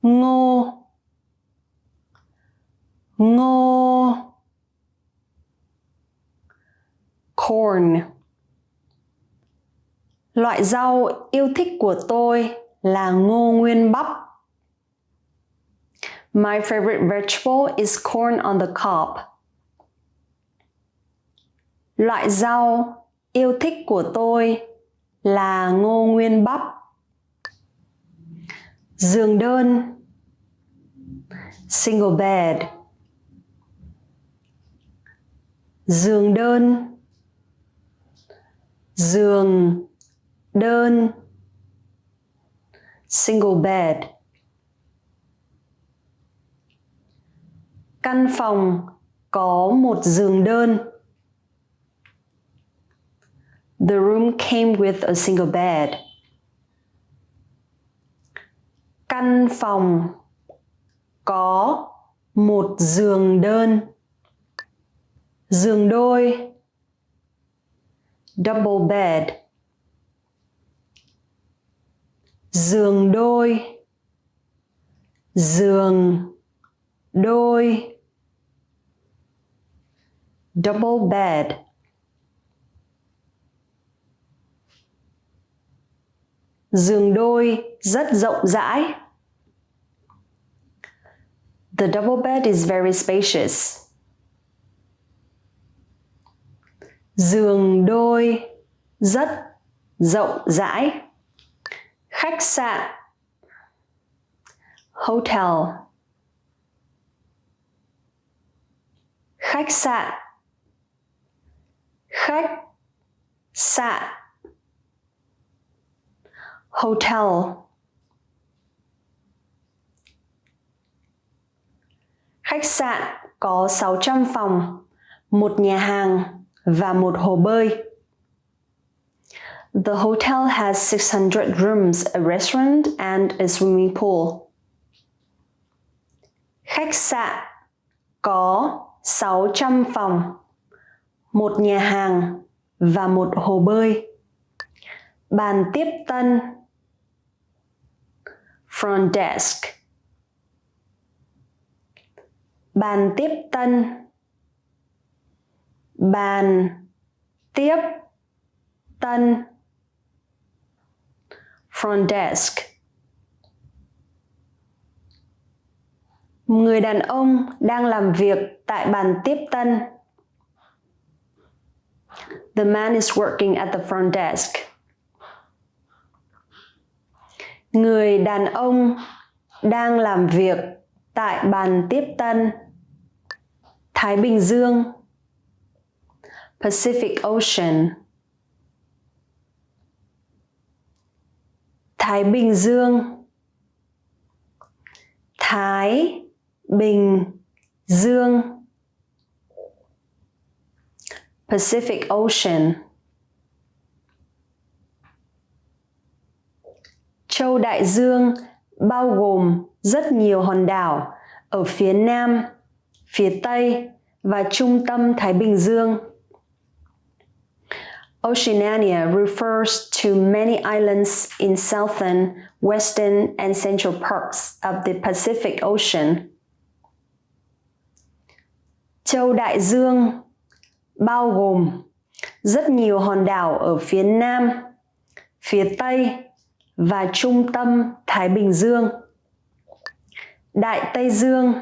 Ngô, ngô, corn. Loại rau yêu thích của tôi là ngô nguyên bắp. My favorite vegetable is corn on the cob. Loại rau yêu thích của tôi là ngô nguyên bắp. Giường đơn, single bed. Giường đơn, giường đơn, single bed. Căn phòng có một giường đơn. The room came with a single bed. Căn phòng có một giường đơn. Giường đôi, double bed. Giường đôi, giường đôi, double bed. Giường đôi rất rộng rãi. The double bed is very spacious. Giường đôi rất rộng rãi. Khách sạn, hotel. Khách sạn, khách sạn, hotel. Khách sạn có 600 phòng, một nhà hàng và một hồ bơi. The hotel has 600 rooms, a restaurant and a swimming pool. Khách sạn có 600 phòng, một nhà hàng và một hồ bơi. Bàn tiếp tân, front desk. Bàn tiếp tân, bàn tiếp tân, front desk. Người đàn ông đang làm việc tại bàn tiếp tân. The man is working at the front desk. Người đàn ông đang làm việc tại bàn tiếp tân. Thái Bình Dương, Pacific Ocean. Thái Bình Dương, Thái Bình Dương, Pacific Ocean. Châu Đại Dương bao gồm rất nhiều hòn đảo ở phía Nam, phía Tây và trung tâm Thái Bình Dương. Oceania refers to many islands in southern, western, and central parts of the Pacific Ocean. Châu Đại Dương bao gồm rất nhiều hòn đảo ở phía Nam, phía Tây và trung tâm Thái Bình Dương. Đại Tây Dương,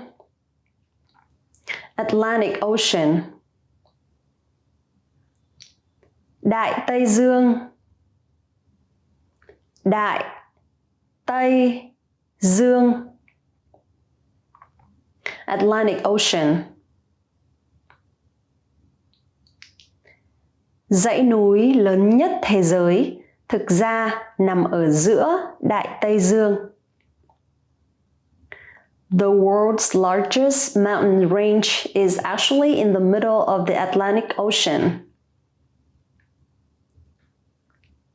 Atlantic Ocean. Đại Tây Dương, Đại Tây Dương, Atlantic Ocean. Dãy núi lớn nhất thế giới thực ra nằm ở giữa Đại Tây Dương. The world's largest mountain range is actually in the middle of the Atlantic Ocean.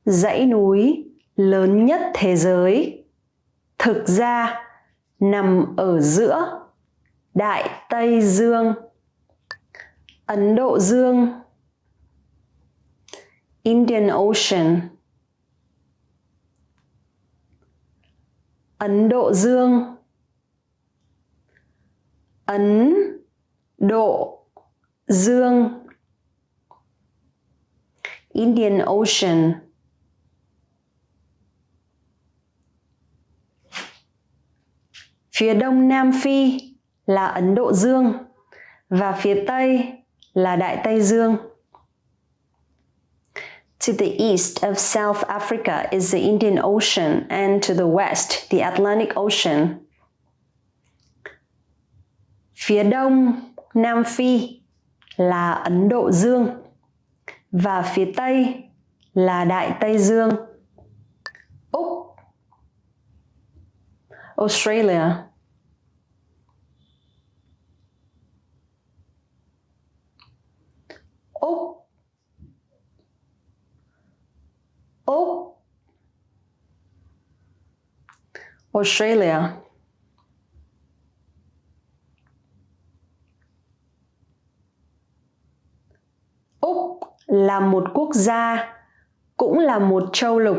Dãy núi lớn nhất thế giới thực ra nằm ở giữa Đại Tây Dương. Ấn Độ Dương, Indian Ocean. Ấn Độ Dương, Ấn Độ Dương, Indian Ocean. Phía đông Nam Phi là Ấn Độ Dương và phía tây là Đại Tây Dương. To the east of South Africa is the Indian Ocean and to the west the Atlantic Ocean. Phía đông Nam Phi là Ấn Độ Dương và phía tây là Đại Tây Dương. Úc, Australia. Úc, Úc, Australia. Úc là một quốc gia, cũng là một châu lục.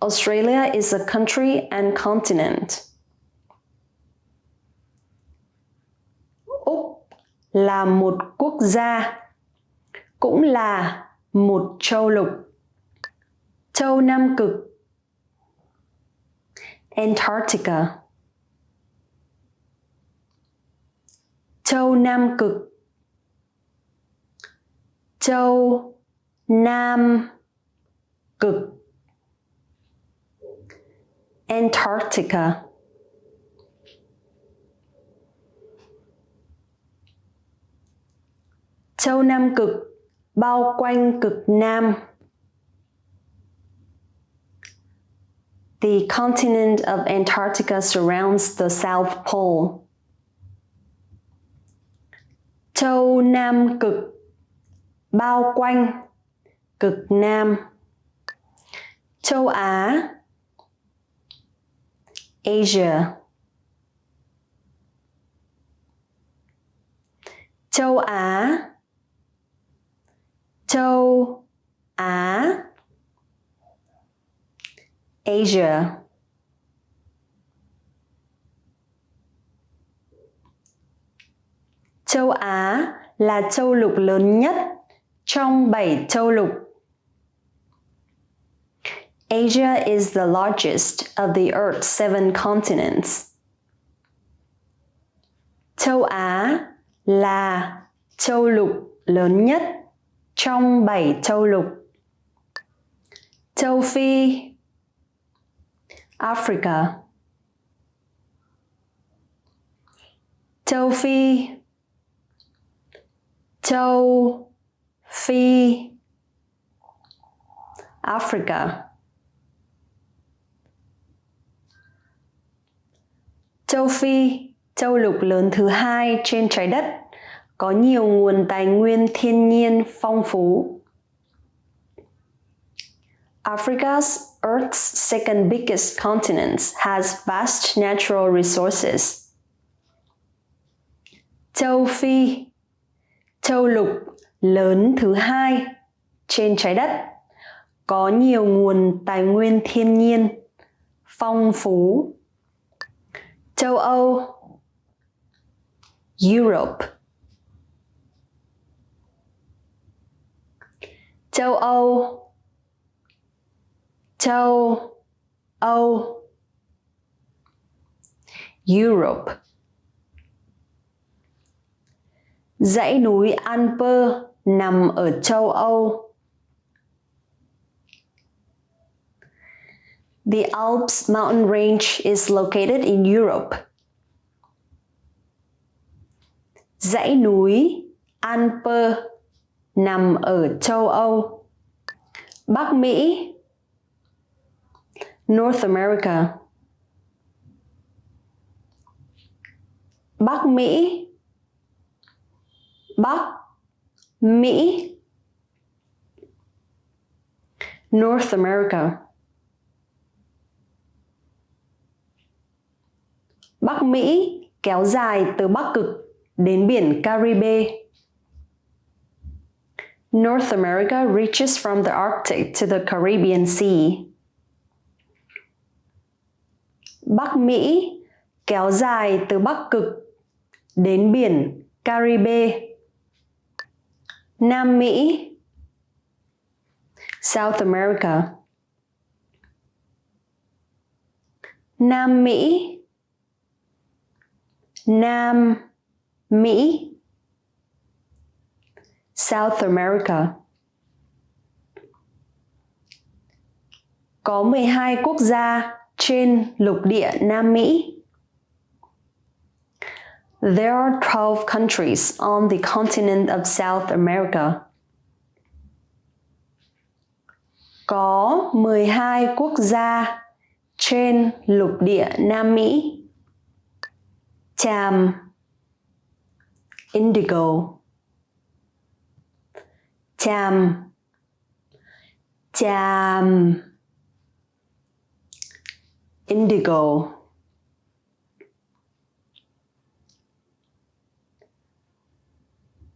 Australia is a country and continent. Úc là một quốc gia, cũng là một châu lục. Châu Nam Cực, Antarctica. Châu Nam Cực, Châu Nam Cực, Antarctica. Châu Nam Cực bao quanh cực Nam. The continent of Antarctica surrounds the South Pole. Châu Nam Cực bao quanh cực Nam. Châu Á, Asia. Châu Á, Châu Á, Asia. Châu Á là châu lục lớn nhất trong 7 châu lục. Asia is the largest of the Earth's 7 continents. Châu Á là châu lục lớn nhất trong 7 châu lục. Châu Phi, Africa. Châu Phi, Châu Phi, Africa. Châu Phi, châu lục lớn thứ 2 trên trái đất, có nhiều nguồn tài nguyên thiên nhiên phong phú. Africa's Earth's second biggest continent has vast natural resources. Châu Phi, châu lục lớn thứ 2 trên trái đất, có nhiều nguồn tài nguyên thiên nhiên phong phú. Châu Âu, Europe. Châu Âu, châu Âu, Europe. Dãy núi Alper nằm ở châu Âu. The Alps mountain range is located in Europe. Dãy núi Alper nằm ở châu Âu. Bắc Mỹ, North America. Bắc Mỹ, Bắc Mỹ, North America. Bắc Mỹ kéo dài từ Bắc Cực đến biển Caribe. North America reaches from the Arctic to the Caribbean Sea. Bắc Mỹ kéo dài từ Bắc Cực đến biển Caribe. Nam Mỹ, South America. Nam Mỹ, Nam Mỹ, South America. Có 12 quốc gia trên lục địa Nam Mỹ. There are 12 countries on the continent of South America. Có 12 quốc gia trên lục địa Nam Mỹ. Chàm, indigo. Chàm, chàm, indigo.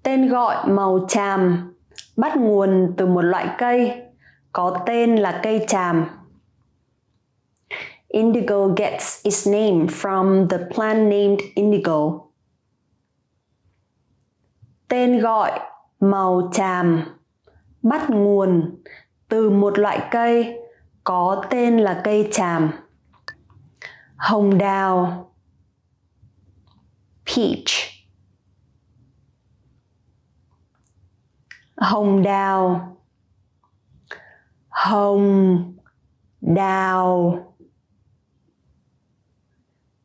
Tên gọi màu chàm bắt nguồn từ một loại cây có tên là cây chàm. Indigo gets its name from the plant named indigo. Tên gọi màu chàm bắt nguồn từ một loại cây có tên là cây chàm. Hồng đào, peach. Hồng đào, hồng đào,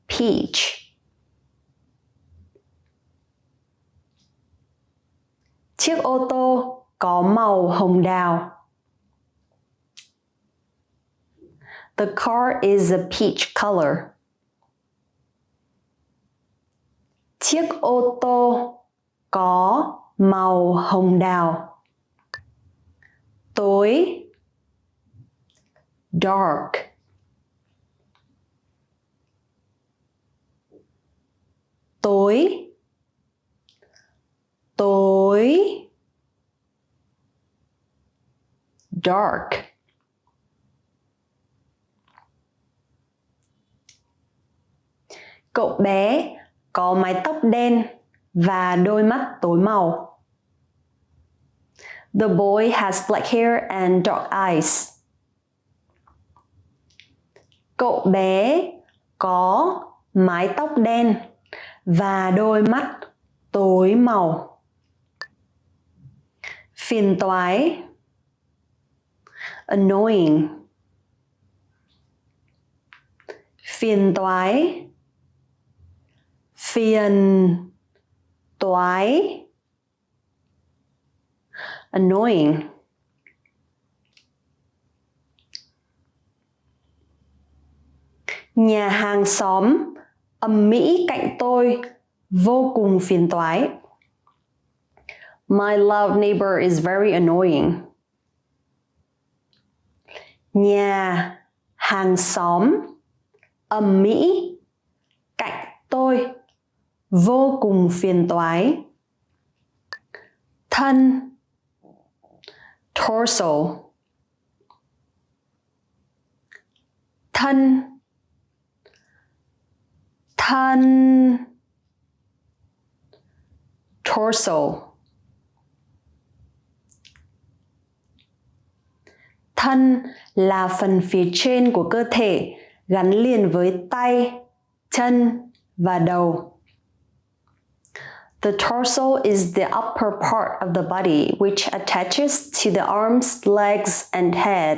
peach. Chiếc ô tô có màu hồng đào. The car is a peach color. Chiếc ô tô có màu hồng đào. Tối, dark. Tối, tối, dark. Cậu bé có mái tóc đen và đôi mắt tối màu. The boy has black hair and dark eyes. Cậu bé có mái tóc đen và đôi mắt tối màu. Phiền toái, annoying. Phiền toái, phiền toái, annoying. Nhà hàng xóm ầm ĩ cạnh tôi vô cùng phiền toái. My loud neighbor is very annoying. Nhà hàng xóm ầm ĩ cạnh tôi vô cùng phiền toái. Thân, torso. Thân, thân, torso. Thân là phần phía trên của cơ thể gắn liền với tay, chân và đầu. The torso is the upper part of the body which attaches to the arms, legs and head.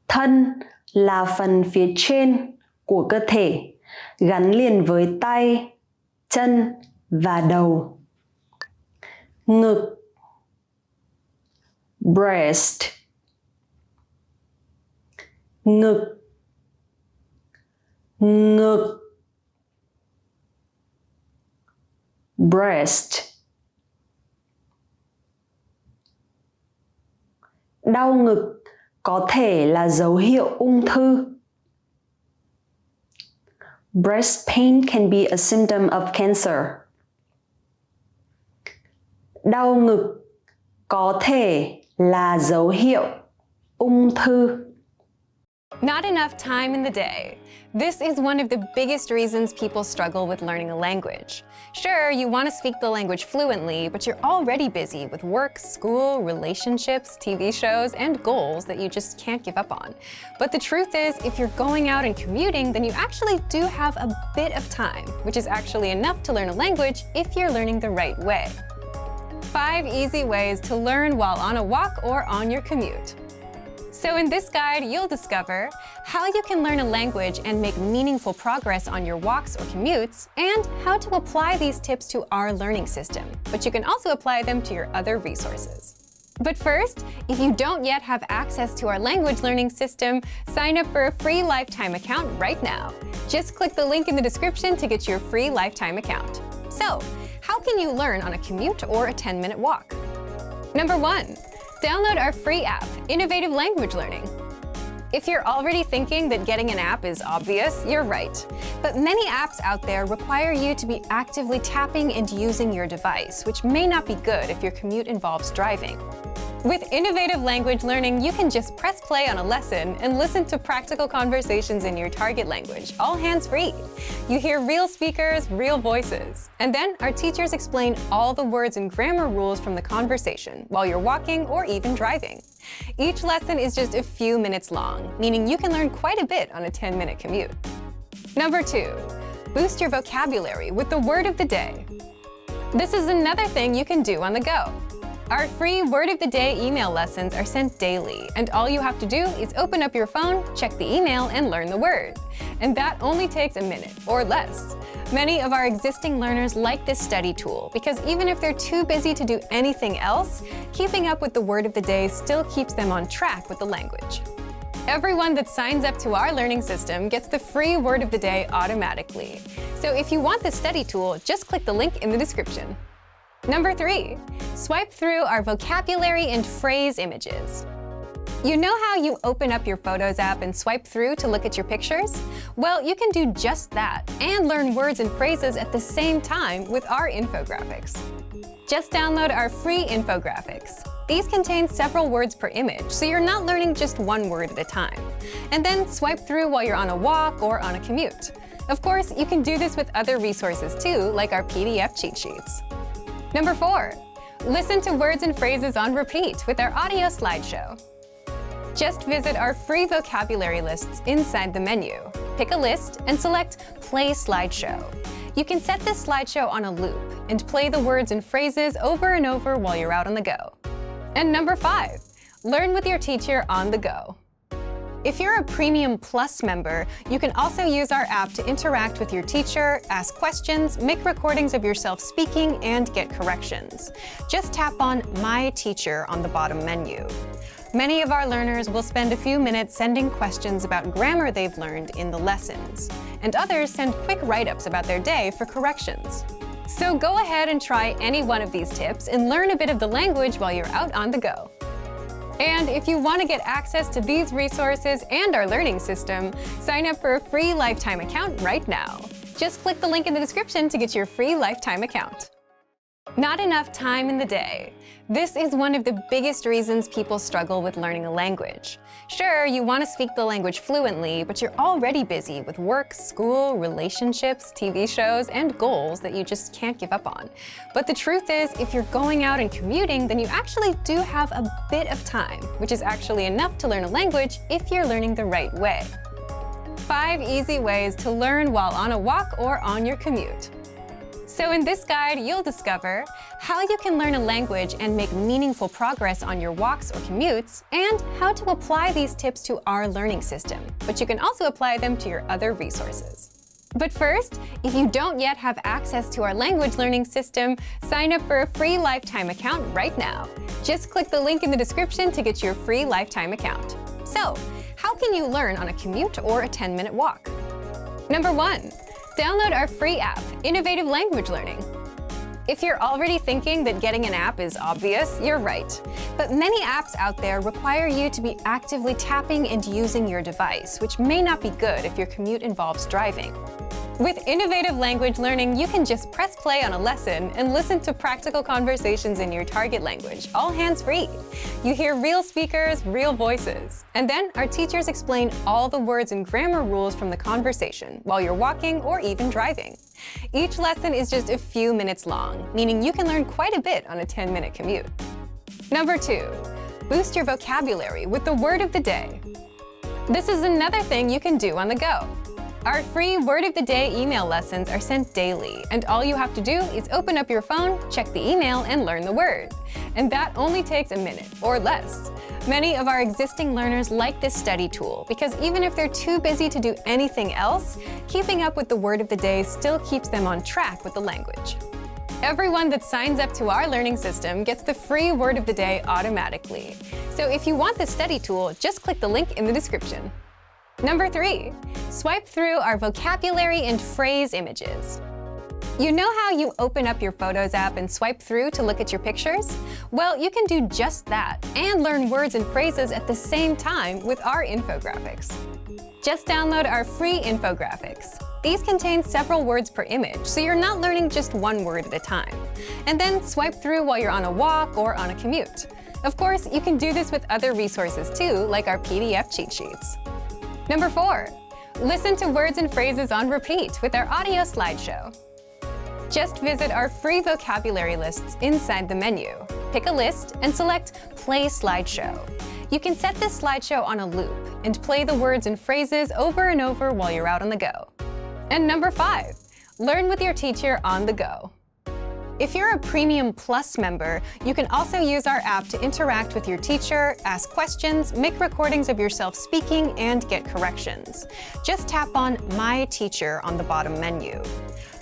Thân là phần phía trên của cơ thể gắn liền với tay, chân và đầu. ngực, breast, ngực, ngực, breast. Đau ngực có thể là dấu hiệu ung thư. Breast pain can be a symptom of cancer. Đau ngực có thể là dấu hiệu ung thư. Not enough time in the day. This is one of the biggest reasons people struggle with learning a language. Sure, you want to speak the language fluently, but you're already busy with work, school, relationships, TV shows, and goals that you just can't give up on. But the truth is, if you're going out and commuting, then you actually do have a bit of time, which is actually enough to learn a language if you're learning the right way. 5 easy ways to learn while on a walk or on your commute. So in this guide, you'll discover how you can learn a language and make meaningful progress on your walks or commutes, and how to apply these tips to our learning system, but you can also apply them to your other resources. But first, if you don't yet have access to our language learning system, sign up for a free lifetime account right now. Just click the link in the description to get your free lifetime account. So, how can you learn on a commute or a 10-minute walk? Number 1. Download our free app, Innovative Language Learning. If you're already thinking that getting an app is obvious, you're right. But many apps out there require you to be actively tapping and using your device, which may not be good if your commute involves driving. With Innovative Language Learning, you can just press play on a lesson and listen to practical conversations in your target language, all hands-free. You hear real speakers, real voices. And then our teachers explain all the words and grammar rules from the conversation while you're walking or even driving. Each lesson is just a few minutes long, meaning you can learn quite a bit on a 10-minute commute. Number 2, boost your vocabulary with the word of the day. This is another thing you can do on the go. Our free Word of the Day email lessons are sent daily, and all you have to do is open up your phone, check the email, and learn the word. And that only takes a minute or less. Many of our existing learners like this study tool because even if they're too busy to do anything else, keeping up with the Word of the Day still keeps them on track with the language. Everyone that signs up to our learning system gets the free Word of the Day automatically. So if you want this study tool, just click the link in the description. Number 3, swipe through our vocabulary and phrase images. You know how you open up your Photos app and swipe through to look at your pictures? Well, you can do just that and learn words and phrases at the same time with our infographics. Just download our free infographics. These contain several words per image, so you're not learning just one word at a time. And then swipe through while you're on a walk or on a commute. Of course, you can do this with other resources too, like our PDF cheat sheets. Number 4, listen to words and phrases on repeat with our audio slideshow. Just visit our free vocabulary lists inside the menu. Pick a list and select Play Slideshow. You can set this slideshow on a loop and play the words and phrases over and over while you're out on the go. And number 5, learn with your teacher on the go. If you're a Premium Plus member, you can also use our app to interact with your teacher, ask questions, make recordings of yourself speaking, and get corrections. Just tap on My Teacher on the bottom menu. Many of our learners will spend a few minutes sending questions about grammar they've learned in the lessons, and others send quick write-ups about their day for corrections. So go ahead and try any one of these tips and learn a bit of the language while you're out on the go. And if you want to get access to these resources and our learning system, sign up for a free lifetime account right now. Just click the link in the description to get your free lifetime account. Not enough time in the day. This is one of the biggest reasons people struggle with learning a language. Sure, you want to speak the language fluently, but you're already busy with work, school, relationships, TV shows, and goals that you just can't give up on. But the truth is, if you're going out and commuting, then you actually do have a bit of time, which is actually enough to learn a language if you're learning the right way. 5 easy ways to learn while on a walk or on your commute. So in this guide, you'll discover how you can learn a language and make meaningful progress on your walks or commutes, and how to apply these tips to our learning system, but you can also apply them to your other resources. But first, if you don't yet have access to our language learning system, sign up for a free lifetime account right now. Just click the link in the description to get your free lifetime account. So, how can you learn on a commute or a 10-minute walk? Number 1, download our free app, Innovative Language Learning. If you're already thinking that getting an app is obvious, you're right. But many apps out there require you to be actively tapping and using your device, which may not be good if your commute involves driving. With Innovative Language Learning, you can just press play on a lesson and listen to practical conversations in your target language, all hands-free. You hear real speakers, real voices. And then our teachers explain all the words and grammar rules from the conversation while you're walking or even driving. Each lesson is just a few minutes long, meaning you can learn quite a bit on a 10-minute commute. Number 2, boost your vocabulary with the word of the day. This is another thing you can do on the go. Our free Word of the Day email lessons are sent daily, and all you have to do is open up your phone, check the email, and learn the word. And that only takes a minute or less. Many of our existing learners like this study tool because even if they're too busy to do anything else, keeping up with the Word of the Day still keeps them on track with the language. Everyone that signs up to our learning system gets the free Word of the Day automatically. So if you want this study tool, just click the link in the description. Number 3, swipe through our vocabulary and phrase images. You know how you open up your Photos app and swipe through to look at your pictures? Well, you can do just that and learn words and phrases at the same time with our infographics. Just download our free infographics. These contain several words per image, so you're not learning just one word at a time. And then swipe through while you're on a walk or on a commute. Of course, you can do this with other resources too, like our PDF cheat sheets. Number 4, listen to words and phrases on repeat with our audio slideshow. Just visit our free vocabulary lists inside the menu. Pick a list and select Play Slideshow. You can set this slideshow on a loop and play the words and phrases over and over while you're out on the go. And number 5, learn with your teacher on the go. If you're a Premium Plus member, you can also use our app to interact with your teacher, ask questions, make recordings of yourself speaking, and get corrections. Just tap on My Teacher on the bottom menu.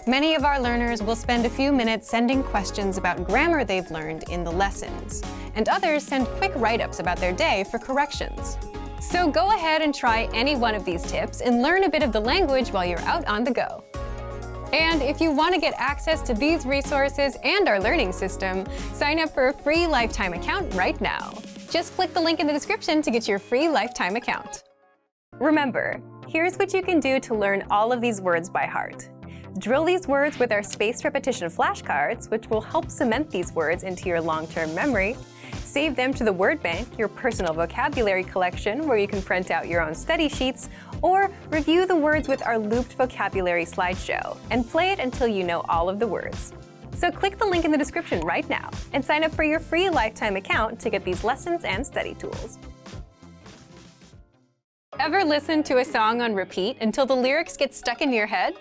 Many of our learners will spend a few minutes sending questions about grammar they've learned in the lessons, and others send quick write-ups about their day for corrections. So go ahead and try any one of these tips and learn a bit of the language while you're out on the go. And if you want to get access to these resources and our learning system, sign up for a free lifetime account right now. Just click the link in the description to get your free lifetime account. Remember, here's what you can do to learn all of these words by heart. Drill these words with our spaced repetition flashcards, which will help cement these words into your long-term memory. Save them to the word bank, your personal vocabulary collection, where you can print out your own study sheets, or review the words with our looped vocabulary slideshow and play it until you know all of the words. So click the link in the description right now and sign up for your free lifetime account to get these lessons and study tools. Ever listen to a song on repeat until the lyrics get stuck in your head?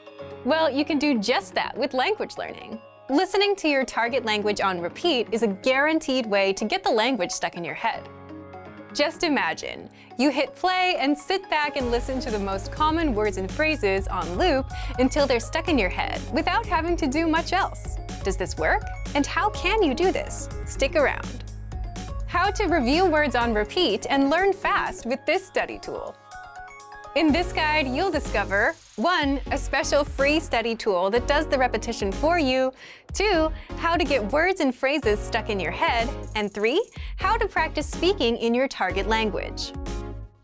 Well, you can do just that with language learning. Listening to your target language on repeat is a guaranteed way to get the language stuck in your head. Just imagine, you hit play and sit back and listen to the most common words and phrases on loop until they're stuck in your head without having to do much else. Does this work? And how can you do this? Stick around. How to review words on repeat and learn fast with this study tool. In this guide, you'll discover 1. A special free study tool that does the repetition for you, 2. How to get words and phrases stuck in your head, and 3. How to practice speaking in your target language.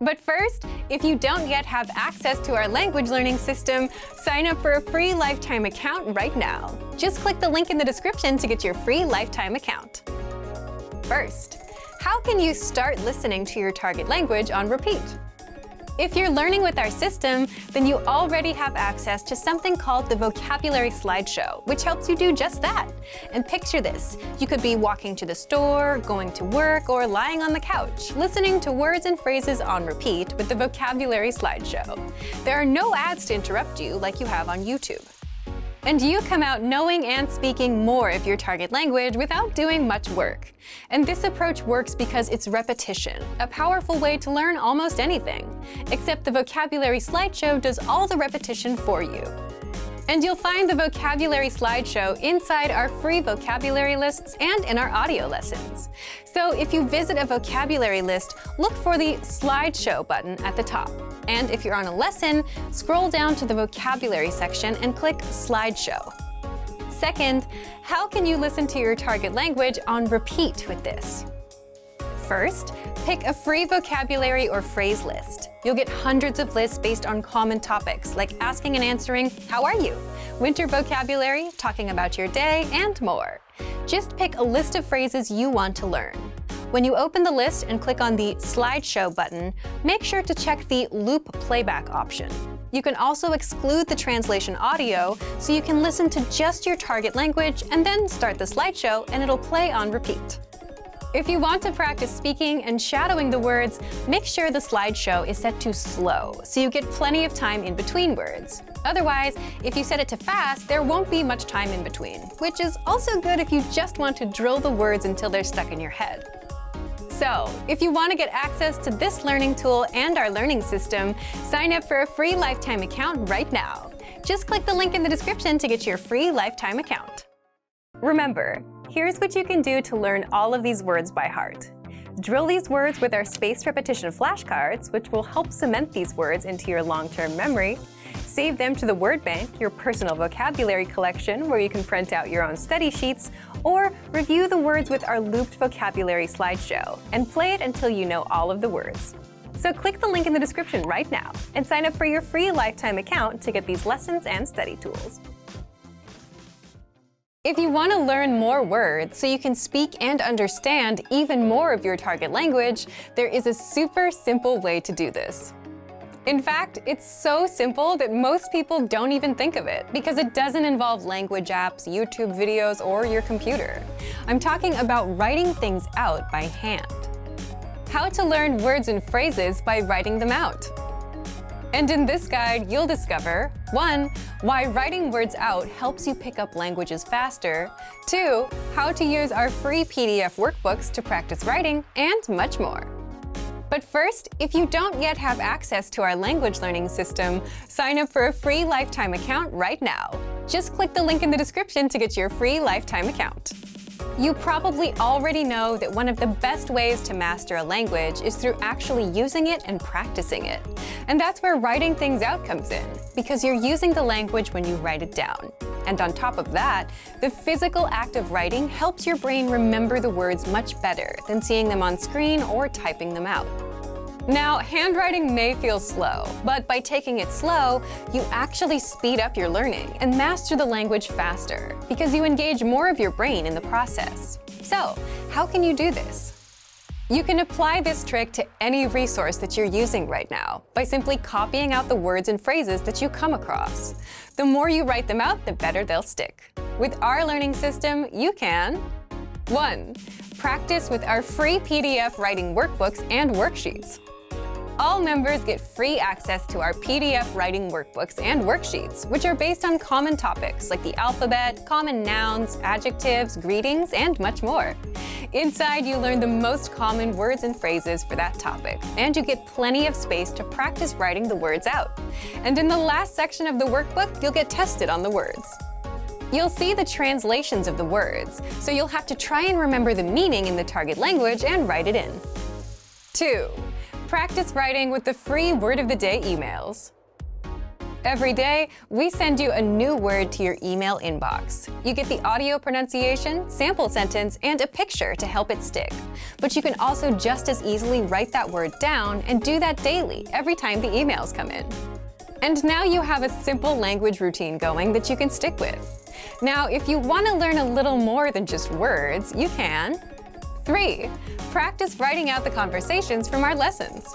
But first, if you don't yet have access to our language learning system, sign up for a free lifetime account right now. Just click the link in the description to get your free lifetime account. First, how can you start listening to your target language on repeat? If you're learning with our system, then you already have access to something called the Vocabulary Slideshow, which helps you do just that. And picture this. You could be walking to the store, going to work, or lying on the couch, listening to words and phrases on repeat with the Vocabulary Slideshow. There are no ads to interrupt you like you have on YouTube. And you come out knowing and speaking more of your target language without doing much work. And this approach works because it's repetition, a powerful way to learn almost anything. Except the Vocabulary Slideshow does all the repetition for you. And you'll find the vocabulary slideshow inside our free vocabulary lists and in our audio lessons. So if you visit a vocabulary list, look for the slideshow button at the top. And if you're on a lesson, scroll down to the vocabulary section and click slideshow. Second, how can you listen to your target language on repeat with this? First, pick a free vocabulary or phrase list. You'll get hundreds of lists based on common topics, like asking and answering, "How are you?" winter vocabulary, talking about your day, and more. Just pick a list of phrases you want to learn. When you open the list and click on the slideshow button, make sure to check the loop playback option. You can also exclude the translation audio so you can listen to just your target language and then start the slideshow and it'll play on repeat. If you want to practice speaking and shadowing the words, make sure the slideshow is set to slow so you get plenty of time in between words. Otherwise, if you set it to fast, there won't be much time in between, which is also good if you just want to drill the words until they're stuck in your head. So, if you want to get access to this learning tool and our learning system, sign up for a free lifetime account right now. Just click the link in the description to get your free lifetime account. Remember, here's what you can do to learn all of these words by heart. Drill these words with our spaced repetition flashcards, which will help cement these words into your long-term memory. Save them to the word bank, your personal vocabulary collection, where you can print out your own study sheets, or review the words with our looped vocabulary slideshow and play it until you know all of the words. So click the link in the description right now and sign up for your free lifetime account to get these lessons and study tools. If you want to learn more words so you can speak and understand even more of your target language, there is a super simple way to do this. In fact, it's so simple that most people don't even think of it because it doesn't involve language apps, YouTube videos, or your computer. I'm talking about writing things out by hand. How to learn words and phrases by writing them out. And in this guide, you'll discover 1. Why writing words out helps you pick up languages faster. 2. How to use our free PDF workbooks to practice writing, and much more. But first, if you don't yet have access to our language learning system, sign up for a free lifetime account right now. Just click the link in the description to get your free lifetime account. You probably already know that one of the best ways to master a language is through actually using it and practicing it. And that's where writing things out comes in, because you're using the language when you write it down. And on top of that, the physical act of writing helps your brain remember the words much better than seeing them on screen or typing them out. Now, handwriting may feel slow, but by taking it slow, you actually speed up your learning and master the language faster because you engage more of your brain in the process. So, how can you do this? You can apply this trick to any resource that you're using right now by simply copying out the words and phrases that you come across. The more you write them out, the better they'll stick. With our learning system, you can 1. Practice with our free PDF writing workbooks and worksheets. All members get free access to our PDF writing workbooks and worksheets, which are based on common topics like the alphabet, common nouns, adjectives, greetings, and much more. Inside, you learn the most common words and phrases for that topic, and you get plenty of space to practice writing the words out. And in the last section of the workbook, you'll get tested on the words. You'll see the translations of the words, so you'll have to try and remember the meaning in the target language and write it in. 2. Practice writing with the free Word of the Day emails. Every day, we send you a new word to your email inbox. You get the audio pronunciation, sample sentence, and a picture to help it stick. But you can also just as easily write that word down and do that daily, every time the emails come in. And now you have a simple language routine going that you can stick with. Now, if you want to learn a little more than just words, you can 3. Practice writing out the conversations from our lessons.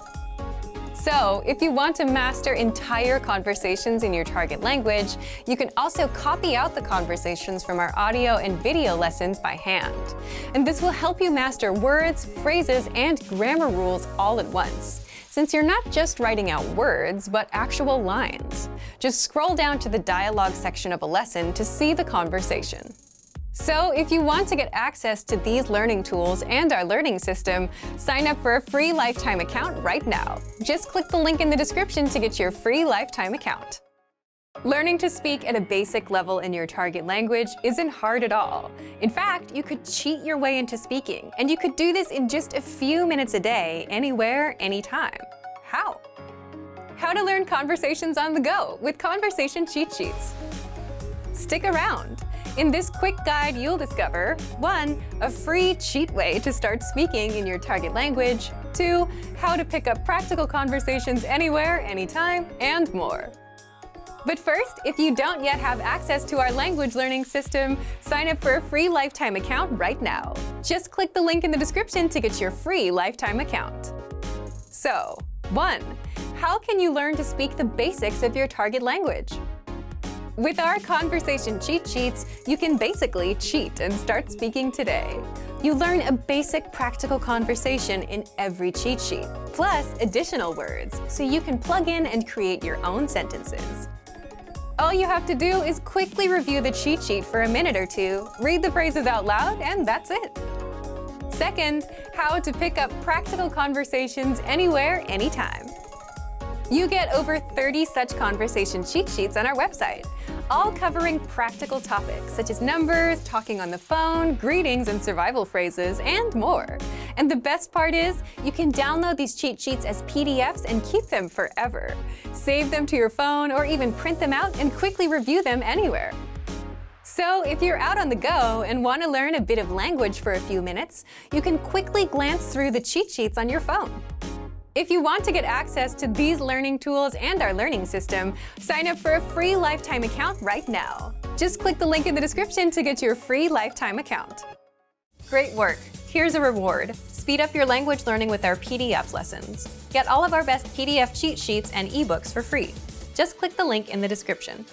So, if you want to master entire conversations in your target language, you can also copy out the conversations from our audio and video lessons by hand. And this will help you master words, phrases, and grammar rules all at once, since you're not just writing out words, but actual lines. Just scroll down to the dialogue section of a lesson to see the conversation. So, if you want to get access to these learning tools and our learning system, sign up for a free lifetime account right now. Just click the link in the description to get your free lifetime account. Learning to speak at a basic level in your target language isn't hard at all. In fact, you could cheat your way into speaking, and you could do this in just a few minutes a day, anywhere, anytime. How? How to learn conversations on the go with conversation cheat sheets. Stick around. In this quick guide, you'll discover 1. A free cheat way to start speaking in your target language, 2. How to pick up practical conversations anywhere, anytime, and more. But first, if you don't yet have access to our language learning system, sign up for a free lifetime account right now. Just click the link in the description to get your free lifetime account. So, 1. How can you learn to speak the basics of your target language? With our conversation cheat sheets, you can basically cheat and start speaking today. You learn a basic practical conversation in every cheat sheet, plus additional words, so you can plug in and create your own sentences. All you have to do is quickly review the cheat sheet for a minute or two, read the phrases out loud, and that's it. 2. How to pick up practical conversations anywhere, anytime. You get over 30 such conversation cheat sheets on our website, all covering practical topics such as numbers, talking on the phone, greetings and survival phrases, and more. And the best part is, you can download these cheat sheets as PDFs and keep them forever. Save them to your phone or even print them out and quickly review them anywhere. So if you're out on the go and want to learn a bit of language for a few minutes, you can quickly glance through the cheat sheets on your phone. If you want to get access to these learning tools and our learning system, sign up for a free lifetime account right now. Just click the link in the description to get your free lifetime account. Great work! Here's a reward. Speed up your language learning with our PDF lessons. Get all of our best PDF cheat sheets and ebooks for free. Just click the link in the description.